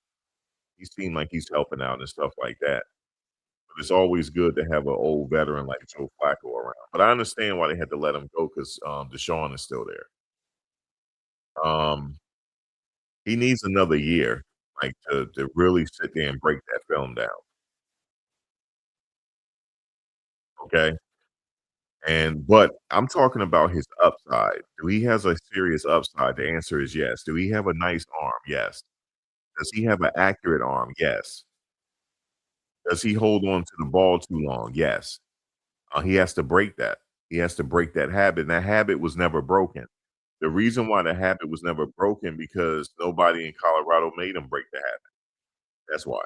He seemed like he's helping out and stuff like that. But it's always good to have an old veteran like Joe Flacco around. But I understand why they had to let him go 'cause, Deshaun is still there. Um, he needs another year, like, to really sit there and break that film down, okay? But I'm talking about his upside. Do he has a serious upside? The answer is yes. Do he have a nice arm? Yes. Does he have an accurate arm? Yes. Does he hold on to the ball too long? Yes. He has to break that. He has to break that habit, and that habit was never broken. The reason why the habit was never broken because nobody in Colorado made him break the habit. That's why.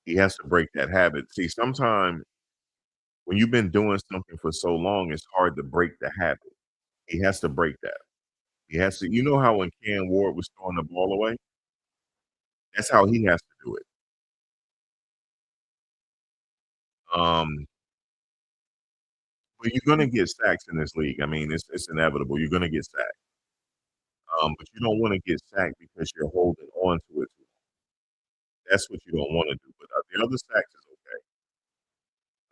He has to break that habit. See, sometimes when you've been doing something for so long, it's hard to break the habit. He has to break that. He has to you know how when Cam Ward was throwing the ball away? That's how he has to do it. Um, but you're gonna get sacks in this league. I mean, it's inevitable. You're gonna get sacked. But you don't wanna get sacked because you're holding on to it. That's what you don't wanna do. But, the other sacks is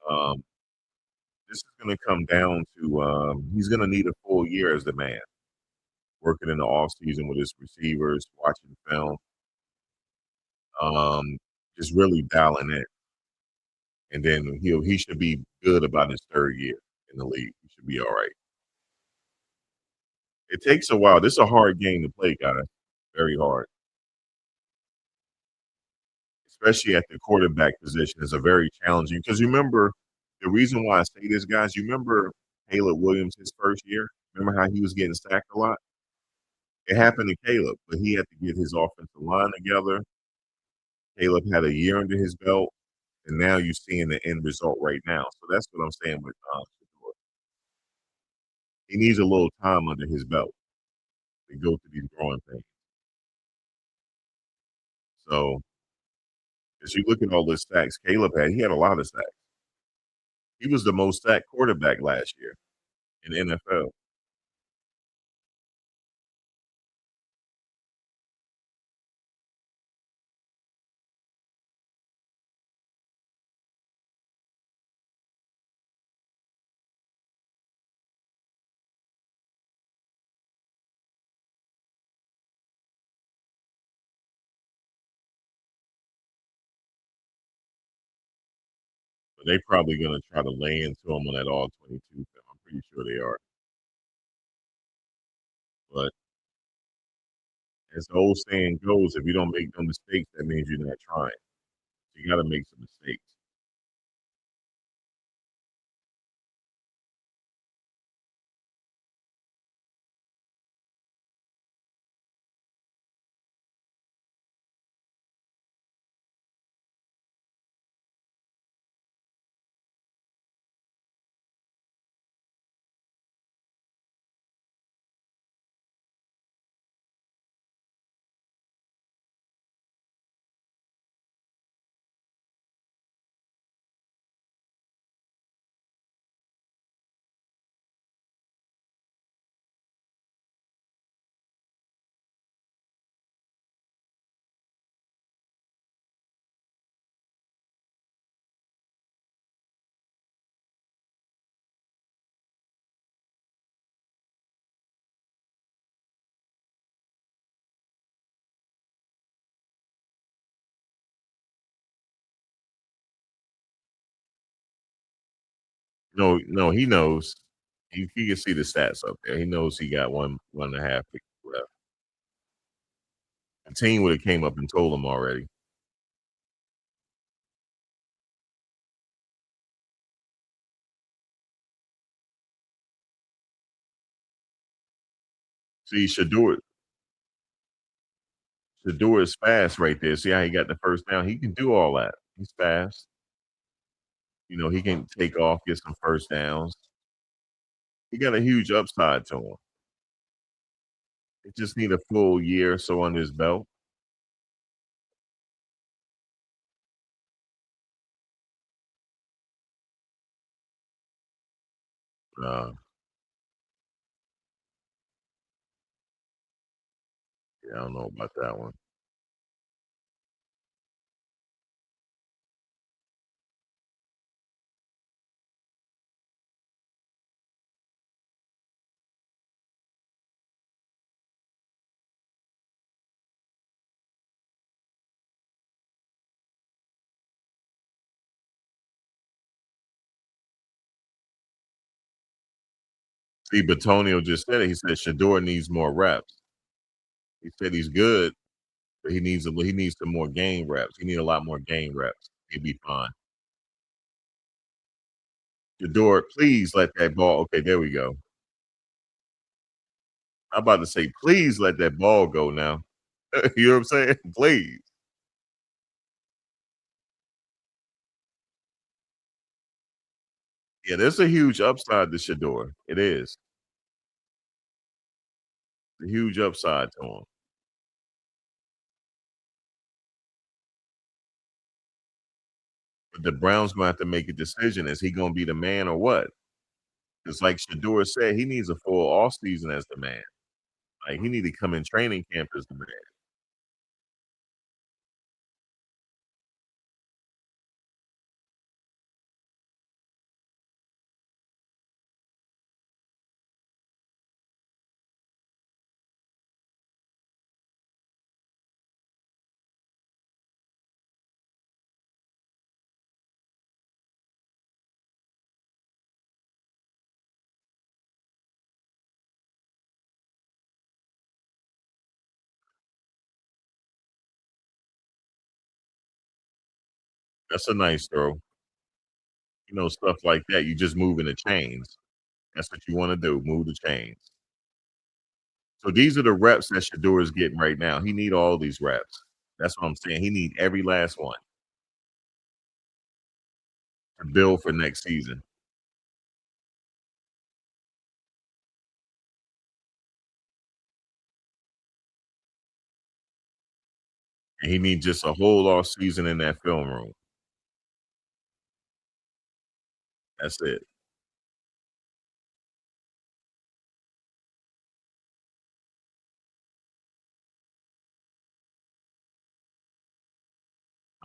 okay. This is gonna come down to, he's gonna need a full year as the man, working in the off season with his receivers, watching film, um, just really dialing in, and then he should be good about his 3rd year in the league. He should be alright. It takes a while. This is a hard game to play, guys. Very hard, especially at the quarterback position is a very challenging because you remember the reason why I say this, guys, you remember Caleb Williams his 1st year? Remember how he was getting sacked a lot? It happened to Caleb, but he had to get his offensive line together. Caleb had a year under his belt, and now you're seeing the end result right now. So that's what I'm saying with Shador. He needs a little time under his belt to go through these growing pains. So as you look at all the sacks Caleb had, he had a lot of sacks. He was the most sacked quarterback last year in the NFL. But they probably gonna try to lay into him on that all 22 film. I'm pretty sure they are. But as the old saying goes, if you don't make no mistakes, that means you're not trying. You gotta make some mistakes. No, no, he knows. He can see the stats up there. He knows he got 1.5 picks left. The team would have came up and told him already. See, Shador is fast right there. See how he got the first down? He can do all that. He's fast. He can take off, get some first downs. He got a huge upside to him. He just need a full year or so under his belt. Uh, yeah, I don't know about that one. See, Batonio just said it. He said Shador needs more reps. He said he's good, but he needs some more game reps. He need a lot more game reps. He'll be fine. Shador, please let that ball. Okay, there we go. I'm about to say, please let that ball go now. You know what I'm saying? Please. Yeah, there's a huge upside to Shador. It is a huge upside to him. But the Browns gonna have to make a decision. Is he gonna be the man or what? Because like Shador said, he needs a full off season as the man. Like he need to come in training camp as the man. That's a nice throw. Stuff like that. You just moving the chains. That's what you want to do. Move the chains. So these are the reps that Shador is getting right now. He need all these reps. That's what I'm saying. He need every last one to build for next season. And he needs just a whole off season in that film room. That's it.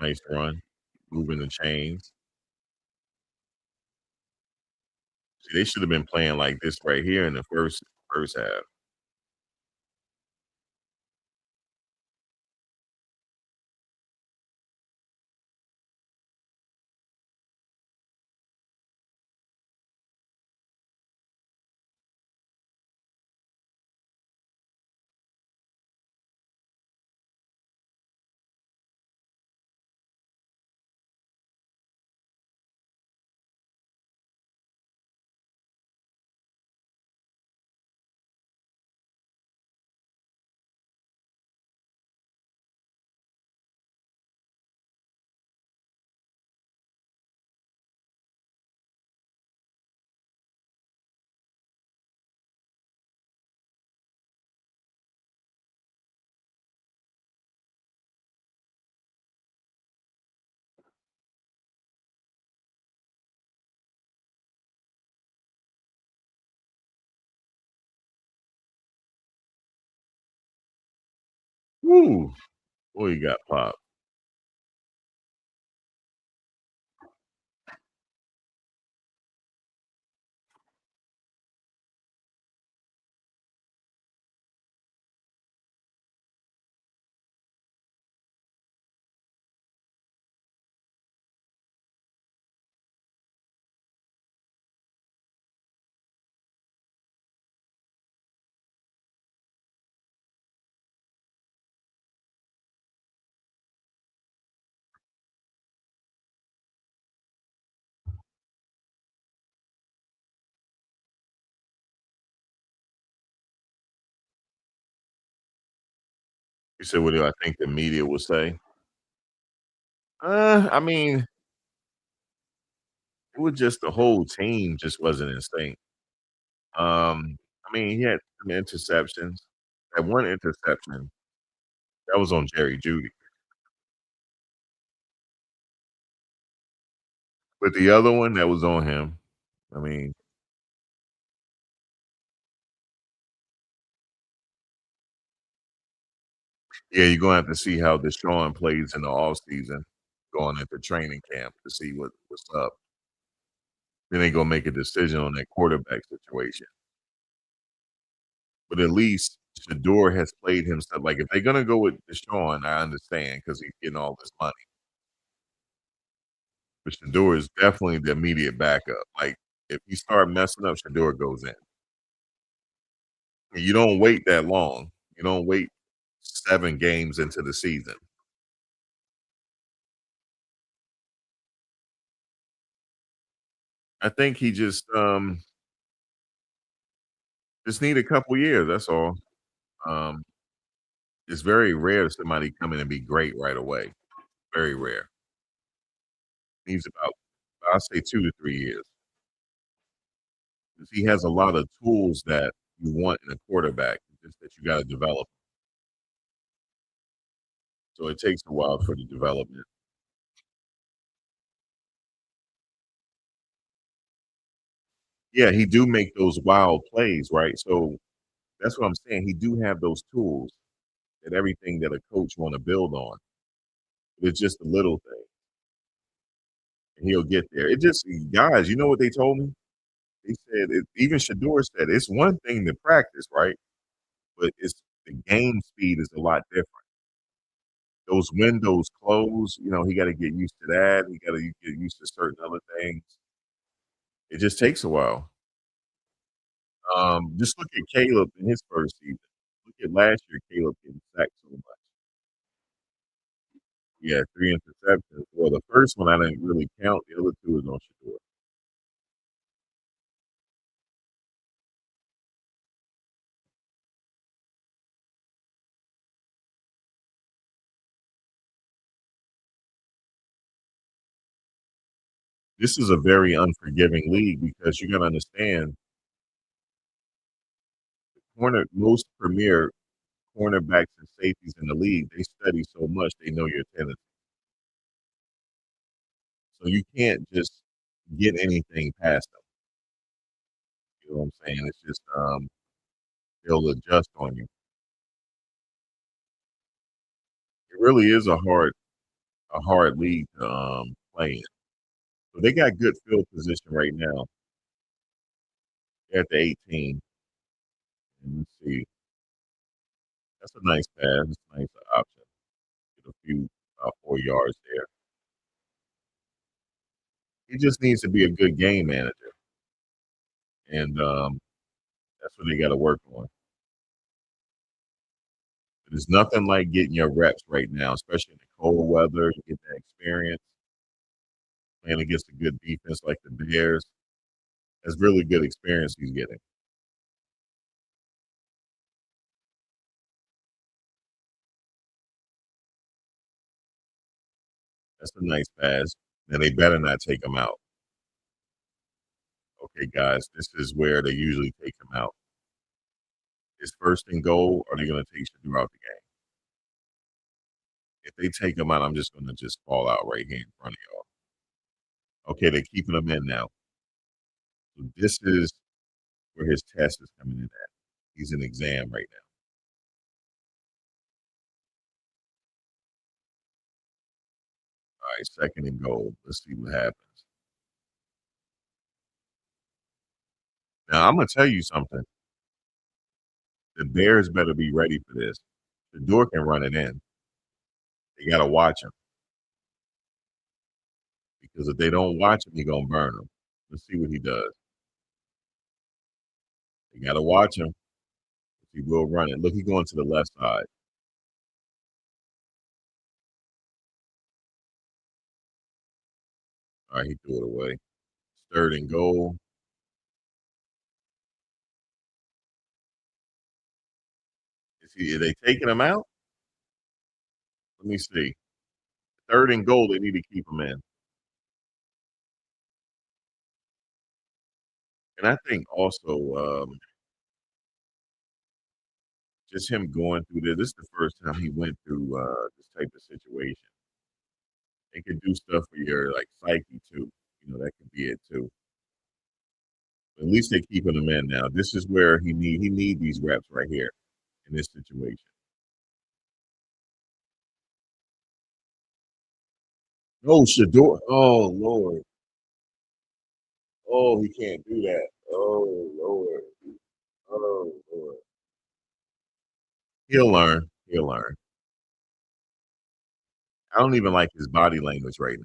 Nice run. Moving the chains. See, they should have been playing like this right here in the first half. Woo! Boy, you got popped. You said, "What do I think the media will say?" I mean, it was just the whole team just wasn't in sync. I mean, he had some interceptions. That one interception, that was on Jerry Jeudy. But the other one, that was on him. I mean, yeah, you're gonna have to see how Deshaun plays in the offseason, going into training camp to see what's up. Then they gonna make a decision on that quarterback situation. But at least Shador has played himself. Like if they're gonna go with Deshaun, I understand because he's getting all this money. But Shador is definitely the immediate backup. Like if you start messing up, Shador goes in. And you don't wait that long. You don't wait 7 games into the season. I think he just need a couple years. That's all. Um, it's very rare somebody come in and be great right away. Very rare. Needs about I'll say 2 to 3 years. 'Cause he has a lot of tools that you want in a quarterback, just that you gotta develop. So it takes a while for the development. Yeah, he do make those wild plays, right? So that's what I'm saying. He do have those tools and everything that a coach wanna build on. It's just a little thing, and he'll get there. It just guys, you know what they told me? They said even Shador said it's one thing to practice, right? But it's the game speed is a lot different. Those windows close, he gotta get used to that. He gotta get used to certain other things. It just takes a while. Just look at Caleb in his first season. Look at last year, Caleb getting sacked so much. He had 3 interceptions. Well, the first one I didn't really count. The other 2 was on Shador. This is a very unforgiving league because you gotta understand, most premier cornerbacks and safeties in the league, they study so much, they know your tendencies. So you can't just get anything past them. You know what I'm saying? It's just, they'll adjust on you. It really is a hard league to, play in. So they got good field position right now. They're at the 18, and let's see. That's a nice pass. That's a nice option. Get a few, 4 yards there. He just needs to be a good game manager, and, that's what they gotta work on. There's nothing like getting your reps right now, especially in the cold weather. You get that experience playing against a good defense like the Bears. That's really good experience he's getting. That's a nice pass, and they better not take him out. Okay, guys, this is where they usually take him out. It's first and goal, or they're gonna take Shador out the game. If they take him out, I'm just gonna just fall out right here in front of y'all. Okay, they're keeping him in now. So this is where his test is coming in at. He's in exam right now. All right, second and goal. Let's see what happens. Now I'm gonna tell you something. The Bears better be ready for this. The door can run it in. They gotta watch him because if they don't watch him, he gonna burn them. Let's see what he does. They gotta watch him. He will run it. Look, he's going to the left side. All right, he threw it away. Third and goal. Are they taking him out? Let me see. 3rd and goal, they need to keep him in. And I think also, just him going through this is the first time he went through, this type of situation. It could do stuff for your, like, psyche too. That could be it too. At least they keeping him in now. This is where he need these reps right here in this situation. Oh, Shador. Oh, Lord. Oh, he can't do that. Oh, Lord. Oh, Lord. He'll learn. He'll learn. I don't even like his body language right now.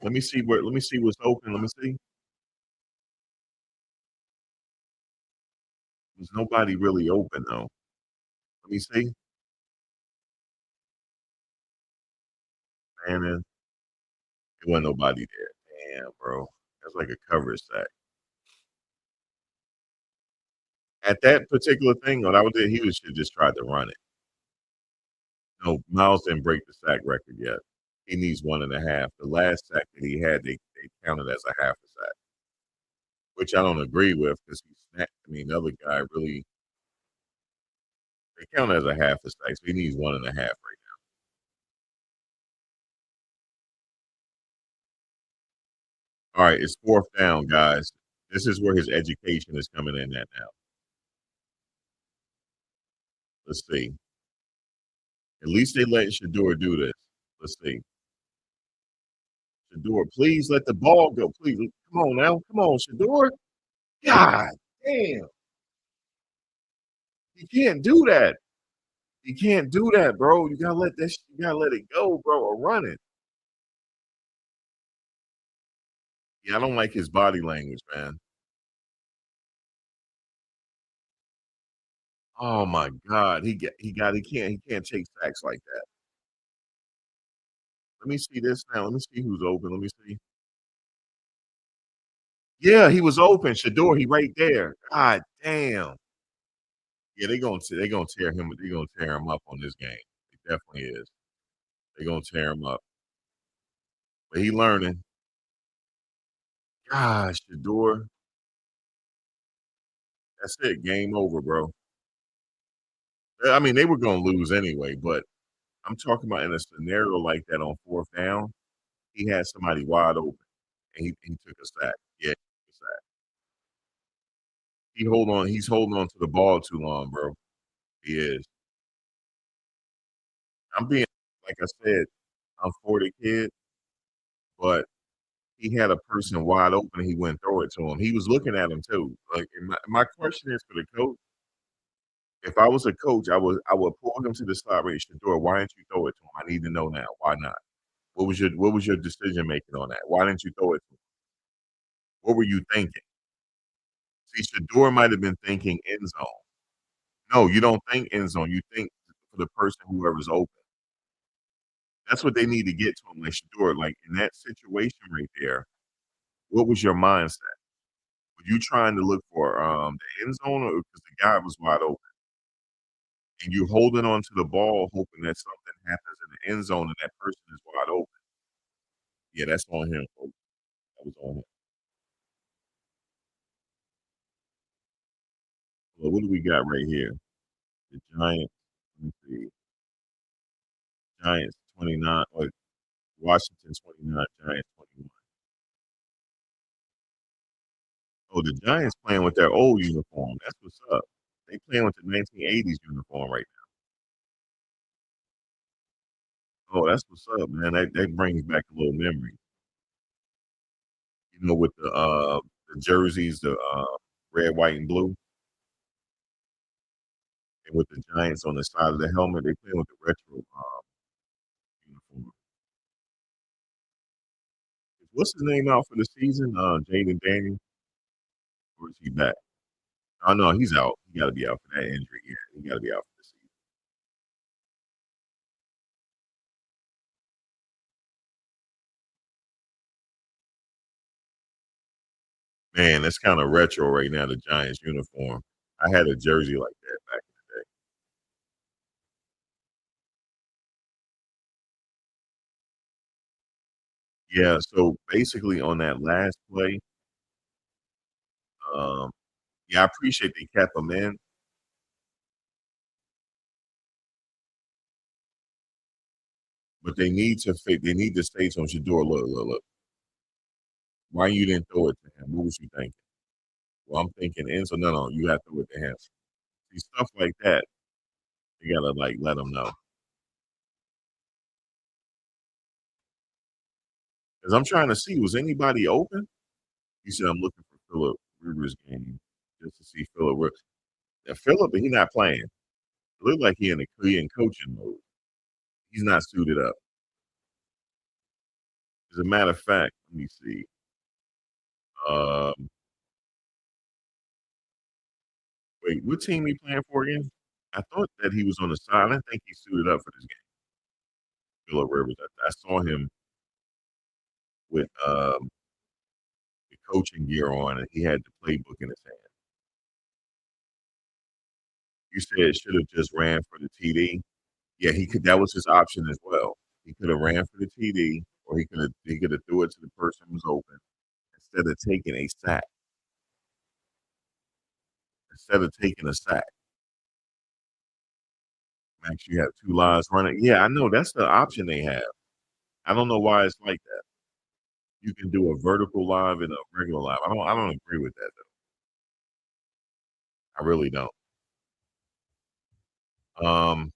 Let me see what's open. Let me see. There's nobody really open though. Let me see. And then there wasn't nobody there. Damn, bro. That's like a cover sack. At that particular thing, what I would do, he should just tried to run it. No, Miles didn't break the sack record yet. He needs 1.5. The last sack that he had, they counted as a half a sack, which I don't agree with because he snapped. I mean, the other guy really they count as a half a sack, so he needs 1.5 right now. All right, it's 4th down, guys. This is where his education is coming in at now. Let's see. At least they let Shador do this. Let's see. Shador, please let the ball go. Please, come on now. Come on, Shador. God damn. You can't do that. You can't do that, bro. You gotta let it go, bro, or run it. Yeah, I don't like his body language, man. Oh my God. He can't take sacks like that. Let me see this now. Let me see who's open. Let me see. Yeah, he was open. Shador, he right there. God damn. Yeah, they gonna tear him up on this game. It definitely is. They're gonna tear him up. But he learning. Gosh, Shador. That's it. Game over, bro. I mean, they were gonna lose anyway, but I'm talking about in a scenario like that on 4th down, he had somebody wide open and he took a sack. Yeah, a sack. He's holding on to the ball too long, bro. He is. I'm being like I said, I'm for the kid, but he had a person wide open and he wouldn't throw it to him. He was looking at him too. Like, and my question is for the coach. If I was a coach, I would pull him to the side, raise the door. Why didn't you throw it to him? I need to know now. Why not? What was your decision making on that? Why didn't you throw it to him? What were you thinking? See, Shador might have been thinking end zone. No, you don't think end zone. You think for the person whoever's open. That's what they need to get to him, like Shador. Like in that situation right there, what was your mindset? Were you trying to look for the end zone, or because the guy was wide open, and you holding on to the ball, hoping that something happens in the end zone and that person is wide open? Yeah, that's on him, folks. That was on him. Well, what do we got right here? The Giants. Let me see. Giants 29, or Washington 29, Giants 21. Oh, the Giants playing with their old uniform. That's what's up. They playing with the 1980s uniform right now. Oh, that's what's up, man. That brings back a little memory. With the jerseys, the red, white, and blue, and with the Giants on the side of the helmet, they playing with the retro uniform. What's his name out for the season? Jaden Daniel, or is he back? Oh no, he's out. He got to be out for that injury. Yeah, he got to be out for the season. Man, that's kind of retro right now. The Giants uniform. I had a jersey like that back in the day. Yeah, so basically on that last play, um, yeah, I appreciate they kept him in, but they need to say to him, Shador, look, why you didn't throw it to him? What was you thinking? Well, I'm thinking in, so no, you have to throw it to him. See, stuff like that, you gotta, like, let them know. Because 'Cause I'm trying to see, was anybody open? He said, "I'm looking for Philip Rivers game just to see Philip Rivers." Now Philip, he not playing. It looked like he in coaching mode. He's not suited up. As a matter of fact, let me see. Um, wait, what team he playing for again? I thought that he was on the side. I didn't think he suited up for this game. Philip Rivers. I saw him with the coaching gear on, and he had the playbook in his hand. You said should have just ran for the TD. Yeah, he could. That was his option as well. He could have ran for the TD, or he could have threw it to the person who was open instead of taking a sack. Instead of taking a sack, Max, you have two lives running. Yeah, I know that's the option they have. I don't know why it's like that. You can do a vertical live and a regular live. I don't agree with that though. I really don't. Um,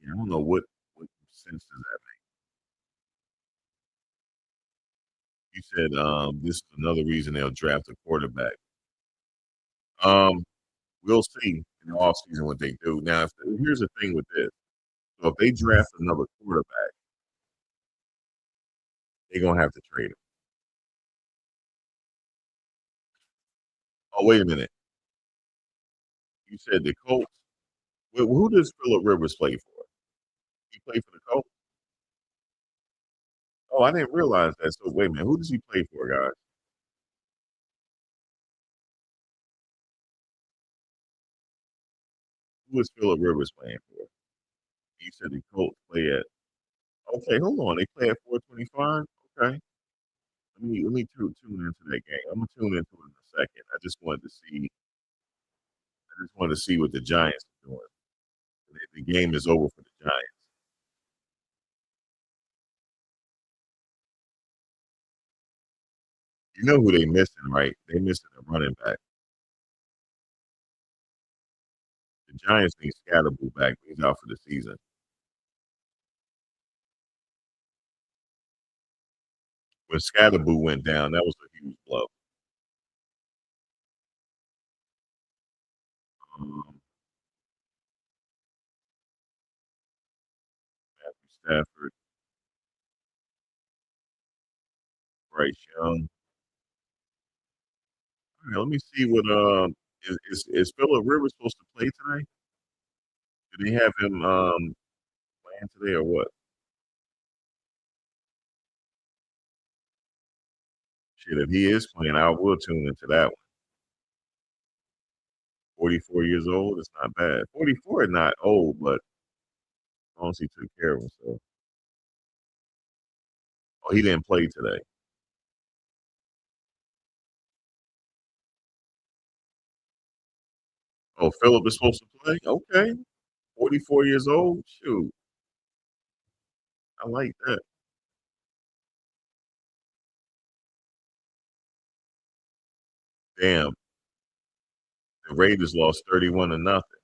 yeah, I don't know what sense does that make. You said this is another reason they'll draft a quarterback. Um, we'll see in the offseason what they do. Now, here's the thing with this. So if they draft another quarterback, they're gonna have to trade him. Oh, wait a minute. You said the Colts. Well, who does Philip Rivers play for? He played for the Colts. Oh, I didn't realize that. So wait a minute. Who does he play for, guys? Who is Philip Rivers playing for? You said the Colts play at. Okay, hold on. They play at 425. Okay. Tune into that game. I'm gonna tune into it in a second. I just wanted to see. I just wanted to see what the Giants are doing. The game is over for the Giants. You know who they missing, right? They missing a running back. The Giants need Scatterboo back. He's out for the season. When Scatterboo went down, that was a huge blow. Um, Matthew Stafford, Bryce Young. All right, let me see what is Philip Rivers supposed to play tonight? Do they have him playing today or what? Shit, if he is playing, I will tune into that one. 44 years old, it's not bad. 44 is not old, but as long as he took care of himself. Oh, he didn't play today. Oh, Philip is supposed to play? Okay. 44 years old? Shoot. I like that. Damn. The Raiders lost 31 to nothing.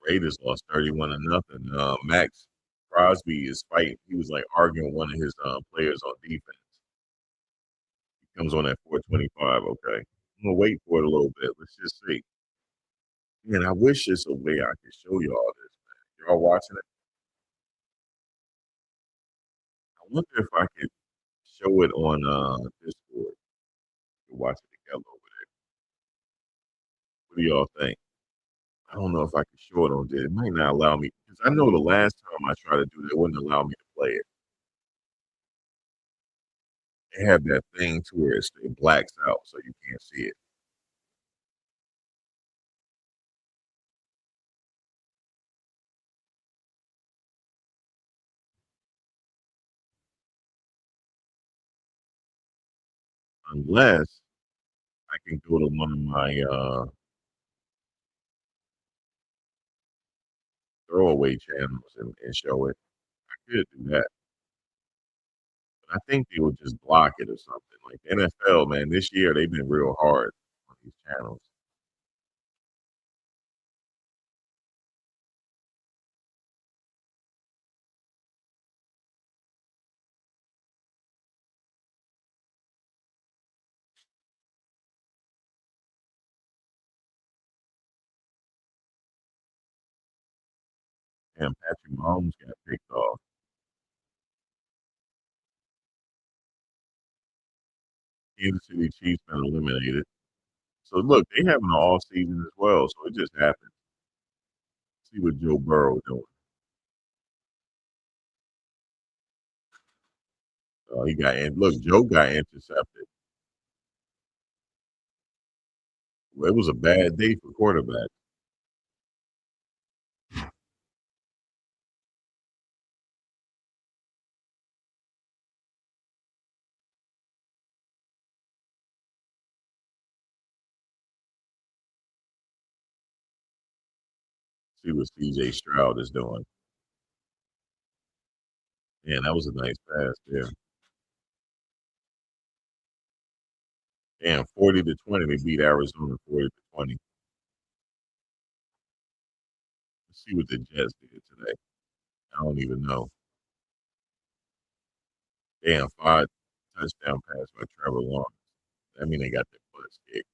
Raiders lost 31 to nothing. Max Crosby is fighting. He was like arguing with one of his players on defense. He comes on at 425. Okay. I'm gonna wait for it a little bit. Let's just see. Man, I wish there's a way I could show you all this, man. Y'all watching it? I wonder if I could show it on Discord. You watch it together over there. What do y'all think? I don't know if I can show it on there. It might not allow me because I know the last time I tried to do that, it wouldn't allow me to play it. They have that thing to where it blacks out so you can't see it, unless I can go to one of my, throwaway channels and show it. I could do that, but I think they would just block it or something. Like, the NFL, man, this year, they've been real hard on these channels. And Patrick Mahomes got picked off. Kansas City Chiefs been eliminated. So, look, they having an off season as well, so it just happened. See what Joe Burrow doing. He got in look, Joe got intercepted. Well, it was a bad day for quarterbacks. See what CJ Stroud is doing. Man, that was a nice pass there. Damn, 40-20, they beat Arizona 40-20. Let's see what the Jets did today. I don't even know. Damn, 5 touchdown pass by Trevor Lawrence. I mean, they got their butts kicked.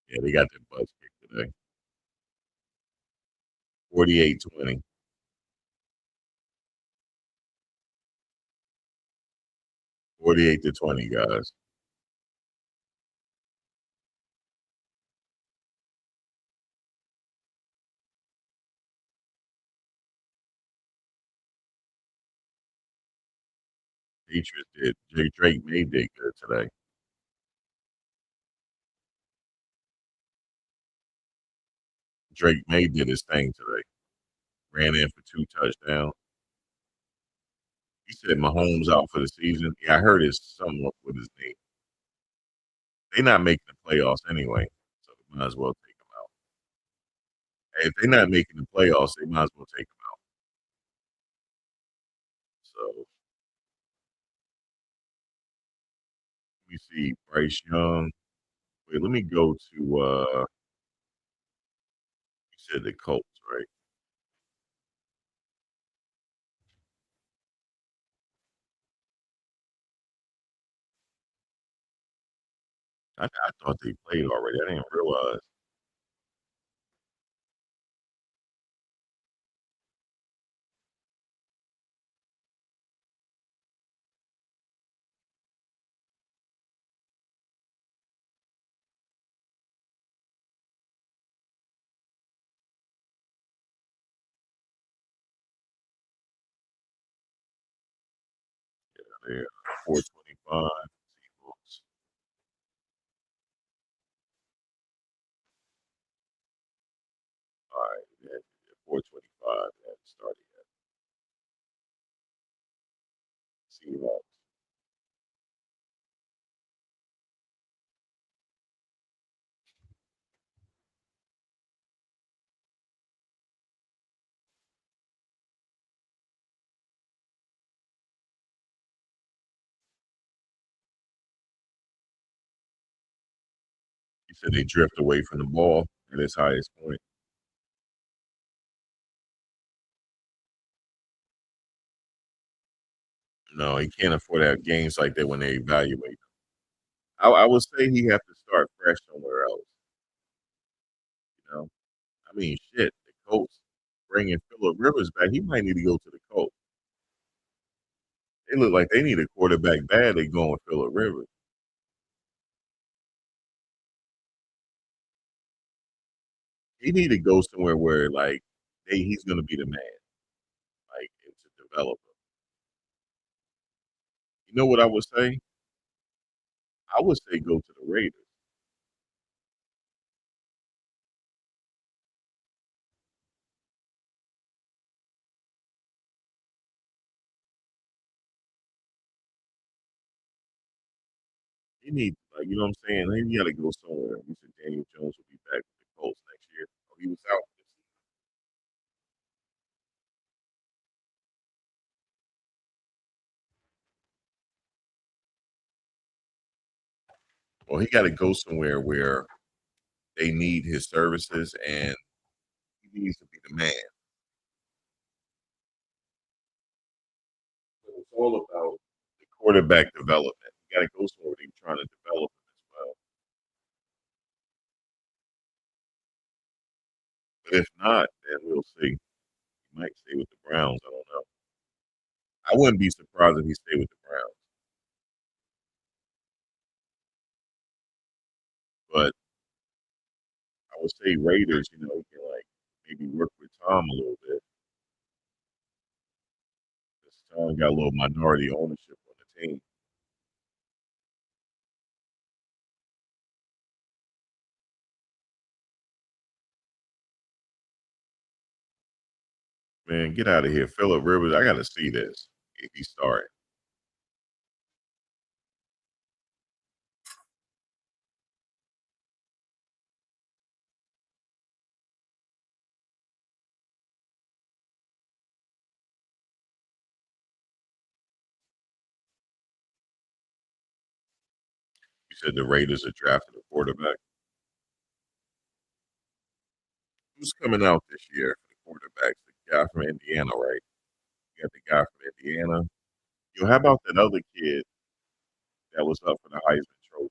Yeah, they got their butts kicked today. 48-20. 48-20, guys. Patriots did. Drake May did good today. Drake May did his thing today. Ran in for 2 touchdowns. He said Mahomes out for the season. Yeah, I heard it's something up with his knee. They're not making the playoffs anyway, so they might as well take him out. Hey, if they're not making the playoffs, they might as well take him out. So let me see. Bryce Young. Wait, let me go to you said the Colts, right? I thought they played already. I didn't realize. They're 425. Seahawks. All right, yeah, 425. They haven't started yet. Seahawks. He said they drift away from the ball at its highest point. No, he can't afford to have games like that when they evaluate. I would say he have to start fresh somewhere else. You know, I mean, shit. The Colts bringing Phillip Rivers back. He might need to go to the Colts. They look like they need a quarterback bad. They going with Phillip Rivers. He need to go somewhere where like he's going to be the man, like and to develop him. You know what I would say? I would say go to the Raiders. He needs, like, you know what I'm saying? He gotta go somewhere. You said Daniel Jones will be back with the Colts next year. Oh, he was out this season. Well, he gotta go somewhere where they need his services and he needs to be the man. So it's all about the quarterback development. You gotta go somewhere where they're trying to develop him as well. But if not, then we'll see. He might stay with the Browns. I don't know. I wouldn't be surprised if he stayed with the Browns. But I would say Raiders, you know, he can like maybe work with Tom a little bit. 'Cause Tom got a little minority ownership on the team. Man, get out of here. Phillip Rivers, I gotta see this if he started. You said the Raiders are drafting a quarterback. Who's coming out this year for the quarterbacks? The guy from Indiana, right? You got the guy from Indiana. Yo, how about that other kid that was up for the Heisman Trophy?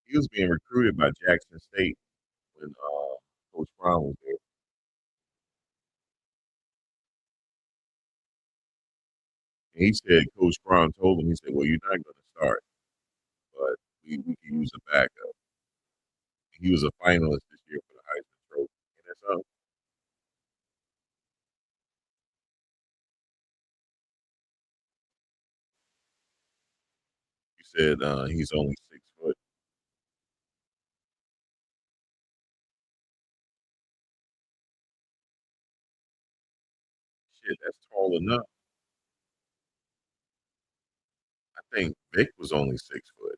He was being recruited by Jackson State when Coach Brown was there. And he said Coach Brown told him, he said, "Well, you're not going to start, but we can use a backup." He was a finalist this year for the Heisman Trophy. And that's you said he's only 6 foot. Shit, that's tall enough. I think Vic was only 6 foot.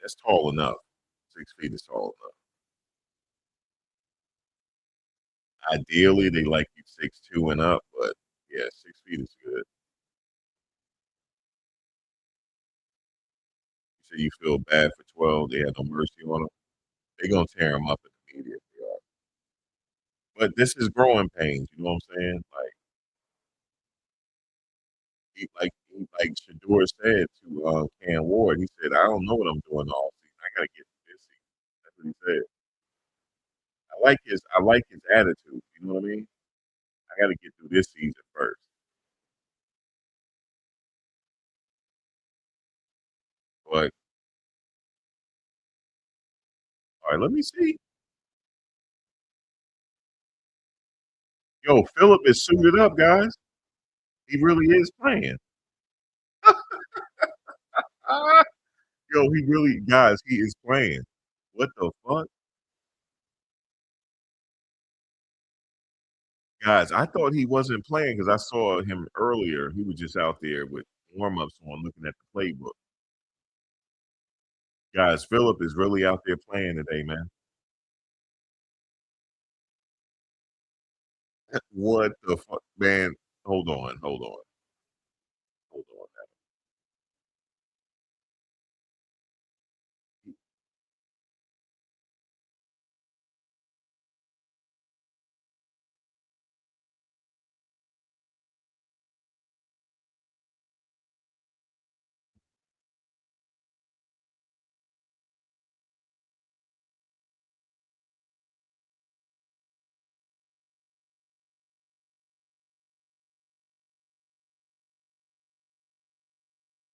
That's tall enough. 6 feet is tall enough. Ideally, they like you 6'2" and up, but yeah, 6 feet is good. You say you feel bad for 12. They had no mercy on him. They're gonna tear him up in the media. They are. But this is growing pains. You know what I'm saying? Like Shador said to Cam Ward. He said, "I don't know what I'm doing all season. I gotta get through this season." That's what he said. I like his attitude. You know what I mean? I got to get through this season first. But all right, let me see. Yo, Philip is suited up, guys. He really is playing. Ah, yo, he really, guys, he is playing. What the fuck, guys? I thought he wasn't playing because I saw him earlier. He was just out there with warm ups on, looking at the playbook. Guys, Philip is really out there playing today, man. What the fuck, man? Hold on.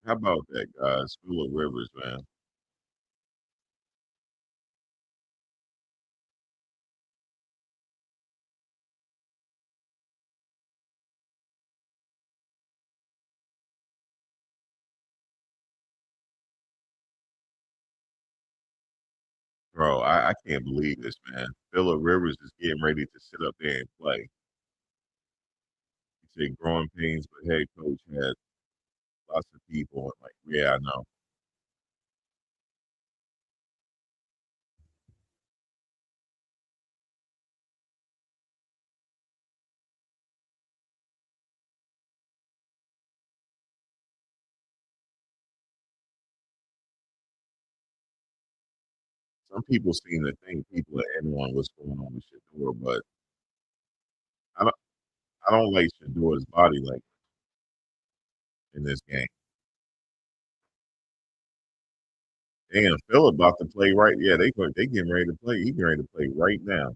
How about that, guys? Philip Rivers, man. Bro, I can't believe this, man. Phillip Rivers is getting ready to sit up there and play. He said growing pains, but hey, coach had lots of people. I'm like, yeah, I know. Some people seem to think people are in on what's going on with Shador, but I don't I don't like Shador's body language in this game. Damn, Phillip about to play right. Yeah, they getting ready to play. He getting ready to play right now.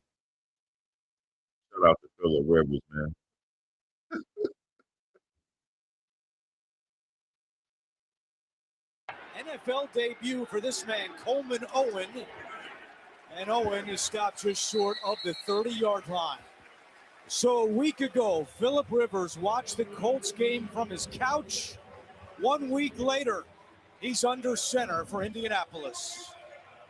Shout out to Phillip Rivers, man. NFL debut for this man, Coleman Owen. And Owen is stopped just short of the 30-yard line. So a week ago, Phillip Rivers watched the Colts game from his couch. 1 week later, he's under center for Indianapolis.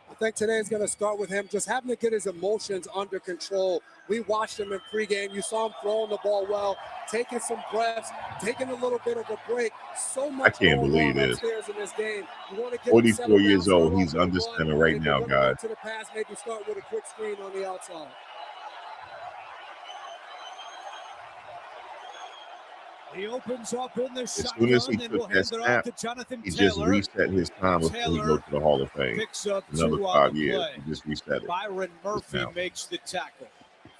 I think today is going to start with him just having to get his emotions under control. We watched him in pregame. You saw him throwing the ball well, taking some breaths, taking a little bit of a break. So much I can't believe this. upstairs in this game. You want to get 44 years old. He's under center right now, guys. To the pass, maybe start with a quick screen on the outside. He opens up in the As soon as he took that snap, he just reset his time before he goes to the Hall of Fame. Picks up Another 5 years. He just reset it. Byron Murphy makes the tackle.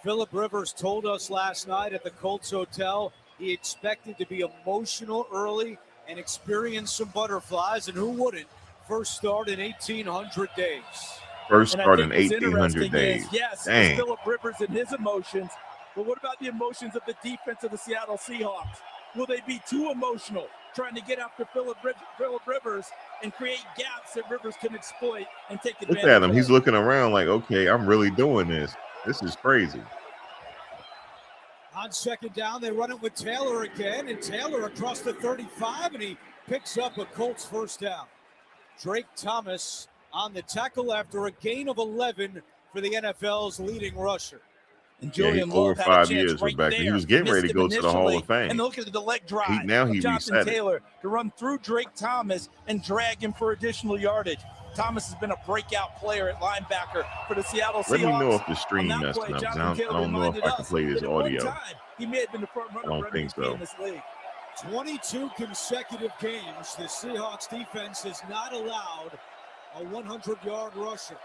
Phillip Rivers told us last night at the Colts Hotel he expected to be emotional early and experience some butterflies, and who wouldn't? First start in 1,800 days. First start in 1,800 days. Yes, Dang. Phillip Rivers and his emotions. But what about the emotions of the defense of the Seattle Seahawks? Will they be too emotional trying to get after Phillip Rivers and create gaps that Rivers can exploit and take advantage of? Look at him. He's looking around like, okay, I'm really doing this. This is crazy. On second down, they run it with Taylor again, and Taylor across the 35, and he picks up a Colts first down. Drake Thomas on the tackle after a gain of 11 for the NFL's leading rusher. And Julian over 5 years, right Rebecca. He was getting ready to go to the Hall of Fame. And look at the leg drive. He Jonathan reset Taylor to run through Drake Thomas and drag him for additional yardage. Thomas has been a breakout player at linebacker for the Seattle Seahawks. Let me know if the stream messed up. I don't know if I can play this audio. He may have been the front runner. I don't think so. In this league. 22 consecutive games, the Seahawks defense has not allowed a 100-yard rusher.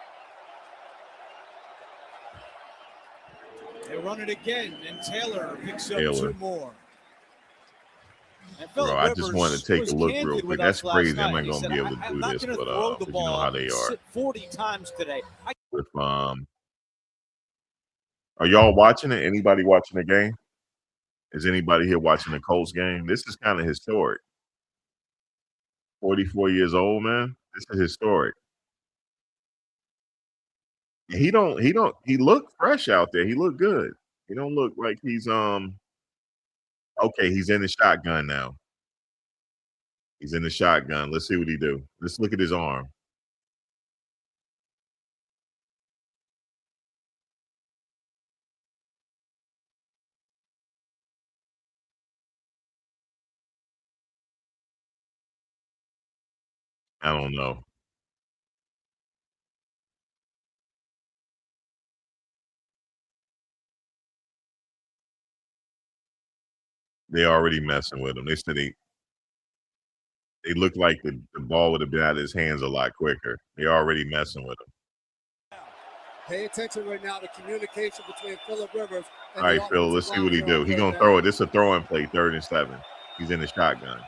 They run it again, and Taylor picks up 2 more. Bro, I just wanted to take a look real quick. That's crazy. I'm not going to be able to do this, but you know how they are. 40 times today. With are y'all watching it? Anybody watching the game? Is anybody here watching the Colts game? This is kind of historic. 44 years old, man. This is historic. He looked fresh out there. He looked good. He don't look like he's okay, he's in the shotgun now. He's in the shotgun. Let's see what he do. Let's look at his arm. I don't know. They already messing with him. They said they look like the ball would have been out of his hands a lot quicker. They already messing with him. Pay attention right now to communication between Phillip Rivers and all right, Phil, let's see what he do. He going to throw it. This is a throwing play, 3rd and 7. He's in the shotgun.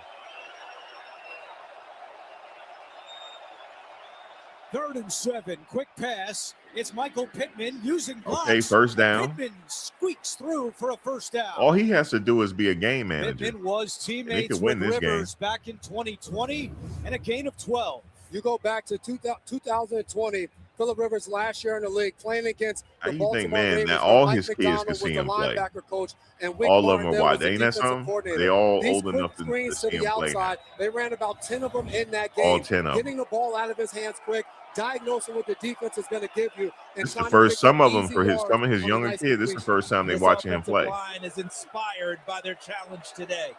3rd and 7, quick pass. It's Michael Pittman using blocks. Okay, first down. Pittman squeaks through for a first down. All he has to do is be a game manager. Pittman was teammates with Rivers back in 2020 and a gain of 12. You go back to 2020, Phillip Rivers last year in the league, playing against How the you think, Baltimore man, that Ravens, all Mike his kids McDonald can was see the him play? linebacker coach, and Wick All of them are Martindale was wide. the Ain't that defensive something? coordinator. They all These old quick enough to screens to see him the play now. outside, they ran about 10 of them in that All game, 10 of them. getting the ball out of his hands quick, diagnosing what the defense is going to give you, and This is the trying first. to pick up some of them easy for yards some of his on a younger nice kids. This is the completion. first time they're This watching him offensive play. line is inspired by their challenge today.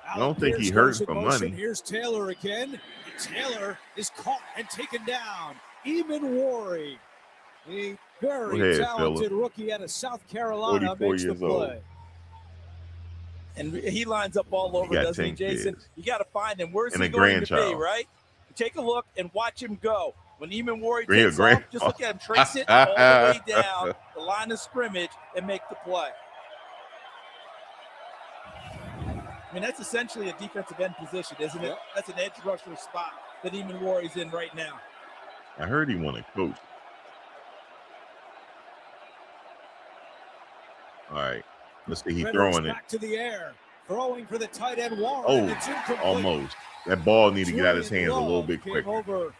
I don't think he Pierce goes hurting in for motion. money. Here's Taylor again. Taylor is caught and taken down. Eamon Worry, a very Go ahead, talented Phillip. rookie out of South Carolina, 44 makes the years play. old. And he lines up all over, got doesn't he, 10 Jason? kids. You got to find him. Where's And he a going to be, grandchild. right? Take a look and watch him go. When Eamon Worry Grand- takes grand- off, just look at him trace it all the way down the line of scrimmage and make the play. I mean, that's essentially a defensive end position, isn't it? That's an edge rusher spot that Eamon Worry's in right now. I heard he won a coach. All right. Let's see. He's Rivers throwing it. back to the air, throwing for the tight end Warren. Oh, and it's incomplete. almost. That ball need to get out of his Julian hands a little Love bit came quicker. over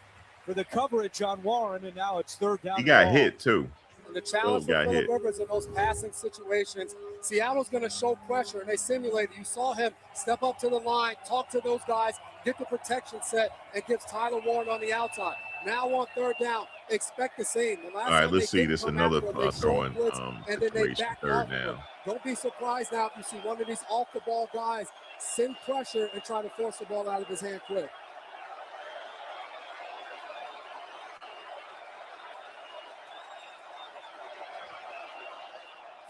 for the coverage on Warren, and now it's third down. He and got long. hit too. And the challenge for got Phillip hit. Rivers in those passing situations, Seattle's going to show pressure, and they simulated. You saw him step up to the line, talk to those guys, get the protection set, and gives Tyler Warren on the outside. Now on third down, expect the same. The last All right, time let's they see. didn't This come another after him, they throwing showed blitz, and then they situation. backed Third off of down. him. Don't be surprised now if you see one of these off-the-ball guys send pressure and try to force the ball out of his hand quick.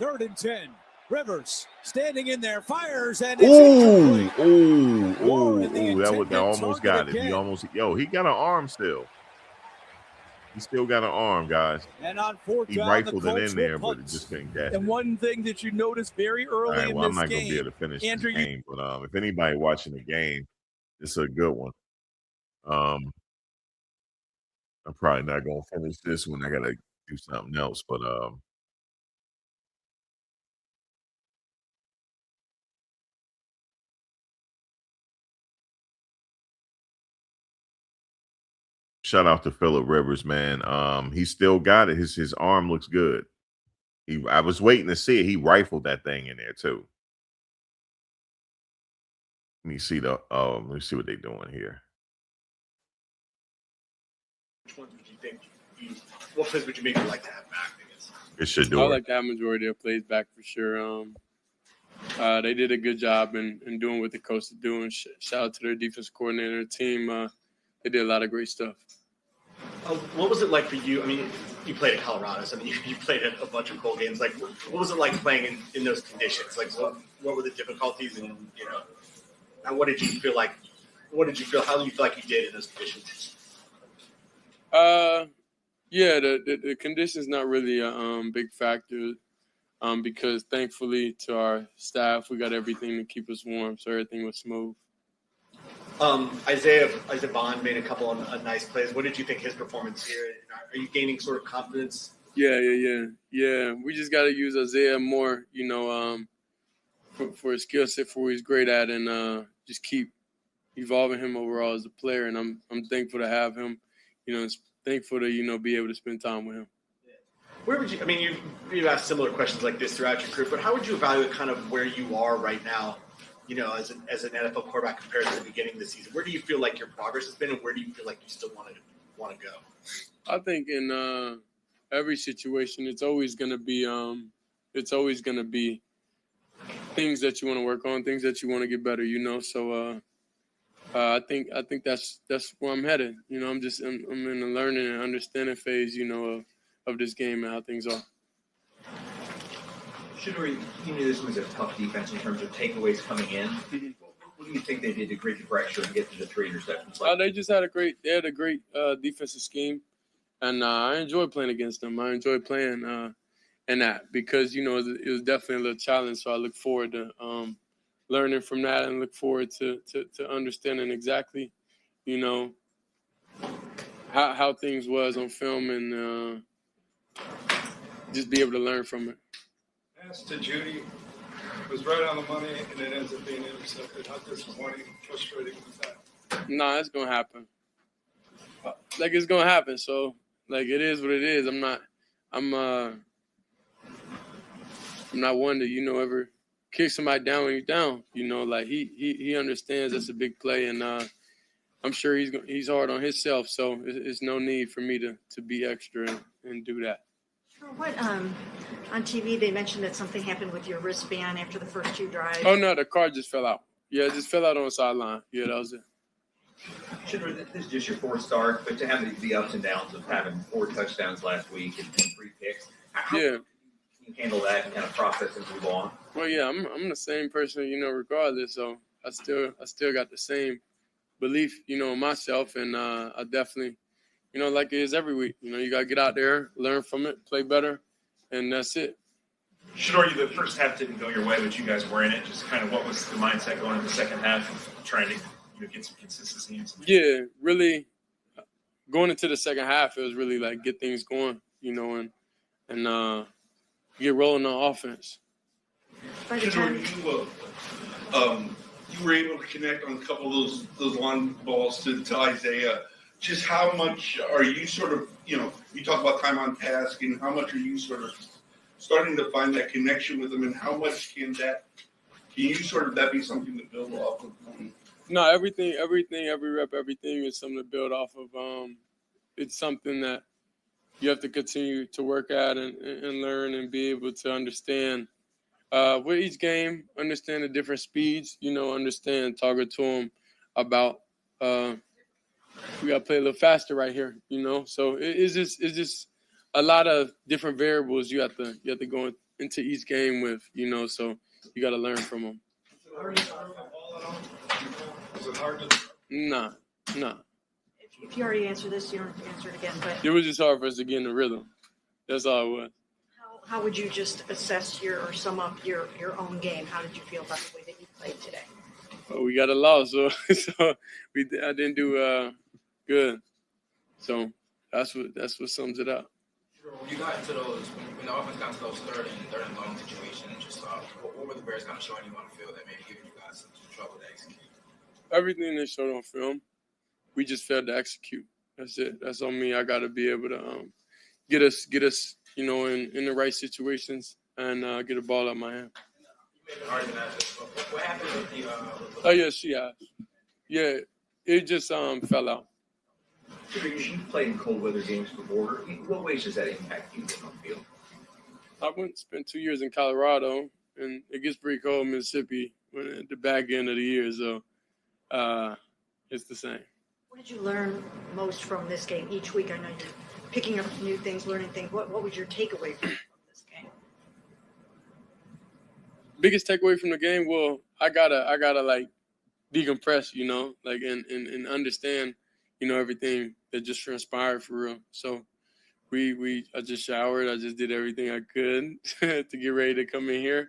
Third and 10. Rivers standing in there, fires, and it's incomplete. Warren, the That intended almost target got it. again. He almost. He got an arm still. He still got an arm, guys. And on fourth He down, rifled the it Colts in there, will but it punt. just couldn't catch it. And one thing that you noticed very All early right, in well, I'm this not going to be game, able to finish Andrew, this game, but if anybody watching the game, it's a good one. I'm probably not going to finish this one. I got to do something else, but shout out to Phillip Rivers, man. He still got it. His arm looks good. I was waiting to see it. He rifled that thing in there too. Let me see let me see what they're doing here. Which ones would you think? What plays would you maybe like to have back? I guess. It should do I it. like to have majority of plays back for sure. They did a good job in doing what the coach is doing. Shout out to their defense coordinator team. They did a lot of great stuff. What was it like for you? I mean, you played at Colorado, so I mean, you played at a bunch of bowl games. Like, what was it like playing in those conditions? Like, what were the difficulties, and and what did you feel like? How do you feel like you did in those conditions? Yeah, the conditions not really a big factor, because thankfully to our staff we got everything to keep us warm, so everything was smooth. Isaiah Bond made a couple of nice plays. What did you think his performance here? Are you gaining sort of confidence? Yeah. We just got to use Isaiah more, for his skill set, for what he's great at, and just keep evolving him overall as a player. And I'm thankful to have him. Thankful to be able to spend time with him. Where would you? I mean, you've asked similar questions like this throughout your career, but how would you evaluate kind of where you are right now? As an NFL quarterback compared to the beginning of the season, where do you feel like your progress has been, and where do you feel like you still want to go? I think in every situation, it's always going to be things that you want to work on, things that you want to get better. So I think that's where I'm headed. I'm in the learning and understanding phase, of this game and how things are. You knew this was a tough defense in terms of takeaways coming in. Mm-hmm. What do you think they did to create the pressure and get to the 3 interceptions? They just had a great defensive scheme, and I enjoy playing against them. I enjoy playing in that because it was definitely a little challenge. So I look forward to learning from that and look forward to understanding exactly, how things was on film and just be able to learn from it. Pass to Judy was right on the money, and it ends up being intercepted. How disappointing, frustrating was that? Nah, it's gonna happen. like it's gonna happen. So like it is what it is. I'm not one to ever kick somebody down when you're down. Like he understands that's a big play, and I'm sure he's hard on himself. So it's no need for me to be extra and do that. What on TV they mentioned that something happened with your wristband after the first 2 drives. Oh no, the car just fell out. Yeah, it just fell out on the sideline. Yeah, that was it. Shedeur, this is just your 4th start, but to have the ups and downs of having 4 touchdowns last week and 3 picks, how Yeah. can you handle that and kind of process and move on? Well, yeah, I'm the same person, regardless. So I still got the same belief, in myself, and I definitely, like it is every week. You gotta get out there, learn from it, play better, and that's it. Shedeur, the first half didn't go your way, but you guys were in it. Just kind of what was the mindset going into the second half of trying to get some consistency? Yeah, really. Going into the second half, it was really like get things going, and get rolling on offense. Shedeur, you were able to connect on a couple of those long balls to Isaiah. Just how much are you sort of, you talk about time on task, and how much are you sort of starting to find that connection with them, and how much can you sort of that be something to build off of? No, everything, every rep, everything is something to build off of. It's something that you have to continue to work at and learn and be able to understand. With each game, understand the different speeds, understand, target to them about we got to play a little faster right here, So it's just a lot of different variables you have to go into each game with, so you got to learn from them. Is it hard to? Nah. If you already answered this, you don't have to answer it again. But It was just hard for us to get in the rhythm. That's all it was. how would you just assess or sum up your own game? How did you feel about the way that you played today? Well, we got a loss, so I didn't do good. So that's what sums it up. When you got into those, when the offense got into those third and long situations, what were the Bears kind of showing you on the field that maybe giving you guys some trouble to execute? Everything they showed on film, we just failed to execute. That's it. That's on me. I got to be able to get us, in the right situations and get a ball out my hand. You made it harder than that. What happened with the? Oh yeah, she has. Yeah, it just fell out. You've played in cold weather games before. In what ways does that impact you on the field? I went and spent 2 years in Colorado, and it gets pretty cold in Mississippi at the back end of the year, so it's the same. What did you learn most from this game each week? I know you're picking up new things, learning things. What was your takeaway from this game? Biggest takeaway from the game, well, I gotta like decompress, and understand, everything that just transpired for real. So I just showered, I just did everything I could to get ready to come in here.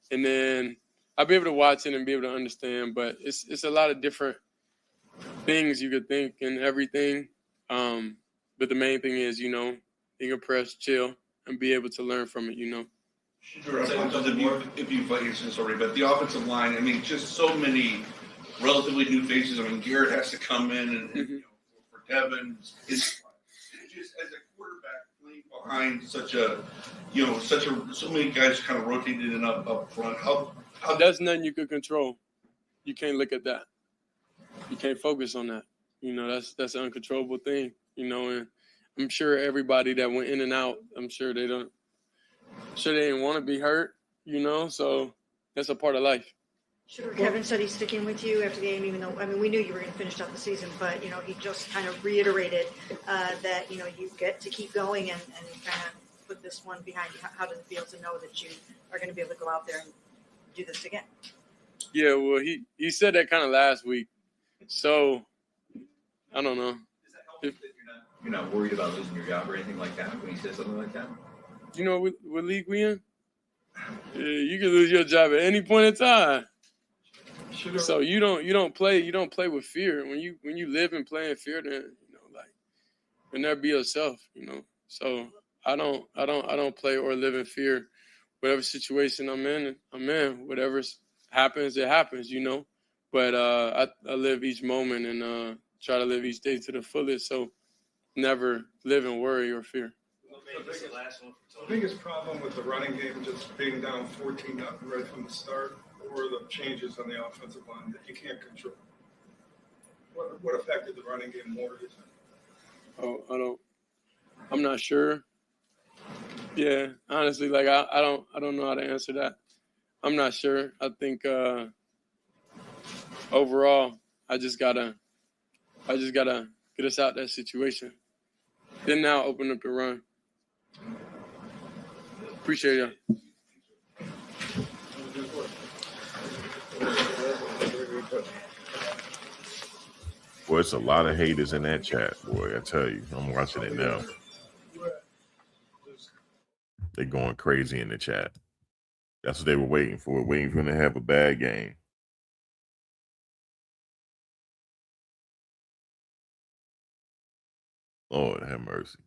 And then I'll be able to watch it and be able to understand, but it's a lot of different things you could think and everything. But the main thing is, decompress, chill, and be able to learn from it, Sure, if you've answered this already, but the offensive line, just so many relatively new faces. Garrett has to come in and for Devin, it's just as a quarterback playing behind so many guys kind of rotated in up front. How that's nothing you could control. You can't look at that. You can't focus on that. That's an uncontrollable thing. And I'm sure everybody that went in and out, I'm sure they didn't want to be hurt. So that's a part of life. Sure. Kevin said he's sticking with you after the game, even though, we knew you were going to finish out the season, but, he just kind of reiterated that, you get to keep going and kind of put this one behind you. How does it feel to know that you are going to be able to go out there and do this again? Yeah, well, he said that kind of last week. So, I don't know. Does that help that you're not worried about losing your job or anything like that when he says something like that? What league we in? Yeah, you can lose your job at any point in time. Sure. So you don't play with fear. When you live and play in fear, then you'll never be yourself. So I don't play or live in fear. Whatever situation I'm in. Whatever happens, it happens. But I live each moment and try to live each day to the fullest. So never live in worry or fear. The biggest problem with the running game just being down 14-0 right from the start, or the changes on the offensive line that you can't control. What affected the running game more? Do you think? Oh, I'm not sure. Yeah, honestly, like I don't know how to answer that. I'm not sure. I think overall, I just gotta get us out that situation. Then now open up the run. Appreciate you. Boy, it's a lot of haters in that chat, boy. I tell you, I'm watching it now. They're going crazy in the chat. That's what they were waiting for him to have a bad game. Lord have mercy.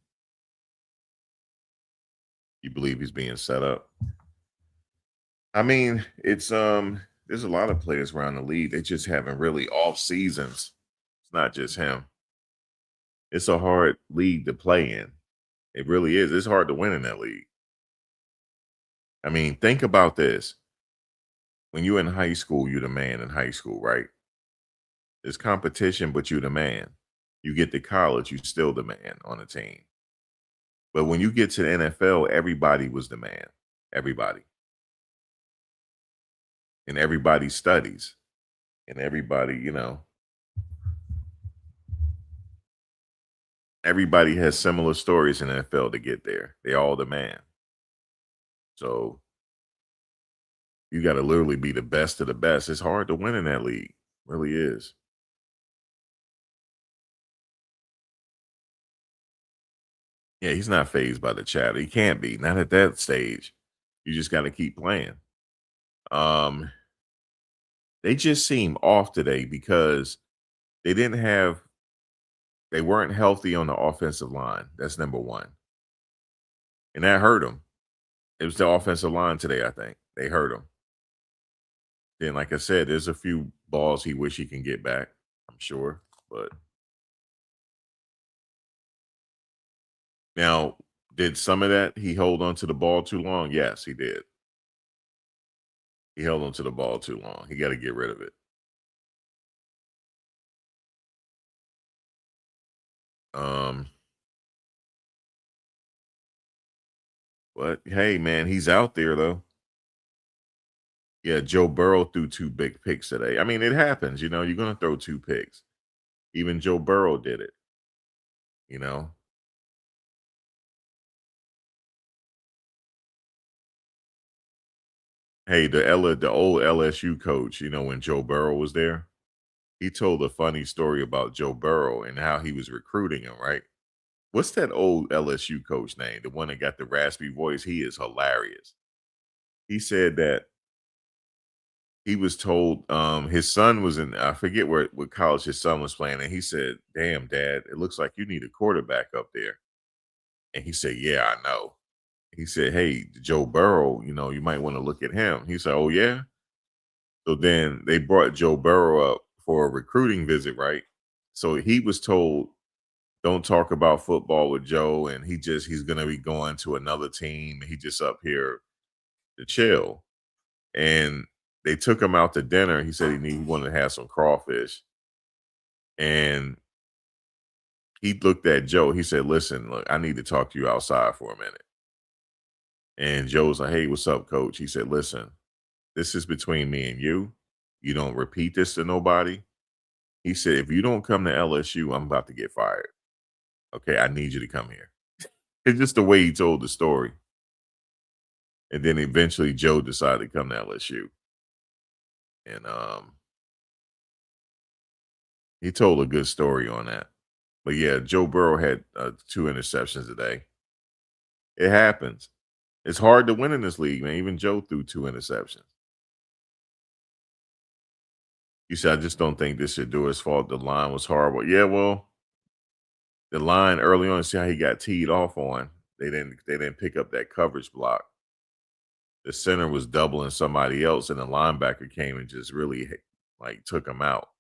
You believe he's being set up? I mean, it's there's a lot of players around the league. They just having really off seasons. It's not just him. It's a hard league to play in. It really is. It's hard to win in that league. I mean, think about this. When you're in high school, you're the man in high school, right? There's competition, but you're the man. You get to college, you still the man on a team. But when you get to the NFL, everybody was the man. Everybody. And everybody studies. And everybody, you know, everybody has similar stories in the NFL to get there. They're all the man. So you got to literally be the best of the best. It's hard to win in that league. It really is. Yeah, he's not fazed by the chatter. He can't be. Not at that stage. You just got to keep playing. They just seem off today because they weren't healthy on the offensive line. That's number one. And that hurt them. It was the offensive line today, I think. They hurt him. Then, like I said, there's a few balls he wish he can get back, I'm sure. But now, did some of that he hold on to the ball too long? Yes, he did. He held on to the ball too long. He got to get rid of it. But hey, man, he's out there though. Yeah, Joe Burrow threw 2 big picks today. I mean, it happens, you know, you're gonna throw 2 picks. Even Joe Burrow did it, you know. Hey, the old LSU coach, you know, when Joe Burrow was there, he told a funny story about Joe Burrow and how he was recruiting him, right? What's that old LSU coach name? The one that got the raspy voice? He is hilarious. He said that he was told his son was in, I forget what college his son was playing, and he said, "Damn, Dad, it looks like you need a quarterback up there." And he said, "Yeah, I know." He said, "Hey, Joe Burrow, you know, you might want to look at him." He said, "Oh, yeah?" So then they brought Joe Burrow up for a recruiting visit, right? So he was told, don't talk about football with Joe, and he's gonna be going to another team. He just up here to chill. And they took him out to dinner. He said he wanted to have some crawfish. And he looked at Joe. He said, "Listen, look, I need to talk to you outside for a minute." And Joe was like, "Hey, what's up, coach?" He said, "Listen, this is between me and you. You don't repeat this to nobody." He said, "If you don't come to LSU, I'm about to get fired. Okay, I need you to come here." It's just the way he told the story. And then eventually Joe decided to come to LSU. And he told a good story on that. But yeah, Joe Burrow had 2 interceptions today. It happens. It's hard to win in this league, man. Even Joe threw 2 interceptions. You said, "I just don't think this is Shadour's fault. The line was horrible." Yeah, well, the line early on, see how he got teed off on. They didn't pick up that coverage block. The center was doubling somebody else, and the linebacker came and just really like took him out.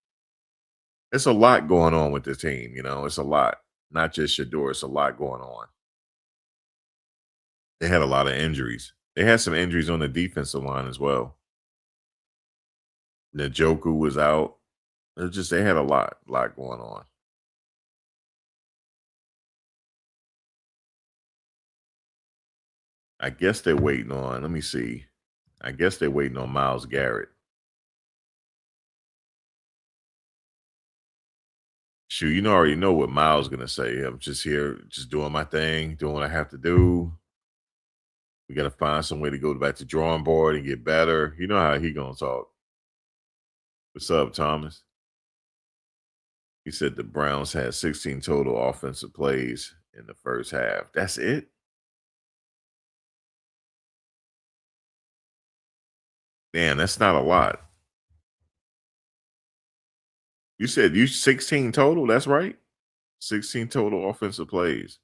It's a lot going on with the team, you know. It's a lot. not just Shador. It's a lot going on. They had a lot of injuries. They had some injuries on the defensive line as well. Njoku was out. They had a lot going on. I guess they're waiting on, let me see. I guess they're waiting on Myles Garrett. Shoot, you already know what Myles gonna say. I'm just here, just doing my thing, doing what I have to do. We gotta find some way to go back to drawing board and get better. You know how he gonna talk. What's up, Thomas? He said the Browns had 16 total offensive plays in the first half. That's it? Damn, that's not a lot. You said 16 total, that's right? 16 total offensive plays.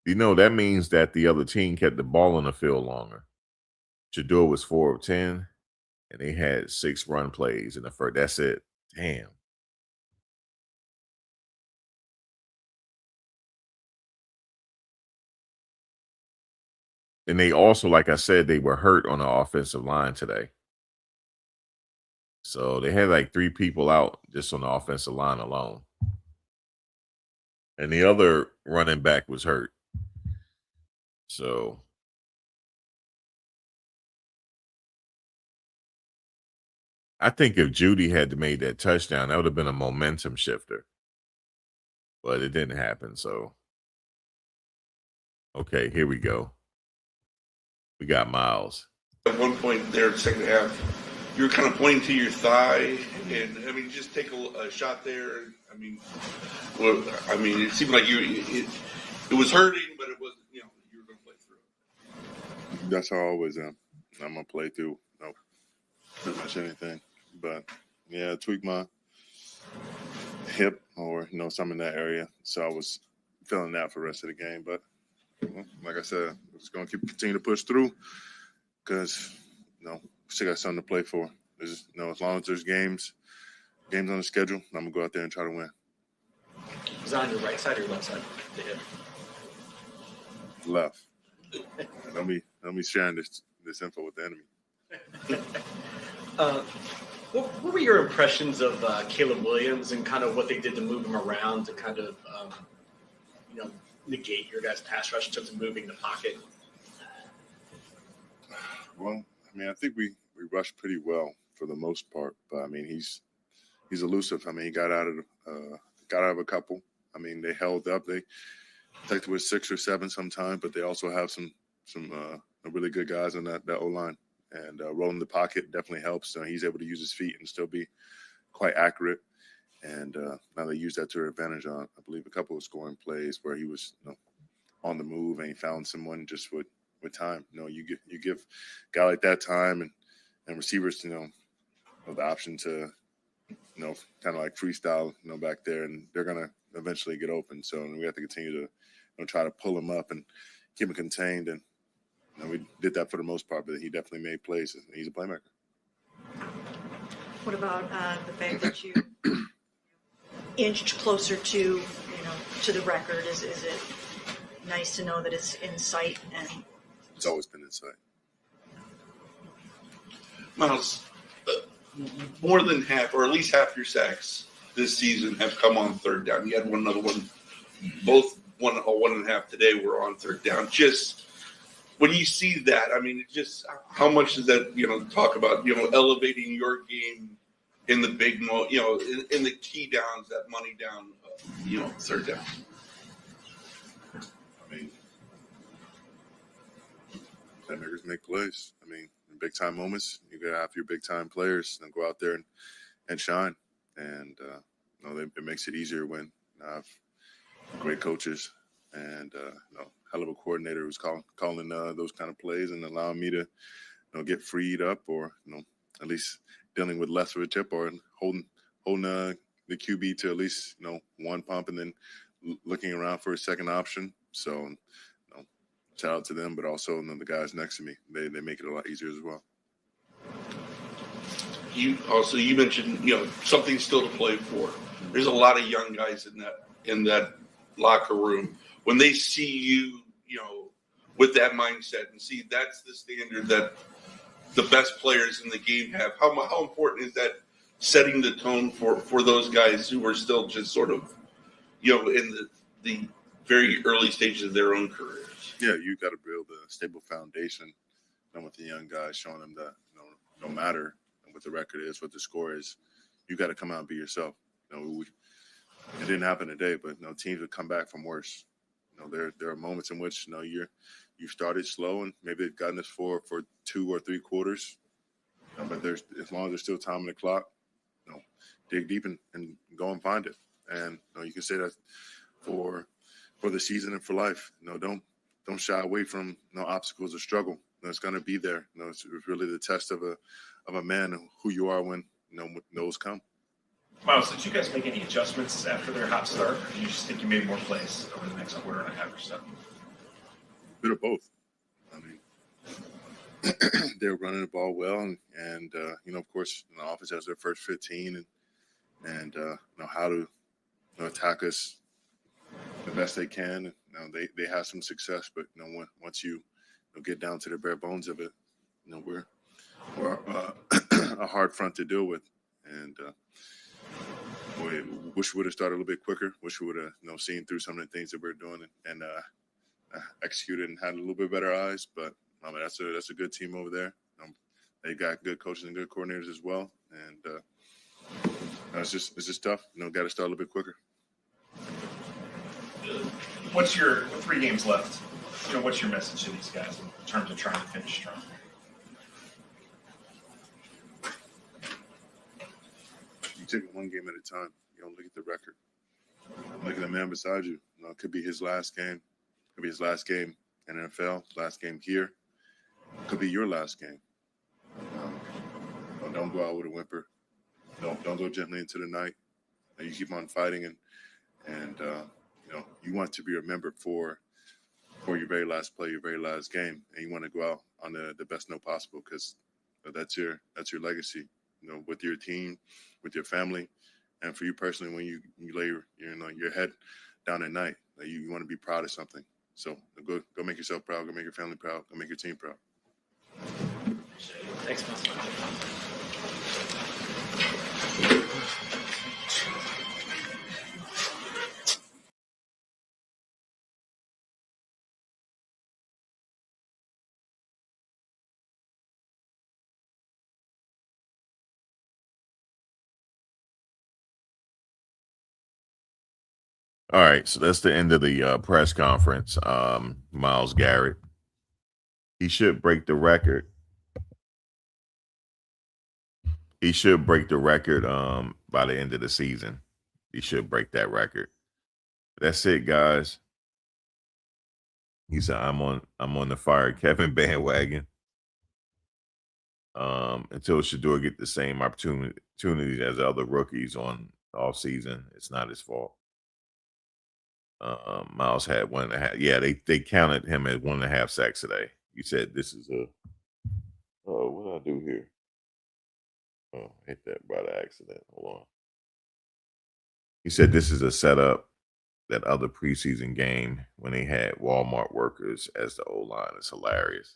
You know, that means that the other team kept the ball in the field longer. Shador was 4 of 10, and they had 6 run plays in the first. That's it. Damn. And they also, like I said, they were hurt on the offensive line today. So they had like 3 people out just on the offensive line alone. And the other running back was hurt. So I think if Judy had made that touchdown, that would have been a momentum shifter. But it didn't happen. So, okay, here we go. We got Myles. At one point there, second half, you were kind of pointing to your thigh, and I mean, just take a shot there. I mean, it seemed like it was hurting, but it wasn't. You were going to play through. That's how I always am. I'm gonna play through pretty much anything. But yeah, tweak my hip or something in that area. So I was feeling that for the rest of the game. But like I said, I'm just gonna continue to push through because we still got something to play for. There's as long as there's games on the schedule, I'm gonna go out there and try to win. Is that on your right side or your left side? The hip. Left. Don't be sharing this info with the enemy. What were your impressions of Caleb Williams and kind of what they did to move him around to kind of negate your guys' pass rush in terms of moving the pocket? Well, I mean, I think we rushed pretty well for the most part, but I mean, he's elusive. I mean, he got out of a couple. I mean, they held up. They protected with 6 or 7 sometimes, but they also have some really good guys on that O-line. And rolling the pocket definitely helps. So he's able to use his feet and still be quite accurate. And now they use that to their advantage on, I believe, a couple of scoring plays where he was on the move and he found someone just with time. You give a guy like that time and receivers the option to kind of like freestyle back there, and they're gonna eventually get open. So we have to continue to try to pull him up and keep him contained. And we did that for the most part, but he definitely made plays. He's a playmaker. What about the fact that you inched closer to the record? Is it nice to know that it's in sight? And it's always been in sight. Myles, more than half, or at least half your sacks this season have come on third down. You had another one. Both 1.5 today were on third down. Just when you see that, I mean, how much does that, talk about, elevating your game in the big, in the key downs, that money down, third down? I mean, playmakers make plays. I mean, in big time moments, you got to have your big time players and go out there and shine. And, it makes it easier when you have great coaches and, hell of a coordinator who's calling those kind of plays and allowing me to get freed up or at least dealing with less of a chip or holding the QB to at least one pump and then looking around for a second option. So shout out to them, but also the guys next to me, they make it a lot easier as well. You mentioned something still to play for. There's a lot of young guys in that locker room when they see you, with that mindset and see that's the standard that the best players in the game have? How important is that setting the tone for those guys who are still just sort of, in the very early stages of their own careers? Yeah, you got to build a stable foundation with the young guys, showing them that no matter what the record is, what the score is, you got to come out and be yourself. It didn't happen today, but teams would come back from worse. There are moments in which you started slow and maybe they've gotten this for 2 or 3 quarters, but as long as there's still time on the clock, dig deep and go and find it. And you can say that for the season and for life. Don't shy away from obstacles or struggle. It's going to be there. It's really the test of a man and who you are when those come. Miles, did you guys make any adjustments after their hot start, or do you just think you made more plays over the next quarter and a half or so? Bit of both. I mean, they're running the ball well, and of course, the offense has their first 15, and how to attack us the best they can. They have some success, but once you get down to the bare bones of it, we're a hard front to deal with, and wish we would have started a little bit quicker. Wish we would have seen through some of the things that we're doing and executed and had a little bit better eyes. But that's a good team over there. They got good coaches and good coordinators as well, and it's just tough. Got to start a little bit quicker. With 3 games left? What's your message to these guys in terms of trying to finish strong? You take it one game at a time. You don't look at the record. Look at the man beside you. It could be his last game. Could be his last game in NFL, last game here. Could be your last game. Don't go out with a whimper. Don't go gently into the night. You keep on fighting, and you want to be remembered for your very last play, your very last game, and you want to go out on the best note possible, because that's your legacy. With your team, with your family, and for you personally, when you lay your head down at night, you want to be proud of something. So go make yourself proud, go make your family proud, go make your team proud. Thanks, man. All right, so that's the end of the press conference. Myles Garrett, he should break the record. He should break the record by the end of the season. He should break that record. That's it, guys. He said, I'm on the fire Kevin bandwagon. Until Shador get the same opportunities as the other rookies on off season, it's not his fault. Miles had 1.5. Yeah, they counted him as 1.5 sacks today. You said this is what did I do here? Oh, I hit that by the accident. Hold on. He said this is a setup that other preseason game when they had Walmart workers as the O-line. Is hilarious.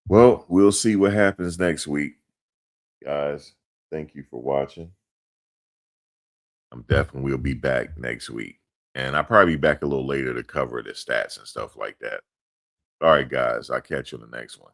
Well, we'll see what happens next week. Guys, thank you for watching. I'm definitely will be back next week. And I'll probably be back a little later to cover the stats and stuff like that. All right, guys. I'll catch you on the next one.